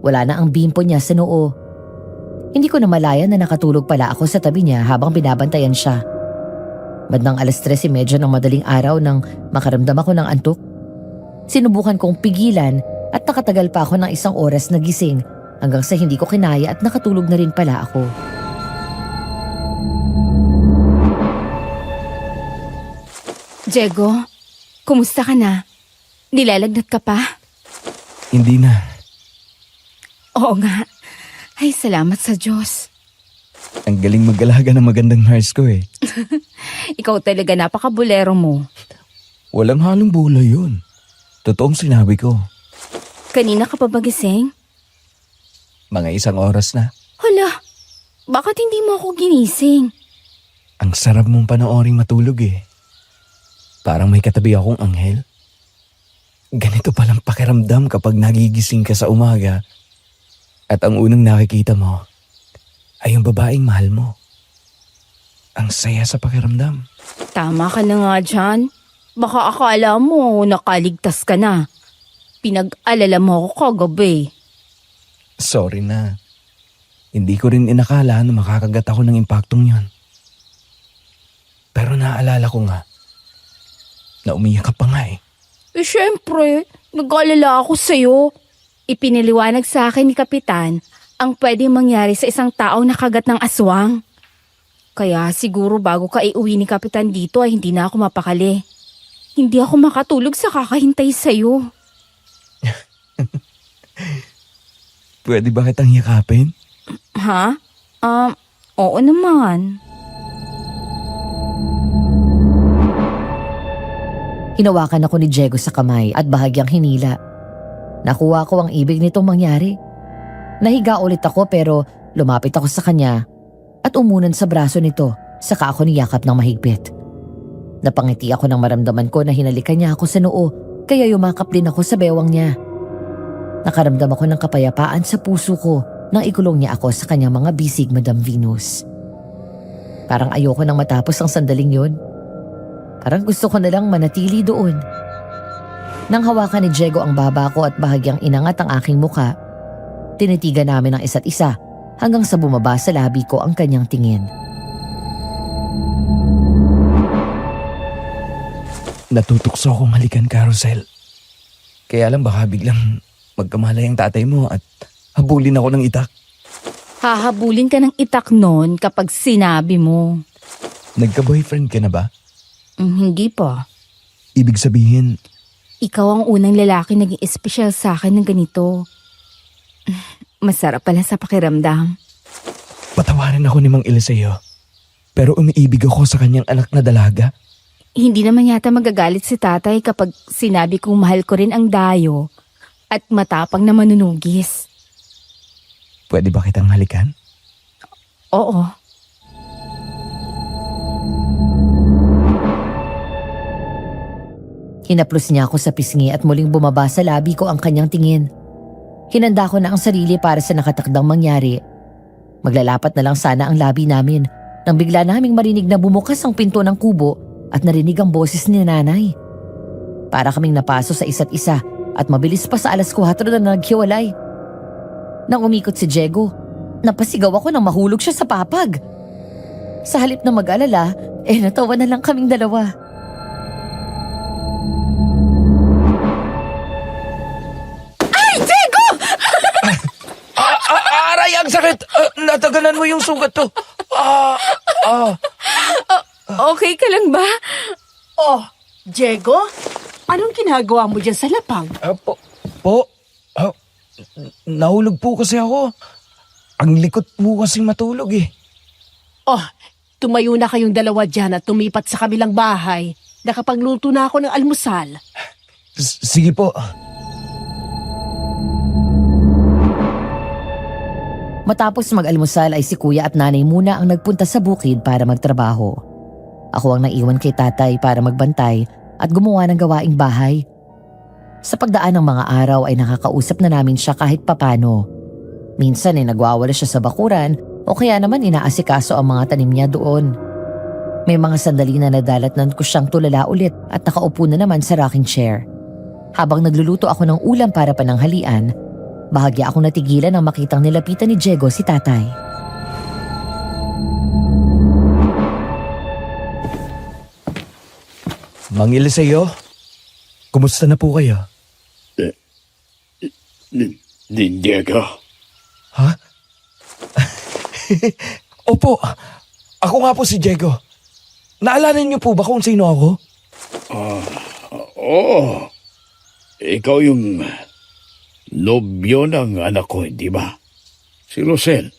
S2: Wala na ang bimpo niya sa noo. Hindi ko na malaya na nakatulog pala ako sa tabi niya habang binabantayan siya. Bandang 3:30 ng madaling araw nang makaramdam ako ng antok. Sinubukan kong pigilan at nakatagal pa ako ng 1 oras na gising hanggang sa hindi ko kinaya at nakatulog na rin pala ako.
S4: Diego, kumusta ka na? Nilalagnat ka pa?
S1: Hindi na.
S4: Oo nga. Ay, salamat sa Diyos.
S1: Ang galing mag-alaga ng magandang nurse ko eh.
S4: Ikaw talaga napakabulero mo.
S1: Walang halong bola yun. Totoong sinabi ko.
S4: Kanina ka pa ba gising?
S1: Mga 1 oras na.
S4: Hala, bakit hindi mo ako ginising?
S1: Ang sarap mong panooring matulog eh. Parang may katabi akong anghel. Ganito palang pakiramdam kapag nagigising ka sa umaga at ang unang nakikita mo ay yung babaeng mahal mo. Ang saya sa pakiramdam.
S4: Tama ka na nga dyan. Baka akala mo nakaligtas ka na. Pinag-alala mo ako kagabi.
S1: Sorry na. Hindi ko rin inakala na makakagat ako ng impaktong yon. Pero naaalala ko nga na umiyak ka pa nga eh.
S4: Eh syempre, nag-alala ako sa'yo. Ipiniliwanag sa akin ni Kapitan ang pwedeng mangyari sa isang tao na kagat ng aswang. Kaya siguro bago ka iuwi ni Kapitan dito ay hindi na ako mapakali. Hindi ako makatulog sa kakahintay sa'yo.
S1: Pwede ba kitang yakapin?
S4: Ha? Oo naman.
S2: Hinawakan ako ni Diego sa kamay at bahagyang hinila. Nakuha ko ang ibig nitong mangyari. Nahiga ulit ako pero lumapit ako sa kanya at umunan sa braso nito saka ako niyakap ng mahigpit. Napangiti ako nang maramdaman ko na hinalikan niya ako sa noo kaya yumakap din ako sa bewang niya. Nakaramdam ako ng kapayapaan sa puso ko nang ikulong niya ako sa kanyang mga bisig, Madam Venus. Parang ayoko nang matapos ang sandaling yun. Parang gusto ko na lang manatili doon. Nang hawakan ni Diego ang baba ko at bahagyang inangat ang aking muka, tinitigan namin ang isa't isa hanggang sa bumaba sa labi ko ang kanyang tingin.
S1: Natutokso akong halikan ka, Rosel. Kaya lang baka biglang magkamalay ang tatay mo at habulin ako ng itak.
S4: Hahabulin ka ng itak nun kapag sinabi mo.
S1: Nagka-boyfriend ka na ba?
S4: Hindi pa.
S1: Ibig sabihin,
S4: Ikaw ang unang lalaki naging espesyal sa akin ng ganito. Masarap pala sa pakiramdam.
S1: patawarin ako ni Mang Eliseo. Pero umiibig ako sa kanyang anak na dalaga.
S4: Hindi naman yata magagalit si tatay kapag sinabi kong mahal ko rin ang dayo at matapang na manunugis.
S1: Pwede ba kitang halikan?
S4: Oo.
S2: Hinaplos niya ako sa pisngi at muling bumaba sa labi ko ang kanyang tingin. Hinanda ko na ang sarili para sa nakatakdang mangyari. Maglalapat na lang sana ang labi namin nang bigla naming marinig na bumukas ang pinto ng kubo at narinig ang boses ni nanay. Para kaming napaso sa isa't isa at mabilis pa sa 4:00 na naghiwalay. Nang umikot si Diego, napasigaw ako nang mahulog siya sa papag. Sa halip na mag-alala, natawa na lang kaming dalawa.
S1: Aray, ang sakit! Nataganan mo yung sugat to.
S4: Okay ka lang ba?
S5: Oh, Diego? Anong ginagawa mo dyan sa lapang?
S1: Po, nahulog po kasi ako. Ang likot po kasing matulog eh.
S5: Oh, tumayo na kayong dalawa dyan at tumipat sa kabilang bahay. Nakapagluto na ako ng almusal.
S1: Sige po.
S2: Matapos mag-almusal ay si kuya at nanay muna ang nagpunta sa bukid para magtrabaho. Ako ang naiwan kay tatay para magbantay at gumawa ng gawaing bahay. Sa pagdaan ng mga araw ay nakakausap na namin siya kahit papano. Minsan ay nagwawala siya sa bakuran o kaya naman inaasikaso ang mga tanim niya doon. May mga sandali na nadalatnan ko siyang tulala ulit at nakaupo na naman sa rocking chair. Habang nagluluto ako ng ulam para pananghalian, bahagya akong natigilan nang makitang nilapitan ni Diego si tatay.
S1: Mang Eliseo, kumusta na po kayo?
S3: Diego.
S1: Ha? Opo, ako nga po si Diego. Naalala niyo po ba kung sino ako?
S3: Oo. Ikaw yung nobyo ng anak ko, hindi ba? Si Rosel.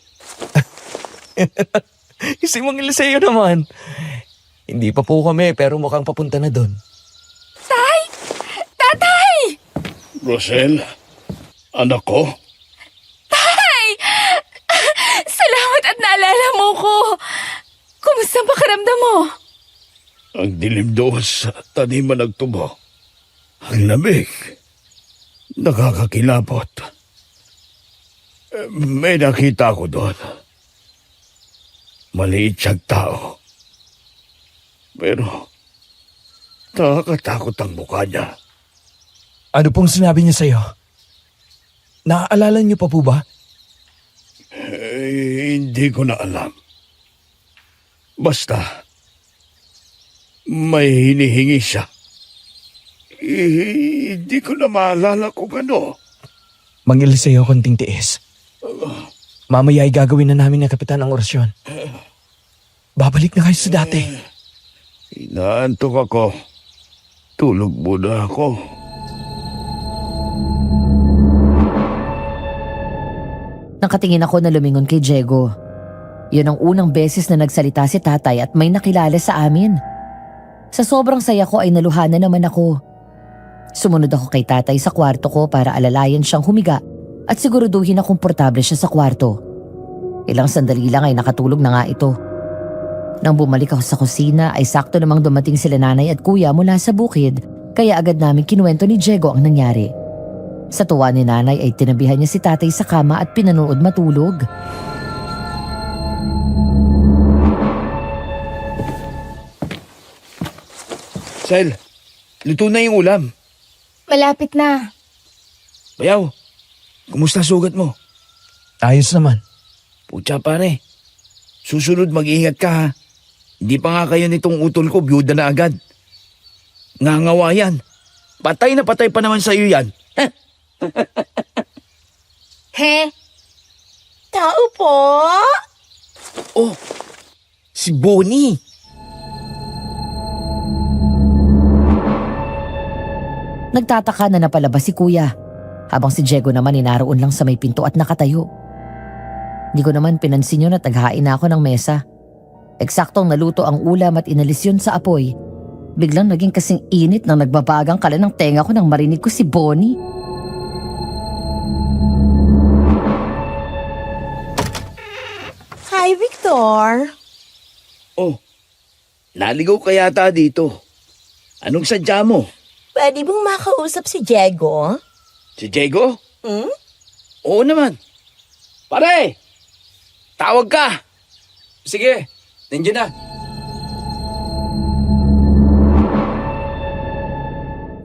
S1: Si Mang Eliseo naman. Hindi pa po kami pero mukhang papunta na doon.
S4: Tatay!
S3: Rosel, anak ko?
S4: Salamat at naalala mo ko. Kumusta ang pakiramdam mo?
S3: Ang dilim doon sa taniman nagtubo. Ang lamig. Nakakakilabot. May nakita ko doon. Maliit siyang tao. Pero nakakatakot ang mukha niya.
S1: Ano pong sinabi niya sa'yo? Naaalala niyo pa po ba?
S3: Hindi ko na alam. Basta, may hinihingi siya. Hindi ko na maalala kung ano.
S1: Mang Eliseo, konting tiis. Mamaya ay gagawin na namin ng kapitan ang orasyon. Babalik na kayo sa dati.
S3: Inaantok ako. Tulog muna ako.
S2: Nakatingin ako na lumingon kay Diego. Yun ang unang beses na nagsalita si tatay at may nakilala sa amin. Sa sobrang saya ko ay naluhanan naman ako. Sumunod ako kay tatay sa kwarto ko para alalayan siyang humiga at siguraduhin na komportable siya sa kwarto. Ilang sandali lang ay nakatulog na nga ito. Nang bumalik ako sa kusina ay sakto namang dumating sila nanay at kuya mula sa bukid kaya agad namin kinuwento ni Diego ang nangyari. Sa tuwa ni nanay ay tinabihan niya si tatay sa kama at pinanood matulog.
S1: Sel, luto na yung ulam.
S4: Malapit na.
S1: Bayaw, kumusta sugat mo? Ayos naman.
S6: Pucha pare, susunod mag-ingat ka ha. Hindi pa nga kayo nitong utol ko, byuda na agad. Ngangawa yan. Patay na patay pa naman sa'yo yan.
S4: He? Tao po?
S6: Oh, si Bonnie.
S2: Nagtataka na napalabas si kuya, habang si Diego naman inaroon lang sa may pinto at nakatayo. Hindi ko naman pinansin yun at naghain na ako ng mesa. Eksaktong naluto ang ulam at inalis yun sa apoy. Biglang naging kasing init nang nagbabagang kala ng tenga ko nang marinig ko si Bonnie.
S7: Hi, Victor.
S6: Oh, naligaw ka yata dito. Anong sadya mo?
S7: Pwede bang makausap si Diego?
S6: Si Diego?
S7: Hmm?
S6: Oo naman. Pare, tawag ka.
S1: Sige, nandiyan na.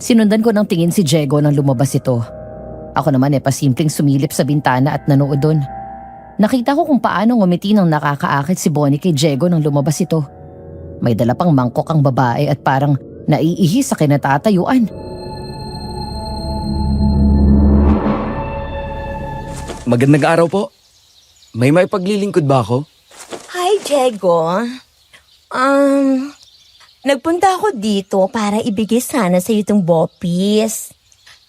S2: Sinundan ko ng tingin si Diego nang lumabas ito. Ako naman pasimpleng sumilip sa bintana at nanood doon. Nakita ko kung paano ngumiti ng nakakaakit si Bonnie kay Diego nang lumabas ito. May dala pang mangkok ang babae at parang naiihi sa kinatatayuan.
S1: Magandang araw po. May paglilingkod ba ako?
S7: Hi, Diego. Nagpunta ako dito para ibigay sana sa itong bopis.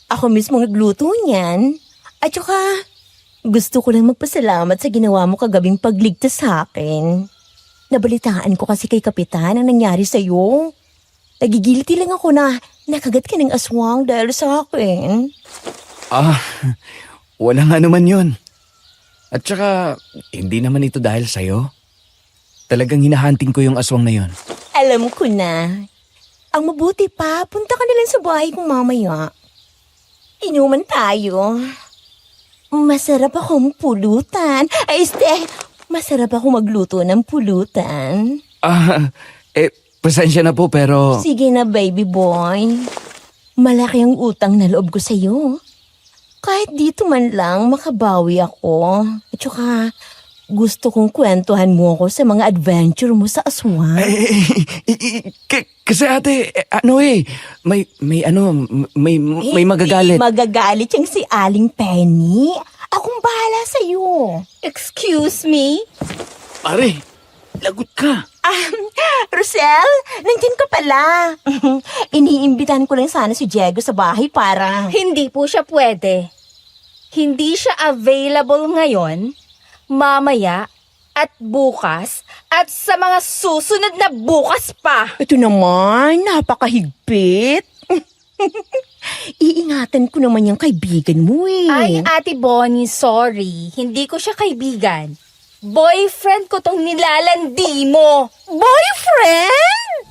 S7: Ako mismo nagluto niyan. At saka, gusto ko lang magpasalamat sa ginawa mo kagabing pagligtas sa akin. Nabalitaan ko kasi kay Kapitan ang nangyari sa'yo. Nagigilty lang ako na nakagat ka ng aswang dahil sa akin.
S1: Walang ano man yun. At saka, hindi naman ito dahil sa'yo. Talagang hinahanting ko yung aswang na yon.
S7: Alam ko na. Ang mabuti pa, punta ka na lang sa bahay kong mamaya. Inuman tayo. Masarap akong pulutan. Masarap ako magluto ng pulutan.
S1: Pasensya na po pero...
S7: Sige na, baby boy. Malaki ang utang na loob ko sa'yo. Kahit dito man lang, makabawi ako. At saka, gusto kong kwentuhan mo ako sa mga adventure mo sa aswang.
S1: Kasi ate, may magagalit.
S7: Magagalit yung si Aling Penny. Akong bahala sa'yo.
S4: Excuse me?
S1: Pare, lagot ka.
S7: Rosel, nandiyan ka pala. Iniimbitan ko lang sana si Diego sa bahay para...
S4: Hindi po siya pwede. Hindi siya available ngayon, mamaya, at bukas, at sa mga susunod na bukas pa.
S7: Ito naman, napakahigpit. Iingatan ko naman yung kaibigan mo eh.
S4: Ay, Ate Bonnie, sorry. Hindi ko siya kaibigan. Boyfriend ko tong nilalandi mo.
S7: Boyfriend?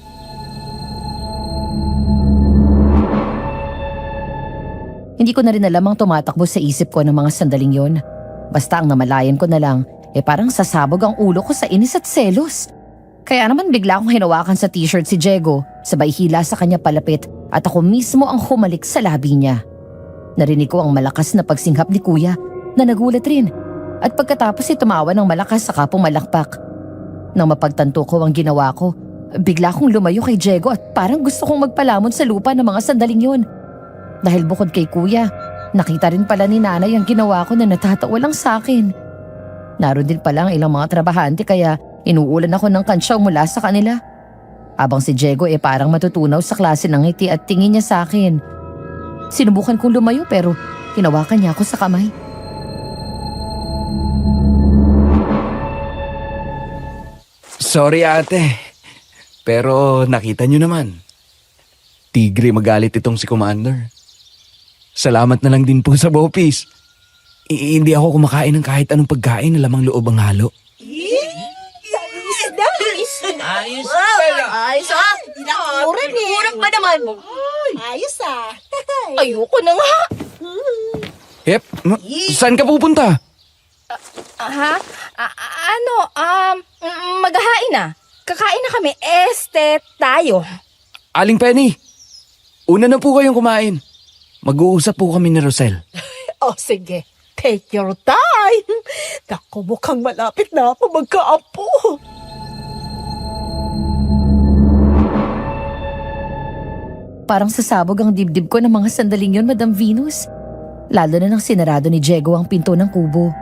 S2: Hindi ko na rin alam ang tumatakbo sa isip ko ng mga sandaling yon. Basta ang namalayan ko na lang, parang sasabog ang ulo ko sa inis at selos. Kaya naman bigla akong hinawakan sa t-shirt si Diego, sabay hila sa kanya palapit at ako mismo ang humalik sa labi niya. Narinig ko ang malakas na pagsinghap ni Kuya na nagulat rin. At pagkatapos tumawa ng malakas saka pumalakpak. Nang mapagtanto ko ang ginawa ko, bigla akong lumayo kay Diego at parang gusto kong magpalamon sa lupa ng mga sandaling yun. Dahil bukod kay Kuya, nakita rin pala ni Nanay ang ginawa ko na natatawa lang sa akin. Naroon din pala ang ilang mga trabahante kaya inuulan ako ng kantsaw mula sa kanila. Habang si Diego parang matutunaw sa klase ng ngiti at tingin niya sa akin. Sinubukan kong lumayo pero hinawakan niya ako sa kamay.
S1: Sorry ate, pero nakita nyo naman. Tigre magalit itong si Commander. Salamat na lang din po sa bopis. Hindi ako kumakain ng kahit anong pagkain na lamang loob ang halo.
S7: Ayos ah. Kurang pa naman. Ayos ah.
S4: Ayoko na nga.
S1: Hep, saan ka pupunta?
S4: Maghahain na. Kakain na kami. Tayo.
S1: Aling Penny, una na po kayong kumain. Mag-uusap po kami ni Rosel.
S5: Oh, sige. Take your time. Naku, mukhang malapit na ako magkaapo.
S2: Parang sasabog ang dibdib ko ng mga sandaling yon, Madam Venus. Lalo na nang sinarado ni Diego ang pinto ng kubo.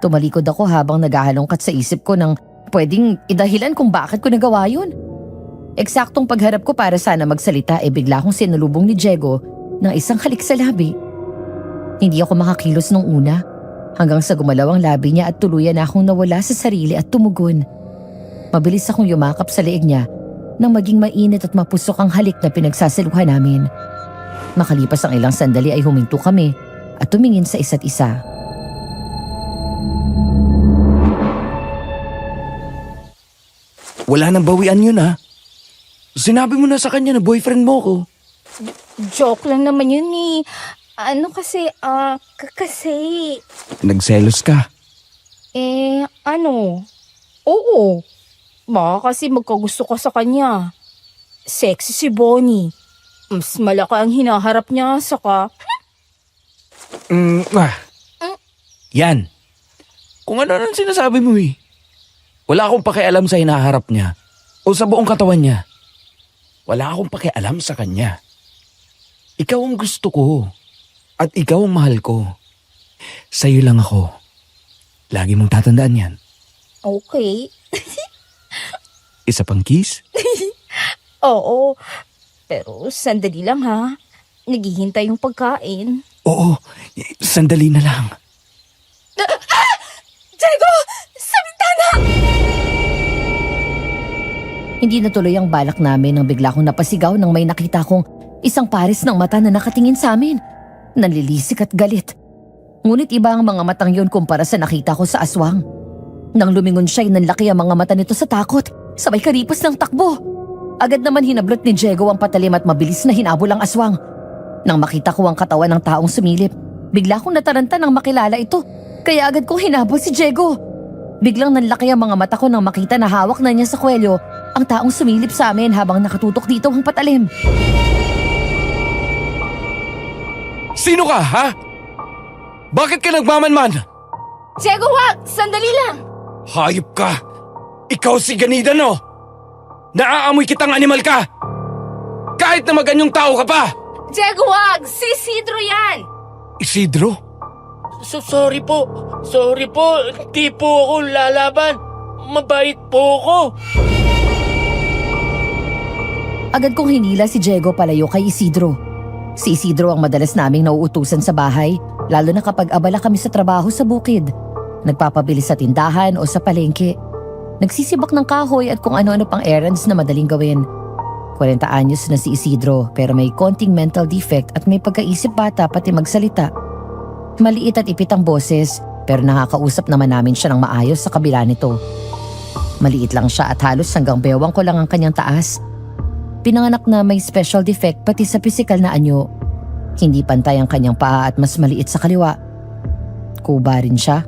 S2: Tumalikod ako habang naghahalongkat sa isip ko ng pwedeng idahilan kung bakit ko nagawa yun. Eksaktong pagharap ko para sana magsalita bigla akong sinalubong ni Diego ng isang halik sa labi. Hindi ako makakilos nung una hanggang sa gumalaw ang labi niya at tuluyan na akong nawala sa sarili at tumugon. Mabilis akong yumakap sa leeg niya nang maging mainit at mapusok ang halik na pinagsasaluhan namin. Makalipas ang ilang sandali ay huminto kami at tumingin sa isa't isa.
S1: Wala nang bawian yun ha. Sinabi mo na sa kanya na boyfriend mo ko.
S4: Joke lang naman yun eh. Kasi...
S1: Nagselos ka.
S4: Oo. Baka kasi magkagusto ka sa kanya. Sexy si Bonnie. Mas malaki ang hinaharap niya, saka...
S1: Yan. Kung ano nang sinasabi mo eh. Wala akong pakialam sa hinaharap niya o sa buong katawan niya. Wala akong pakialam sa kanya. Ikaw ang gusto ko at ikaw ang mahal ko. Sa'yo lang ako. Lagi mong tatandaan yan.
S4: Okay.
S1: Isa pang kiss?
S4: Oo, pero sandali lang ha. Naghihintay yung pagkain.
S1: Oo, sandali na lang.
S4: Diego! Sa bintana!
S2: Hindi natuloy ang balak namin nang bigla kong napasigaw nang may nakita kong isang pares ng mata na nakatingin sa amin. Nanlilisik at galit. Ngunit iba ang mga matang yun kumpara sa nakita ko sa aswang. Nang lumingon siya, nanlaki ang mga mata nito sa takot. Sabay karipos ng takbo. Agad naman hinablot ni Diego ang patalim at mabilis na hinabol ang aswang. Nang makita ko ang katawan ng taong sumilip, bigla kong nataranta nang makilala ito. Kaya agad kong hinabol si Diego. Biglang nanlaki ang mga mata ko nang makita na hawak na niya sa kwelyo ang taong sumilip sa amin habang nakatutok dito ang patalim.
S1: Sino ka, ha? Bakit ka nagmamanman?
S4: Diego, wag! Sandali lang!
S1: Hayop ka! Ikaw si Ganida, no? Naaamoy kitang animal ka! Kahit na maganyong tao ka pa!
S4: Diego, wag! Si Isidro yan!
S1: Isidro?
S8: Sorry po. Sorry po. Di po ako lalaban. Mabait po ako.
S2: Agad kong hinila si Diego palayo kay Isidro. Si Isidro ang madalas naming nauutusan sa bahay, lalo na kapag abala kami sa trabaho sa bukid. Nagpapabili sa tindahan o sa palengke. Nagsisibak ng kahoy at kung ano-ano pang errands na madaling gawin. 40 anyos na si Isidro pero may konting mental defect at may pagkaisip bata pati magsalita. Maliit at ipit ang boses pero nakakausap naman namin siya ng maayos sa kabila nito. Maliit lang siya at halos hanggang bewang ko lang ang kanyang taas. Pinanganak na may special defect pati sa pisikal na anyo. Hindi pantay ang kanyang paa at mas maliit sa kaliwa. Kuba rin siya.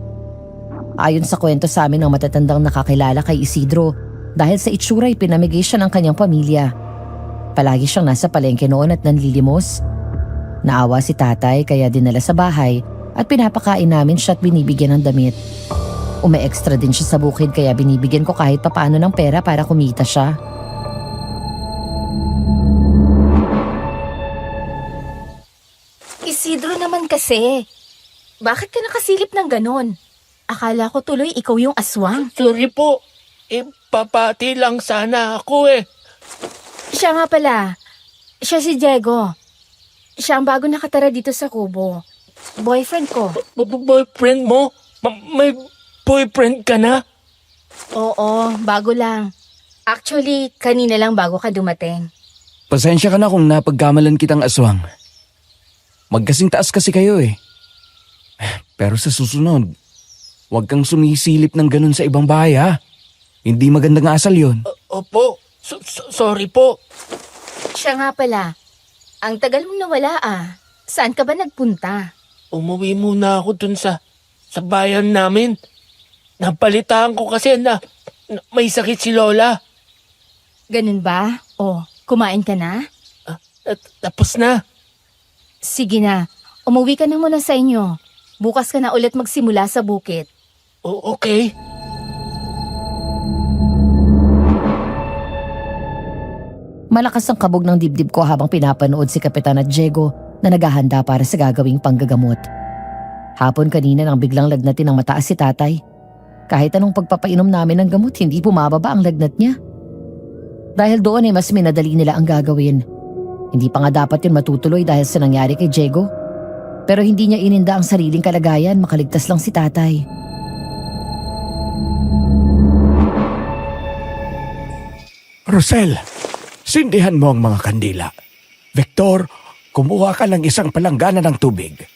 S2: Ayon sa kwento sa amin ng matatandang nakakilala kay Isidro, dahil sa itsura'y pinamigay siya ng kanyang pamilya. Palagi siyang nasa palengke noon at nanlilimos. Naawa si tatay kaya dinala sa bahay at pinapakain namin siya at binibigyan ng damit. Ume-extra din siya sa bukid kaya binibigyan ko kahit papaano ng pera para kumita siya.
S4: Isidro naman kasi. Bakit ka nakasilip ng ganon? Akala ko tuloy ikaw yung aswang.
S8: Sorry po. Papati lang sana ako eh.
S4: Siya nga pala. Siya si Diego. Siya ang bago nakatara dito sa kubo. Boyfriend ko.
S8: Boyfriend mo? May boyfriend ka na?
S4: Oo, bago lang. Actually, kanina lang bago ka dumating.
S1: Pasensya ka na kung napagkamalan kitang aswang. Magkasing taas kasi kayo eh. Pero sa susunod, huwag kang sumisilip ng ganun sa ibang bahay ha. Hindi magandang asal yon.
S8: Opo. Sorry po.
S4: Siya nga pala. Ang tagal mong nawala ah. Saan ka ba nagpunta?
S8: Umuwi muna ako dun sa bayan namin. Napalitaan ko kasi na may sakit si Lola.
S4: Ganun ba? O, kumain ka na?
S8: Tapos na.
S4: Sige na. Umuwi ka na muna sa inyo. Bukas ka na ulit magsimula sa bukid.
S8: Okay.
S2: Malakas ang kabog ng dibdib ko habang pinapanood si Kapitan at Diego na naghahanda para sa gagawing panggagamot. Hapon kanina nang biglang lagnatin ng mataas si tatay. Kahit anong pagpapainom namin ng gamot, hindi bumababa ang lagnat niya. Dahil doon ay mas minadali nila ang gagawin. Hindi pa nga dapat yun matutuloy dahil sa nangyari kay Diego. Pero hindi niya ininda ang sariling kalagayan, makaligtas lang si tatay.
S6: Rosel, sindihan mo ang mga kandila. Victor, kumuha ka ng isang palanggana ng tubig.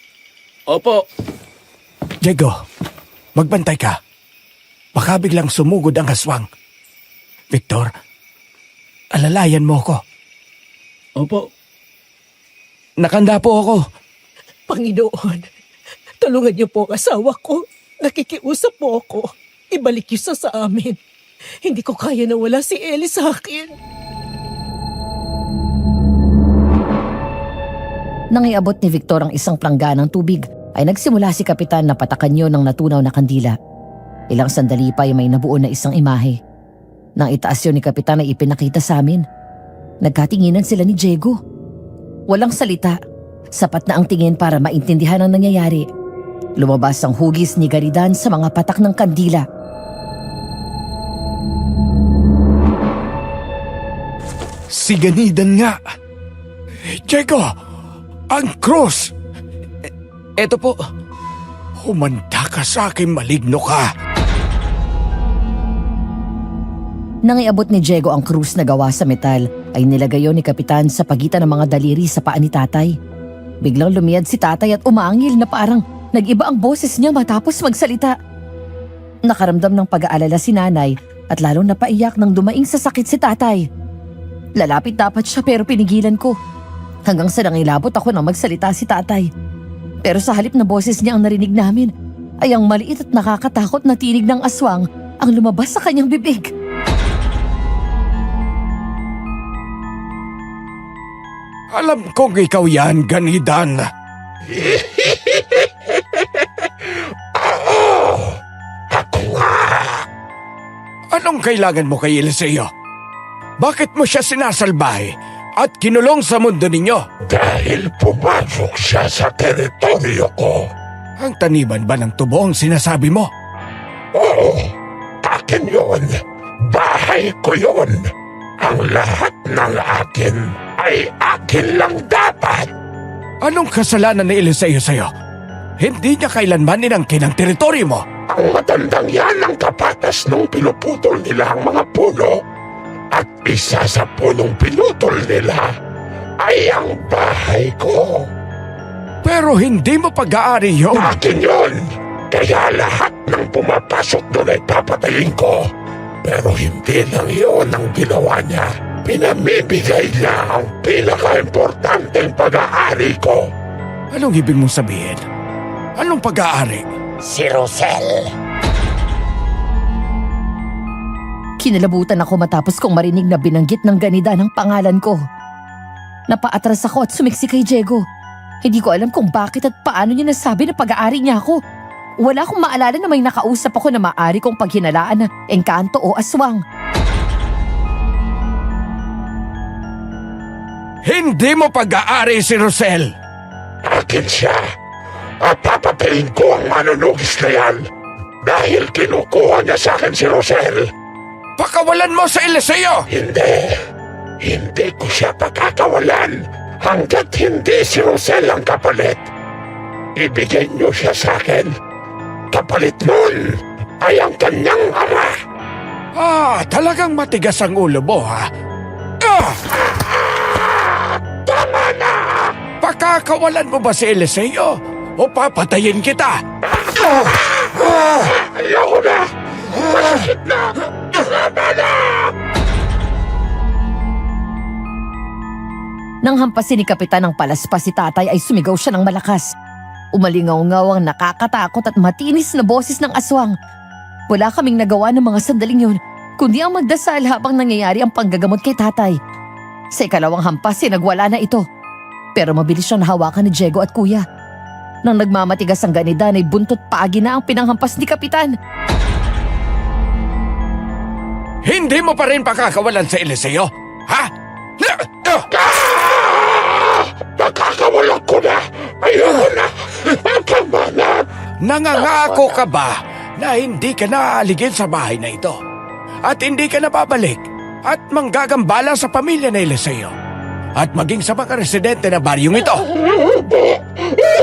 S3: Opo.
S6: Diego, magbantay ka. Baka biglang sumugod ang aswang. Victor, alalayan mo ko.
S3: Opo.
S1: Nakanda po ako.
S5: Panginoon, tulungan niyo po ang asawa ko. Nakikiusap po ako. Ibalik niyo sa amin. Hindi ko kaya na wala si Ellie sa akin.
S2: Nang iabot ni Victor ang isang plangganang tubig, ay nagsimula si Kapitan na patakan yun ng natunaw na kandila. Ilang sandali pa ay may nabuo na isang imahe. Nang itaas yun ni Kapitan ay ipinakita sa amin. Nagkatinginan sila ni Diego. Walang salita. Sapat na ang tingin para maintindihan ang nangyayari. Lumabas ang hugis ni Garidan sa mga patak ng kandila.
S6: Si Ganidan nga. Diego, ang krus.
S1: Eto po.
S6: Humanda ka sa akin, maligno ka.
S2: Nang iabot ni Diego ang krus na gawa sa metal, ay nilagay yon ni Kapitan sa pagitan ng mga daliri sa paa ni tatay. Biglang lumiyad si tatay at umaangil na parang nag-iba ang boses niya matapos magsalita. Nakaramdam ng pag-aalala si nanay at lalong napaiyak nang dumaing sa sakit si tatay. Lalapit dapat siya pero pinigilan ko. Hanggang sa nangilabot ako nang magsalita si tatay. Pero sa halip na boses niya ang narinig namin, ay ang maliit at nakakatakot na tinig ng aswang ang lumabas sa kanyang bibig.
S6: Alam kong ikaw yan, Ganidan. Anong kailangan mo kay Eliseo? Bakit mo siya sinasalbahe at kinulong sa mundo ninyo?
S9: Dahil pumasok siya sa teritoryo ko.
S6: Ang taniman ba ng tubo ang sinasabi mo?
S9: Oo, akin yun. Bahay ko yun. Ang lahat ng akin ay akin lang dapat.
S6: Anong kasalanan ni Eliseo sa'yo? Hindi niya kailanman inangkin ang teritoryo mo.
S9: Ang matandang yan ang kapatas nung pinuputol nila ang mga puno. At isa sa punong pinutol nila ay ang bahay ko.
S6: Pero hindi mo pag-aari yun.
S9: Akin yun. Kaya lahat ng pumapasok doon ay papatayin ko. Pero hindi lang yun ang ginawa niya. Pinamibigay niya ang pinaka-importanteng pag-aari ko.
S6: Anong ibig mong sabihin? Anong pag-aari?
S9: Si Rosel.
S2: Kinalabutan ako matapos kong marinig na binanggit ng Ganida ng pangalan ko. Napaatras ako at sumiksi kay Diego. Hindi ko alam kung bakit at paano niya nasabi na pag-aari niya ako. Wala akong maalala na may nakausap ako na maaari kong paghinalaan na engkanto o aswang.
S6: Hindi mo pag-aari si Rosel.
S9: Akin siya. At papatayin ko ang manunugis na yan. Dahil kinukuha niya sa akin si Rosel.
S6: Pakawalan mo sa Eliseo!
S9: Hindi. Hindi ko siya pagkakawalan hanggat hindi si Rosel ang kapalit. Ibigay niyo siya sa akin. Kapalit nun ay ang kanyang ama.
S6: Talagang matigas ang ulo mo, ha?
S9: Tama na!
S6: Pakakawalan mo ba si Eliseo? O papatayin kita?
S9: Ayoko na! Masakit na! Tama na!
S2: Nang hampasin ni Kapitan ng palaspas si tatay ay sumigaw siya ng malakas. Umalingaw-ngaw ang nakakatakot at matinis na boses ng aswang. Wala kaming nagawa ng mga sandaling yun, kundi ang magdasal habang nangyayari ang panggagamot kay tatay. Sa ikalawang hampas nagwala na ito. Pero mabilis siyang nahawakan ni Diego at kuya. Nang nagmamatigas ang Ganidan ay buntot paagi na ang pinanghampas ni Kapitan.
S6: Hindi mo pa rin pakakawalan sa Eliseo? Ha?
S9: Nakakawalan ko na! Ayoko na! Tama na!
S6: Nangangako ka ba na hindi ka naaaligid sa bahay na ito? At hindi ka na babalik? At manggagambala sa pamilya na Eliseo? At maging sa mga residente na baryong ito?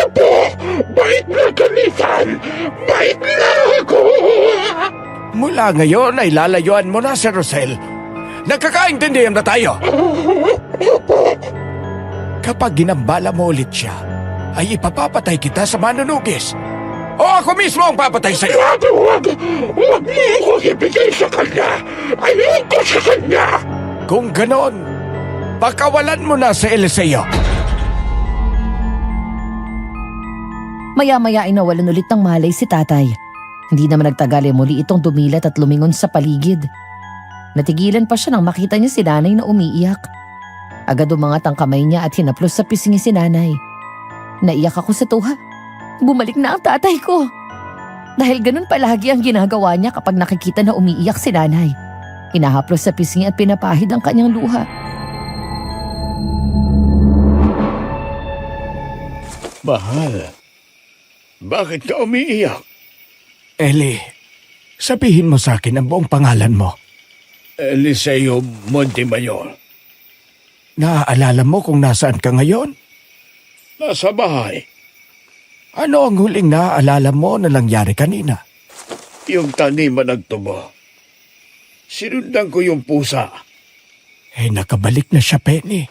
S9: Opo! Bait na Ganidan! Bait na ako!
S6: Mula ngayon ay lalayuan mo na si Rosel. Nagkakaintindihan na tayo? Kapag ginambala mo ulit siya, ay ipapapatay kita sa manunugis. O ako mismo ang papatay sa'yo.
S9: Huwag mo akong ibigay sa kanya. Ayoko sa kanya.
S6: Kung ganon, pakawalan mo na si Eliseo.
S2: Maya-maya ay nawalan ulit ng malay si tatay. Hindi naman nagtagal muli itong dumilat at lumingon sa paligid. Natigilan pa siya nang makita niya si nanay na umiiyak. Agad umangat ang kamay niya at hinaplos sa pisngi si nanay. Naiyak ako sa tuha. Bumalik na ang tatay ko. Dahil ganun palagi ang ginagawa niya kapag nakikita na umiiyak si nanay. Hinahaplos sa pisngi at pinapahid ang kanyang luha.
S3: Mahal, bakit ka umiiyak?
S6: Eli, sabihin mo sa akin ang buong pangalan mo.
S3: Eliseo Montemayor.
S6: Naaalala mo kung nasaan ka ngayon?
S3: Nasa bahay.
S6: Ano ang huling naaalala mo na nangyari kanina?
S3: Yung taniman nagtubo. Sinundan ko yung pusa.
S6: Nakabalik na siya, Penny.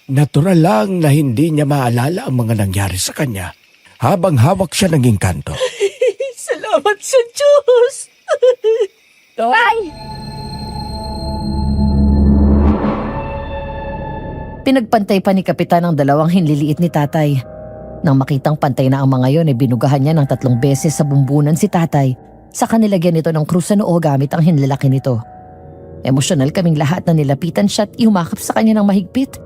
S6: Natural lang na hindi niya maalala ang mga nangyari sa kanya habang hawak siya ng engkanto.
S5: Salamat sa Diyos!
S2: Pinagpantay pa ni Kapitan ang dalawang hinliliit ni tatay. Nang makitang pantay na ang mga yon ay binugahan niya ng 3 beses sa bumbunan si tatay. Saka nilagyan nito ng krus sa noo gamit ang hinlalaki nito. Emosyonal kaming lahat na nilapitan siya at iumakap sa kanya ng mahigpit.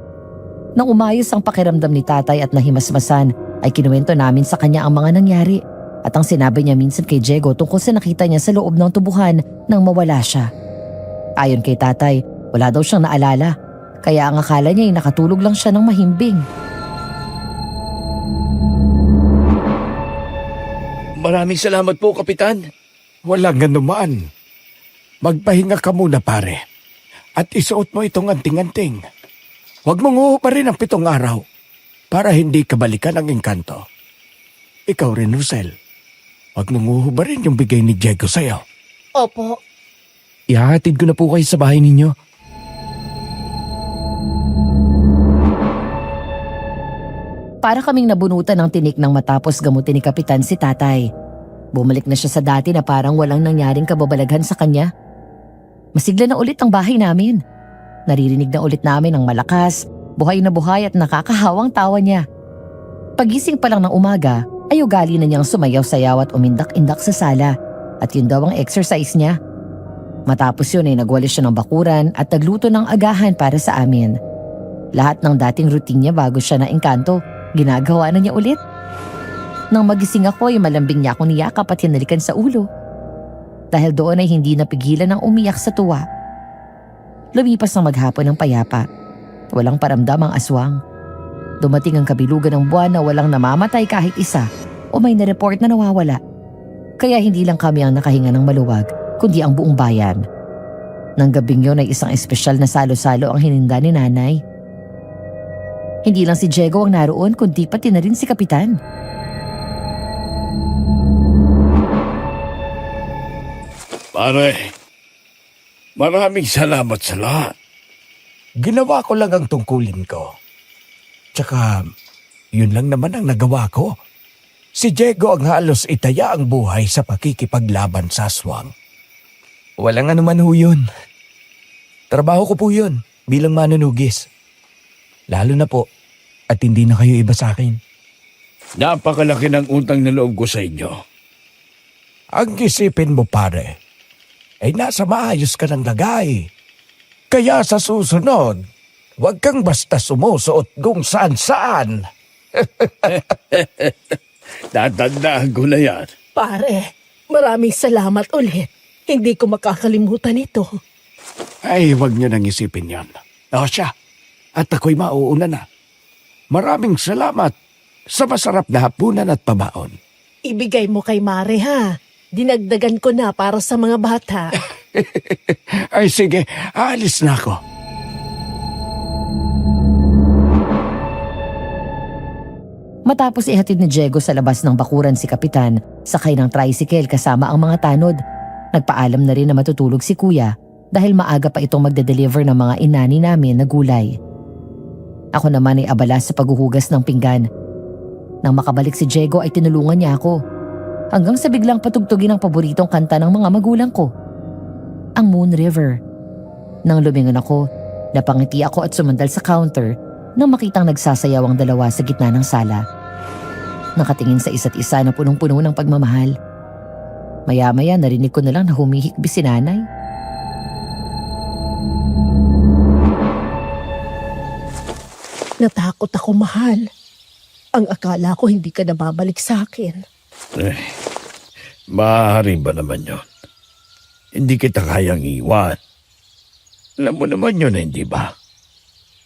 S2: Nang umayos ang pakiramdam ni tatay at nahimasmasan, ay kinuwento namin sa kanya ang mga nangyari. At ang sinabi niya minsan kay Diego tungkol sa nakita niya sa loob ng tubuhan nang mawala siya. Ayon kay tatay, wala daw siyang naalala. Kaya ang akala niya ay nakatulog lang siya ng mahimbing.
S3: Maraming salamat po, Kapitan.
S6: Walang anuman. Magpahinga ka muna, pare. At isuot mo itong anting-anting. Huwag mong huhuparin ang 7 araw para hindi ka balikan ang engkanto. Ikaw rin, Rosel. Huwag mong huhubarin yung bigay ni Diego sa'yo.
S5: Opo.
S1: Ihahatid ko na po kayo sa bahay ninyo.
S2: Para kaming nabunutan ng tinik nang matapos gamutin ni Kapitan si tatay. Bumalik na siya sa dati na parang walang nangyaring kababalaghan sa kanya. Masigla na ulit ang bahay namin. Naririnig na ulit namin ang malakas, buhay na buhay at nakakahawang tawa niya. Pagising pa lang ng umaga, ay ugali na niyang sumayaw-sayaw at umindak-indak sa sala. At yun daw ang exercise niya. Matapos yun ay nagwalis siya ng bakuran at nagluto ng agahan para sa amin. Lahat ng dating routine niya bago siya na engkanto, ginagawa na niya ulit. Nang magising ako ay malambing niya akong niyakap at hinalikan sa ulo. Dahil doon ay hindi napigilan ng umiyak sa tuwa. Lumipas ang maghapon ng payapa. Walang paramdam ang aswang. Dumating ang kabilugan ng buwan na walang namamatay kahit isa o may na-report na nawawala. Kaya hindi lang kami ang nakahinga ng maluwag, kundi ang buong bayan. Nang gabing yun ay isang espesyal na salo-salo ang hininda ni nanay. Hindi lang si Diego ang naroon kundi pati na rin si Kapitan.
S3: Pare, maraming salamat sa lahat.
S6: Ginawa ko lang ang tungkulin ko. Tsaka, yun lang naman ang nagawa ko. Si Diego ang halos itaya ang buhay sa pakikipaglaban sa aswang.
S1: Walang anuman ho yun. Trabaho ko po yun bilang manunugis. Lalo na po at hindi na kayo iba sa akin.
S3: Napakalaki ng utang na loob ko sa inyo.
S6: Ang isipin mo, pare, ay nasa maayos ka ng lagay. Kaya sa susunod, huwag kang basta sumusuot kung saan-saan.
S3: Tatandaan ko na yan.
S5: Pare, maraming salamat ulit. Hindi ko makakalimutan ito.
S6: Ay, huwag niyo nang isipin yan. O siya, at ako'y mauuna na. Maraming salamat sa masarap na hapunan at pabaon.
S5: Ibigay mo kay Mare ha. Dinagdagan ko na para sa mga bata.
S6: Ay sige, aalis na ako.
S2: Matapos ihatid ni Diego sa labas ng bakuran si Kapitan, sakay ng tricycle kasama ang mga tanod. Nagpaalam na rin na matutulog si Kuya dahil maaga pa itong magde-deliver ng mga inani namin na gulay. Ako naman ay abala sa paghuhugas ng pinggan. Nang makabalik si Diego ay tinulungan niya ako. Hanggang sa biglang patugtugin ang paboritong kanta ng mga magulang ko, ang Moon River. Nang lumingon ako, napangiti ako at sumandal sa counter nang makitang nagsasayaw ang dalawa sa gitna ng sala. Nakatingin sa isa't isa na punong-puno ng pagmamahal. Maya-maya narinig ko na lang na humihikbi si nanay.
S5: Natakot ako, mahal. Ang akala ko hindi ka na babalik sa akin.
S3: Maaari ba naman yun? Hindi kita kayang iwan. Alam mo naman yun, hindi ba?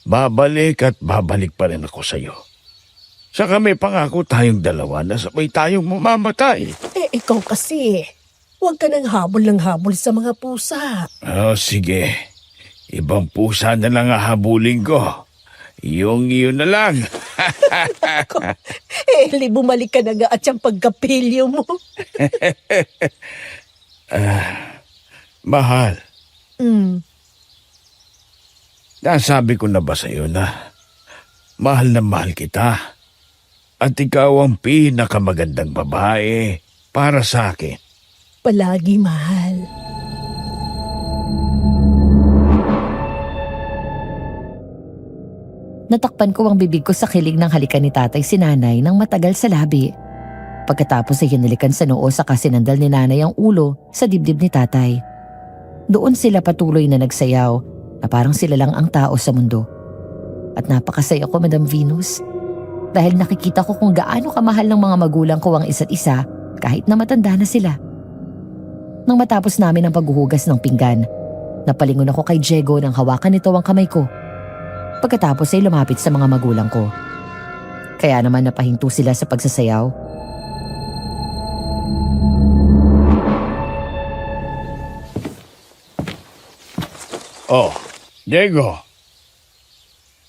S3: Babalik at babalik pa rin ako sa'yo. Saka may pangako tayong dalawa na sabay tayong mamamatay.
S5: Ikaw kasi, huwag ka nang habol ng habol sa mga pusa.
S3: Oh, sige. Ibang pusa na lang hahabulin ko. Yung iyon na lang.
S5: Eli, bumalik ka na nga at yung pagkapilyo mo.
S3: Mahal,
S5: Mm.
S3: nasabi ko na ba sa'yo na mahal kita. At ikaw ang pinakamagandang babae para sa akin.
S5: Palagi, mahal.
S2: Natakpan ko ang bibig ko sa kilig ng halikan ni tatay si nanay ng matagal sa labi. Pagkatapos ay hinalikan sa noo saka sinandal ni nanay ang ulo sa dibdib ni tatay. Doon sila patuloy na nagsayaw na parang sila lang ang tao sa mundo. At napakasaya ko, Madam Venus. Dahil nakikita ko kung gaano kamahal ng mga magulang ko ang isa't isa kahit na matanda na sila. Nang matapos namin ang paghuhugas ng pinggan, napalingon ako kay Diego nang hawakan nito ang kamay ko. Pagkatapos ay lumapit sa mga magulang ko. Kaya naman napahinto sila sa pagsasayaw.
S3: Oh, Diego.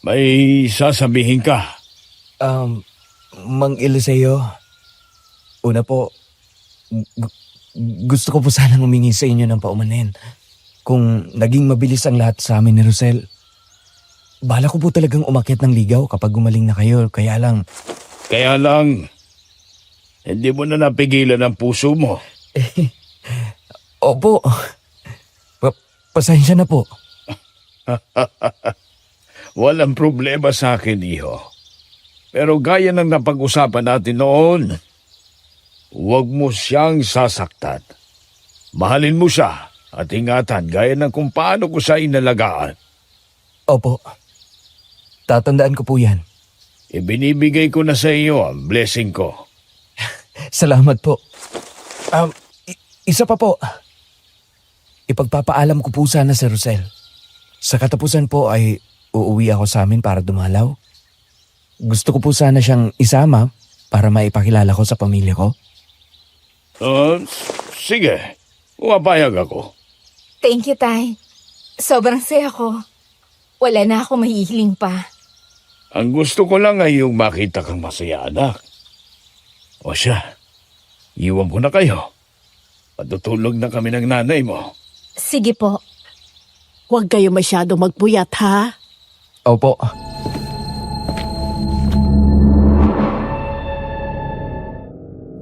S3: May sasabihin ka.
S6: Mang Eliseo, una po, gusto ko po sanang humingi sa inyo ng paumanin. Kung naging mabilis ang lahat sa amin ni Rosel, bala ko po talagang umakyat ng ligaw kapag gumaling na kayo. Kaya lang,
S3: Hindi mo na napigilan ang puso mo.
S6: opo, pasensya na po.
S3: Walang problema sa akin, iho. Pero gaya ng napag-usapan natin noon, huwag mo siyang sasaktan. Mahalin mo siya at ingatan gaya ng kung paano ko siya inalagaan.
S6: Opo, tatandaan ko po yan.
S3: Ibinibigay ko na sa iyo ang blessing ko.
S6: Salamat po. Isa pa po. Ipagpapaalam ko po sana si Rosel. Sa katapusan po ay uuwi ako sa amin para dumalaw. Gusto ko po sana siyang isama para maipakilala ko sa pamilya ko.
S3: Sige, umapayag ako.
S4: Thank you, Tay. Sobrang saya ko. Wala na ako mahihiling pa.
S3: Ang gusto ko lang ay yung makita kang masaya, anak. O siya, iwan ko na kayo. Patutulog na kami ng nanay mo.
S4: Sige po.
S5: Huwag kayo masyadong magpuyat, ha?
S6: Opo.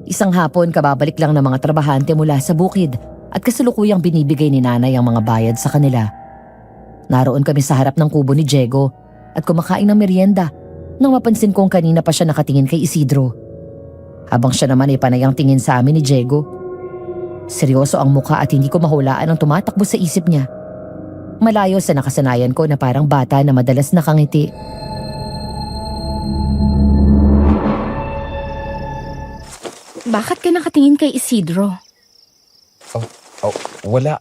S2: Isang hapon kababalik lang ng mga trabahante mula sa bukid at kasalukuyang binibigay ni nanay ang mga bayad sa kanila. Naroon kami sa harap ng kubo ni Diego at kumakain ng merienda nang mapansin kong kanina pa siya nakatingin kay Isidro. Habang siya naman ay panayang tingin sa amin ni Diego. Seryoso ang mukha at hindi ko mahulaan ang tumatakbo sa isip niya. Malayo sa nakasanayan ko na parang bata na madalas nakangiti.
S4: Bakit ka nakatingin kay Isidro?
S6: Wala.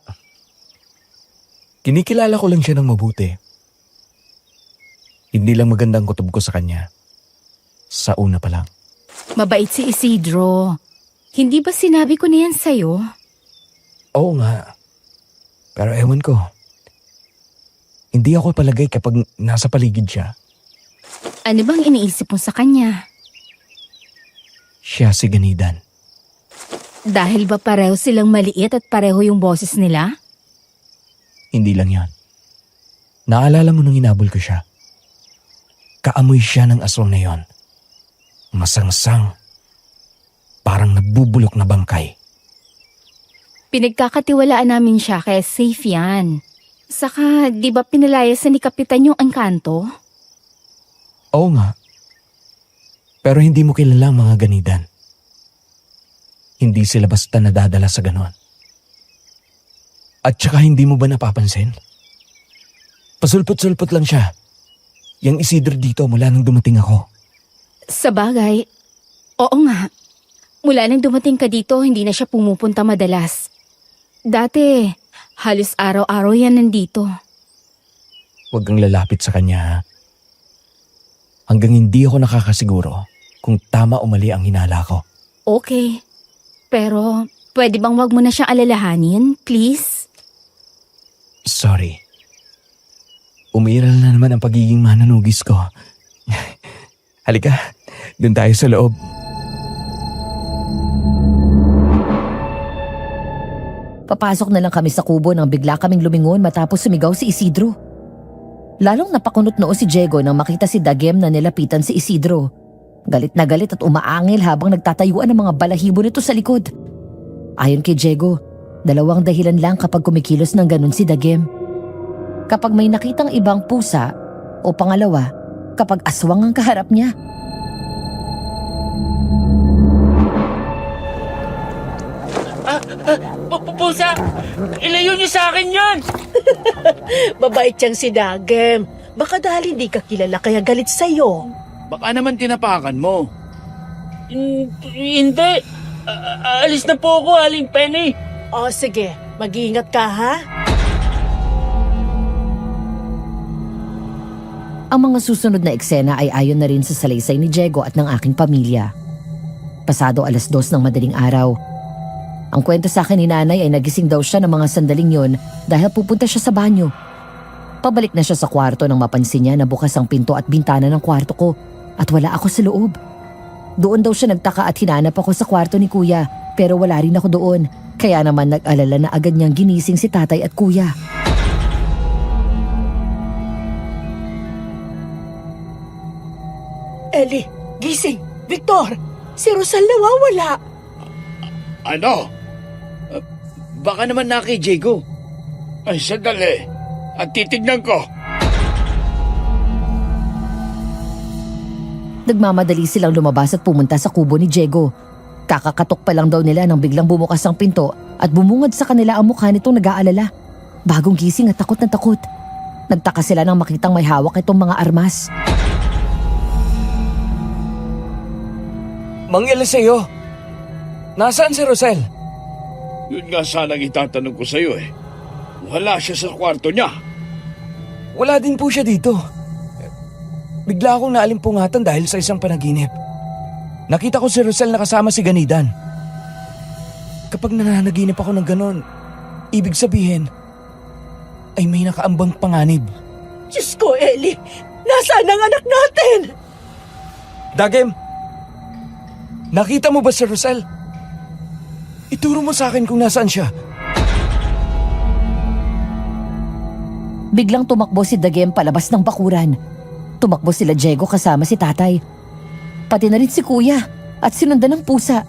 S6: Kinikilala ko lang siya ng mabuti. Hindi lang magandang kutob ko sa kanya. Sa una pa lang.
S4: Mabait si Isidro. Hindi ba sinabi ko na yan sa'yo?
S6: Oo nga. Pero ewan ko. Hindi ako palagay kapag nasa paligid siya.
S4: Ano bang iniisip mo sa kanya?
S6: Siya si Ganidan.
S4: Dahil ba pareho silang maliit at pareho yung boses nila?
S6: Hindi lang yan. Naalala mo nung inabol ko siya. Kaamoy siya ng aswang na yon. Masangsang. Parang nabubulok na bangkay.
S4: Pinagkakatiwalaan namin siya kaya safe yan. Saka, di ba pinalayasan ni Kapitan yung engkanto?
S6: Oo nga. Pero hindi mo kilala ang mga Ganidan. Hindi sila basta nadadala sa ganon. At saka hindi mo ba napapansin? Pasulpot-sulpot lang siya. Yang Isidro dito mula nang dumating ako.
S4: Sa bagay, oo nga. Mula nang dumating ka dito, hindi na siya pumupunta madalas. Dati, halos araw-araw yan nandito.
S6: Huwag kang lalapit sa kanya, ha? Hanggang hindi ako nakakasiguro kung tama o mali ang hinala ko.
S4: Okay. Pero, pwede bang wag mo na siyang alalahanin, please?
S6: Sorry.
S1: Umiral na naman ang pagiging mananugis ko. Halika, dun tayo sa loob.
S2: Papasok na lang kami sa kubo nang bigla kaming lumingon matapos sumigaw si Isidro. Lalong napakunot noo si Diego nang makita si Dagem na nilapitan si Isidro. Galit na galit at umaangil habang nagtatayuan ang mga balahibo nito sa likod. Ayon kay Diego, 2 dahilan lang kapag kumikilos ng ganun si Dagem. Kapag may nakitang ibang pusa o pangalawa, kapag aswang ang kaharap niya.
S8: Pusa! Ilayo niyo sa akin yan!
S5: Mabait siyang si Dagem. Baka dahil hindi ka kilala kaya galit sa'yo.
S3: Baka naman tinapakan mo.
S8: Hindi. Alis na po ako, Aling Penny.
S5: O sige, mag-iingat ka ha.
S2: Ang mga susunod na eksena ay ayon na rin sa salaysay ni Diego at ng aking pamilya. Pasado 2:00 ng madaling araw. Ang kwento sa akin ni nanay ay nagising daw siya ng mga sandaling yon dahil pupunta siya sa banyo. Pabalik na siya sa kwarto nang mapansin niya na bukas ang pinto at bintana ng kwarto ko at wala ako sa loob. Doon daw siya nagtaka at hinanap ako sa kwarto ni kuya pero wala rin ako doon. Kaya naman nag-alala na agad niyang ginising si tatay at kuya.
S5: Ellie, gising! Victor! Si Rosal nawawala!
S3: Ano? Baka naman na kay Diego. Ay, sandali. At titignan ko.
S2: Nagmamadali silang lumabas at pumunta sa kubo ni Diego. Kakakatok pa lang daw nila nang biglang bumukas ang pinto at bumungad sa kanila ang mukha nitong nag-aalala. Bagong gising at takot na takot. Nagtaka sila nang makitang may hawak itong mga armas.
S1: Mang Eliseo, nasaan si Rosel?
S3: Yun nga sanang itatanong ko sa'yo eh. Wala siya sa kwarto niya.
S1: Wala din po siya dito. Bigla akong naalimpungatan dahil sa isang panaginip. Nakita ko si Rosel na kasama si Ganidan. Kapag nananaginip ako ng ganon, ibig sabihin ay may nakaambang panganib.
S5: Diyos ko, Ellie! Nasaan ang anak natin?
S1: Dagem, nakita mo ba si Rosel? Ituro mo sa akin kung nasaan siya.
S2: Biglang tumakbo si Dagem palabas ng bakuran. Tumakbo sila Diego kasama si tatay. Pati na rin si kuya at sinundan ng pusa.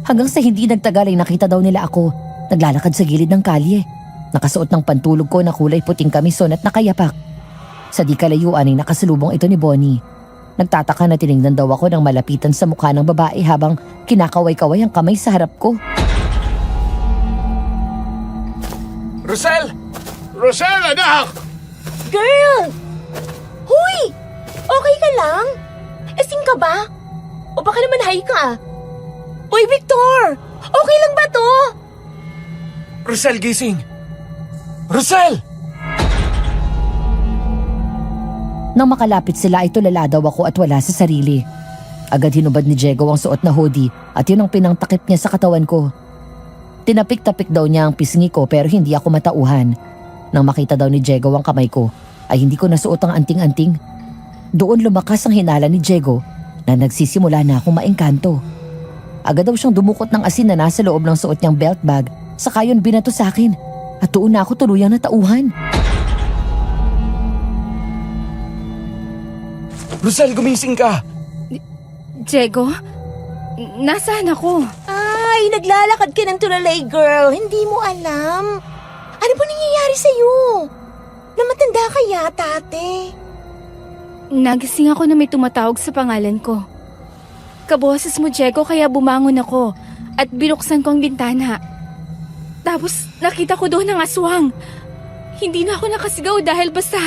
S2: Hanggang sa hindi nagtagal ay nakita daw nila ako. Naglalakad sa gilid ng kalye. Nakasuot ng pantulog ko na kulay puting kamison at nakayapak. Sa di kalayuan ay nakasalubong ito ni Bonnie. Nagtataka na tinignan daw ako ng malapitan sa mukha ng babae habang kinakaway-kaway ang kamay sa harap ko.
S1: Rosel!
S3: Rosel, anak!
S7: Girl! Huy! Okay ka lang? Asing ka ba? O baka naman high ka? Uy, Victor! Okay lang ba to?
S1: Rosel, gising! Rosel!
S2: Nang makalapit sila ay tulala daw ako at wala sa sarili. Agad hinubad ni Diego ang suot na hoodie at yun ang pinangtakip niya sa katawan ko. Tinapik-tapik daw niya ang pisngi ko pero hindi ako matauhan. Nang makita daw ni Diego ang kamay ko ay hindi ko nasuot ang anting-anting. Doon lumakas ang hinala ni Diego na nagsisimula na akong maengkanto. Agad daw siyang dumukot ng asin na nasa loob ng suot niyang belt bag saka yun binato sa akin at doon na ako tuluyang natauhan.
S1: Rosel, gumising ka!
S4: Diego, nasaan ako?
S7: Ay, naglalakad ka ng tulalay, girl. Hindi mo alam. Ano ba nangyayari sa'yo? Namatanda ka yata, ate.
S4: Nagising ako na may tumatawag sa pangalan ko. Kaboses mo, Diego, kaya bumangon ako at binuksan ko ang bintana. Tapos nakita ko doon ang aswang. Hindi na ako nakasigaw dahil basta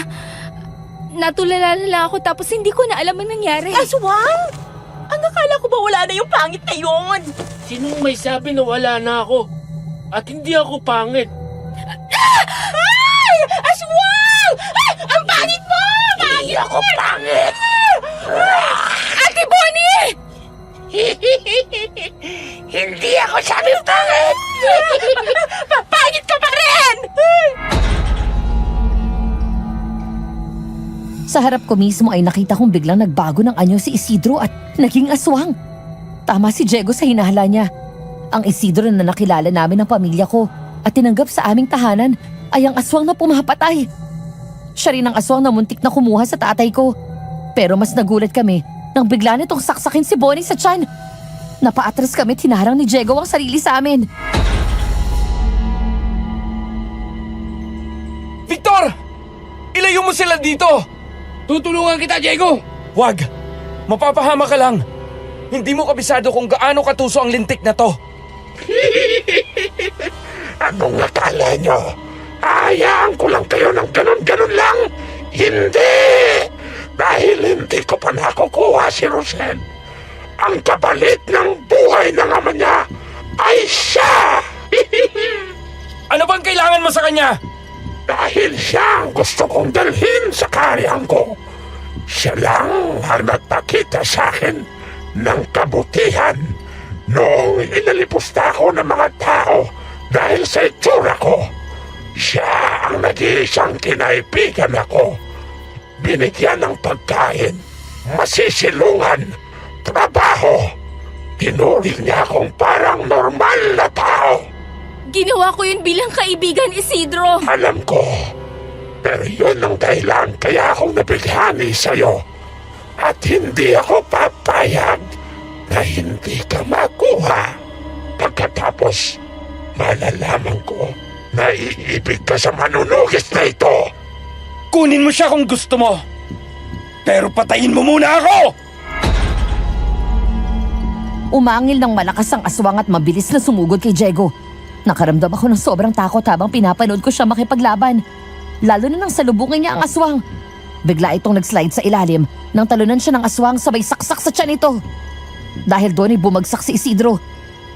S4: natulala na lang ako tapos hindi ko na alam ang nangyari.
S7: Aswang? Ang akala ko ba wala na yung pangit na yun?
S8: Sinong may sabi na wala na ako? At hindi ako pangit?
S7: Ay! Aswang! Ay! Ang pangit mo! Hindi ako pangit!
S4: Ate Bonnie!
S7: Hindi ako sabi pangit! Pangit ka pa rin!
S2: Sa harap ko mismo ay nakita kong biglang nagbago ng anyo si Isidro at naging aswang. Tama si Diego sa hinahala niya. Ang Isidro na nakilala namin ng pamilya ko at tinanggap sa aming tahanan ay ang aswang na pumapatay. Siya rin ang aswang na muntik na kumuha sa tatay ko. Pero mas nagulat kami nang bigla nitong saksakin si Bonnie sa tiyan. Napaatras kami at hinarang ni Diego ang sarili sa amin.
S1: Victor! Ilayo mo sila dito!
S3: Tutulungan kita, Diego!
S1: Wag! Mapapahama ka lang! Hindi mo kabisado kung gaano katuso ang lintik na to.
S9: Anong akala nyo? Hayaan ko lang kayo ng ganun-ganun lang? Hindi! Dahil hindi ko pa nakukuha si Rosel. Ang kapalit ng buhay ng ama niya ay siya!
S1: Ano bang kailangan mo sa kanya?
S9: Dahil siya ang gusto kong dalhin sa kaharian ko. Siya lang ang nagpakita sa akin ng kabutihan noong inalipusta ako ng mga tao dahil sa itsura ko. Siya ang nag-iisang kinaibigan ako. Binigyan ng pagkain, masisilungan, trabaho. Tinuring niya akong parang normal na tao.
S4: Ginawa ko yun bilang kaibigan, Isidro.
S9: Alam ko, pero yun ang dahilan kaya akong nabighani sa'yo. At hindi ako papayag na hindi ka makuha. Pagkatapos, malalaman ko na iibig ka sa manunugis na ito.
S1: Kunin mo siya kung gusto mo. Pero patayin mo muna ako!
S2: Umangil ng malakas ang aswang at mabilis na sumugod kay Diego. Nakaramdam ako ng sobrang takot habang pinapanood ko siya makipaglaban. Lalo na nang salubungin niya ang aswang. Bigla itong nag-slide sa ilalim nang talunan siya ng aswang sabay saksak sa tiyan nito. Dahil doon ay bumagsak si Isidro.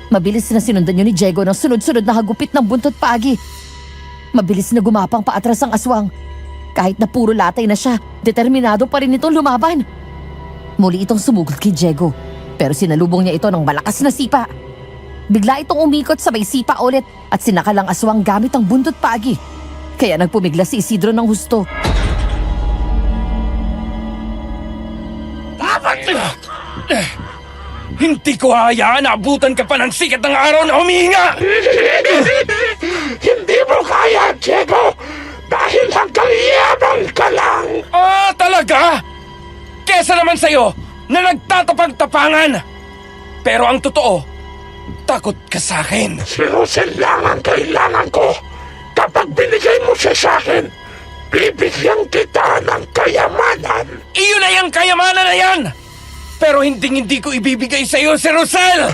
S2: Mabilis na sinundan yun ni Diego ng sunod-sunod na hagupit ng buntot pagi. Mabilis na gumapang paatras ang aswang. Kahit na puro latay na siya, determinado pa rin itong lumaban. Muli itong sumugod kay Diego, pero sinalubong niya ito ng malakas na sipa. Bigla itong umikot sabay sipa ulit at sinakal ang aswang gamit ang buntot pagi. Kaya nagpumigla si Isidro ng husto.
S1: Hindi ko hayaan na abutan ka pa ng sikat ng araw na humihinga!
S9: Hindi mo kaya, Diego, dahil hanggang yabang ka lang.
S1: Ah, talaga? Kesa naman sa'yo na nagtatapag-tapangan. Pero ang totoo, takot ka sa akin.
S9: Si Rosel lang ang kailangan ko. Kapag binigay mo siya sa akin, bibigyan kita ng kayamanan.
S1: Iyon na yung kayamanan na yan! Pero hindi ko ibibigay sa'yo si Rosel!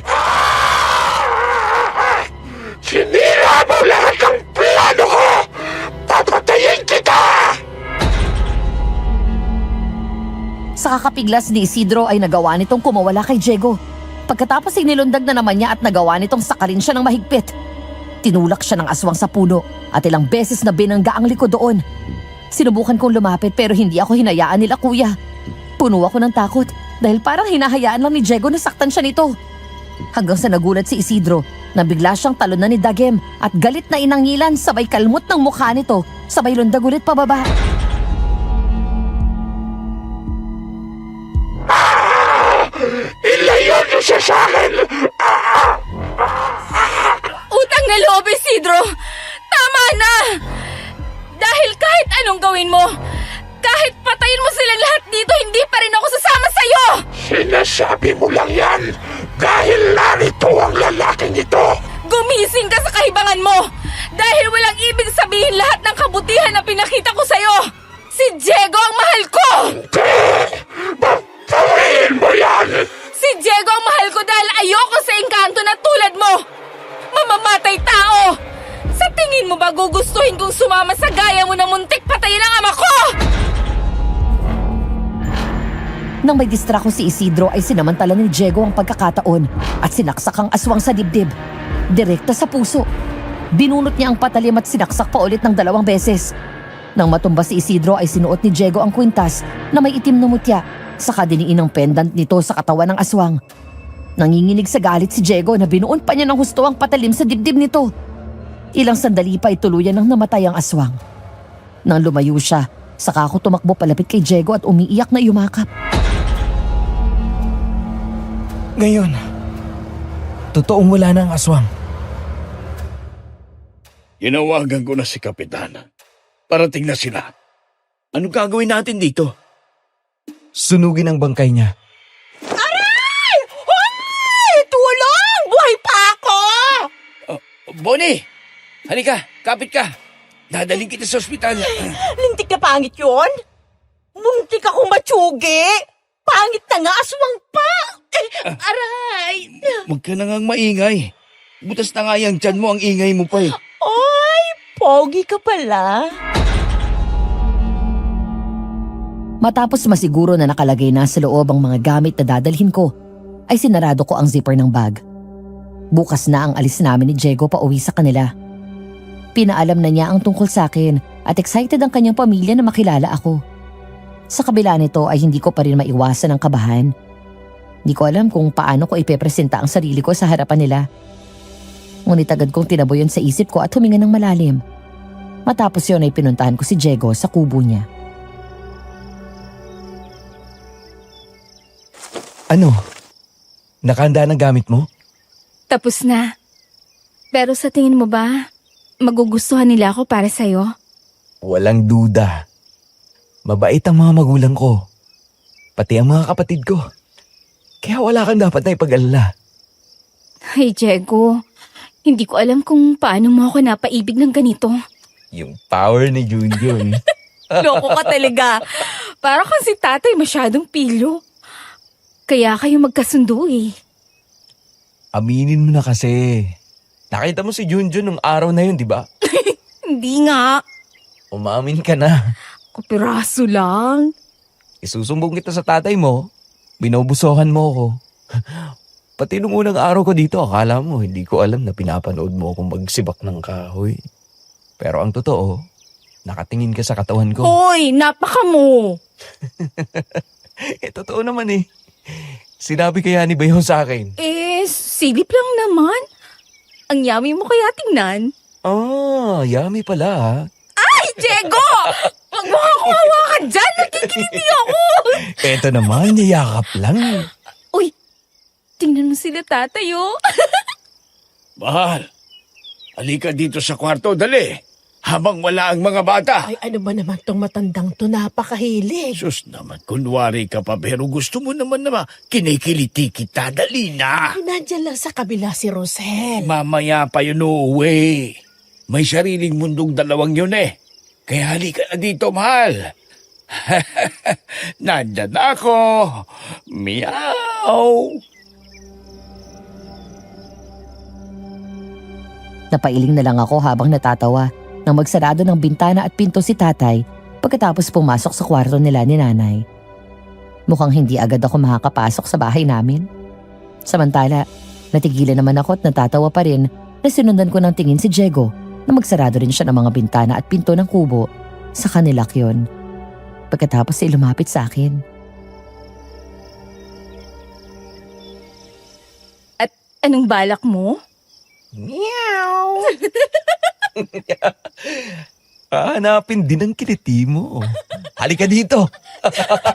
S9: Sinira mo lahat ng plano ko! Papatayin kita!
S2: Sa kakapiglas ni Isidro ay nagawa nitong kumawala kay Diego. Pagkatapos ay nilundag na naman niya at nagawa nitong sakalin siya ng mahigpit. Tinulak siya ng aswang sa puno at ilang beses na binangga ang likod doon. Sinubukan kong lumapit pero hindi ako hinayaan nila kuya. Puno ako ng takot dahil parang hinahayaan lang ni Diego na saktan siya nito. Hanggang sa nagulat si Isidro na bigla siyang talunan ni Dagem at galit na inangilan sabay kalmot ng mukha nito sabay lundag ulit pababa.
S9: Ilayo niyo siya sa akin!
S4: Utang na loob, Isidro! Tama na! Dahil kahit anong gawin mo, kahit patayin mo silang lahat dito, hindi pa rin ako sasama sa'yo!
S9: Sinasabi mo lang yan dahil narito ang lalaking ito.
S4: Gumising ka sa kahibangan mo! Dahil walang ibig sabihin lahat ng kabutihan na pinakita ko sa'yo! Si Diego ang mahal ko!
S9: Hindi! Babawiin mo yan!
S4: Si Diego ang mahal ko dahil ayoko sa engkanto na tulad mo! Mamamatay tao! Sa tingin mo ba gugustuhin kong sumama sa gaya mo na muntik patayin ang ama ko?
S2: Nang may distrako si Isidro ay sinamantala ni Diego ang pagkakataon at sinaksak ang aswang sa dibdib. Direkta sa puso. Binunot niya ang patalim at sinaksak pa ulit ng 2 beses. Nang matumba si Isidro ay sinuot ni Diego ang kwintas na may itim na mutya saka diniin ang pendant nito sa katawan ng aswang. Nanginginig sa galit si Diego na binuon pa niya ng husto ang patalim sa dibdib nito. Ilang sandali pa ay tuluyan nang namatay ang aswang. Nang lumayo siya, Saka ako tumakbo palapit kay Diego at umiiyak na yumakap.
S6: Ngayon, totoong wala na ang aswang.
S3: Inawagan ko na si Kapitan. Parating na sila. Anong gagawin natin dito?
S6: Sunugin ang bangkay niya.
S5: Aray! Hoy! Tulong! Buhay pa ako!
S3: Bonnie! Halika, kapit ka. Dadaling kita sa ospital.
S5: Lintik na pangit yun? Muntik akong matsugi! Pangit na nga, aswang pa! Aray!
S3: Huwag ka na ngang maingay. Butas na nga yung tiyan mo, ang ingay mo pa eh.
S5: Oy! Pogi ka pala.
S2: Matapos masiguro na nakalagay na sa loob ang mga gamit na dadalhin ko, ay sinarado ko ang zipper ng bag. Bukas na ang alis namin ni Diego pa uwi sa kanila. Pinaalam na niya ang tungkol sa akin at excited ang kanyang pamilya na makilala ako. Sa kabila nito ay hindi ko pa rin maiwasan ang kabahan. Hindi ko alam kung paano ko ipepresenta ang sarili ko sa harapan nila. Ngunit agad kong tinaboy yun sa isip ko at huminga ng malalim. Matapos yun ay pinuntahan ko si Diego sa kubo niya.
S6: Ano? Nakahanda ng gamit mo?
S4: Tapos na. Pero sa tingin mo ba, magugustuhan nila ako para sa'yo?
S6: Walang duda. Mabait ang mga magulang ko. Pati ang mga kapatid ko. Kaya wala kang dapat na ipag-alala.
S4: Ay, Diego, hindi ko alam kung paano mo ako napaibig ng ganito.
S6: Yung power ni Junjun.
S4: Loko ka talaga. Para kang si tatay masyadong pilyo. Kaya kayo magkasundo eh.
S6: Aminin mo na kasi. Nakita mo si Junjun nung araw na yun, di ba?
S4: Hindi nga.
S6: Umamin ka na.
S4: Kapiraso lang.
S6: Isusumbong kita sa tatay mo. Binobusohan mo ako. Pati nung unang araw ko dito, akala mo hindi ko alam na pinapanood mo akong magsibak ng kahoy. Pero ang totoo, nakatingin ka sa katawan ko.
S4: Hoy, napaka mo.
S6: Totoo naman eh. Sinabi kaya ni Bayon sa akin.
S4: Silip lang naman. Ang yummy mo kaya tingnan.
S6: Ah, yummy pala ha.
S4: Ay, Diego! Huwag mo ako hawakan dyan. Nakikiliti ako.
S6: Eto naman, niyakap lang.
S4: Uy, tingnan mo sila tatay oh.
S3: Mahal, halika dito sa kwarto, dali. Habang wala ang mga bata.
S5: Ay, ano ba naman tong matandang to? Napakahilig.
S3: Sus naman, kunwari ka pa pero gusto mo naman na kinikiliti kita. Dali na.
S5: Ay, nandyan lang sa kabila si Rosel.
S3: Mamaya pa yun uuwi. May sariling mundong dalawang yun eh. Kaya halika na dito, mahal. Nandyan ako. Meow.
S2: Napailing na lang ako habang natatawa nang magsarado ng bintana at pinto si tatay pagkatapos pumasok sa kwarto nila ni nanay. Mukhang hindi agad ako makakapasok sa bahay namin. Samantala, natigilan naman ako at natatawa pa rin na sinundan ko ng tingin si Diego na magsarado rin siya ng mga bintana at pinto ng kubo sa kanilak yun. Pagkatapos ay lumapit sa akin.
S4: At anong balak mo?
S6: Meow. Hanapin din ang kiliti mo. Halika dito.
S4: Ano ba?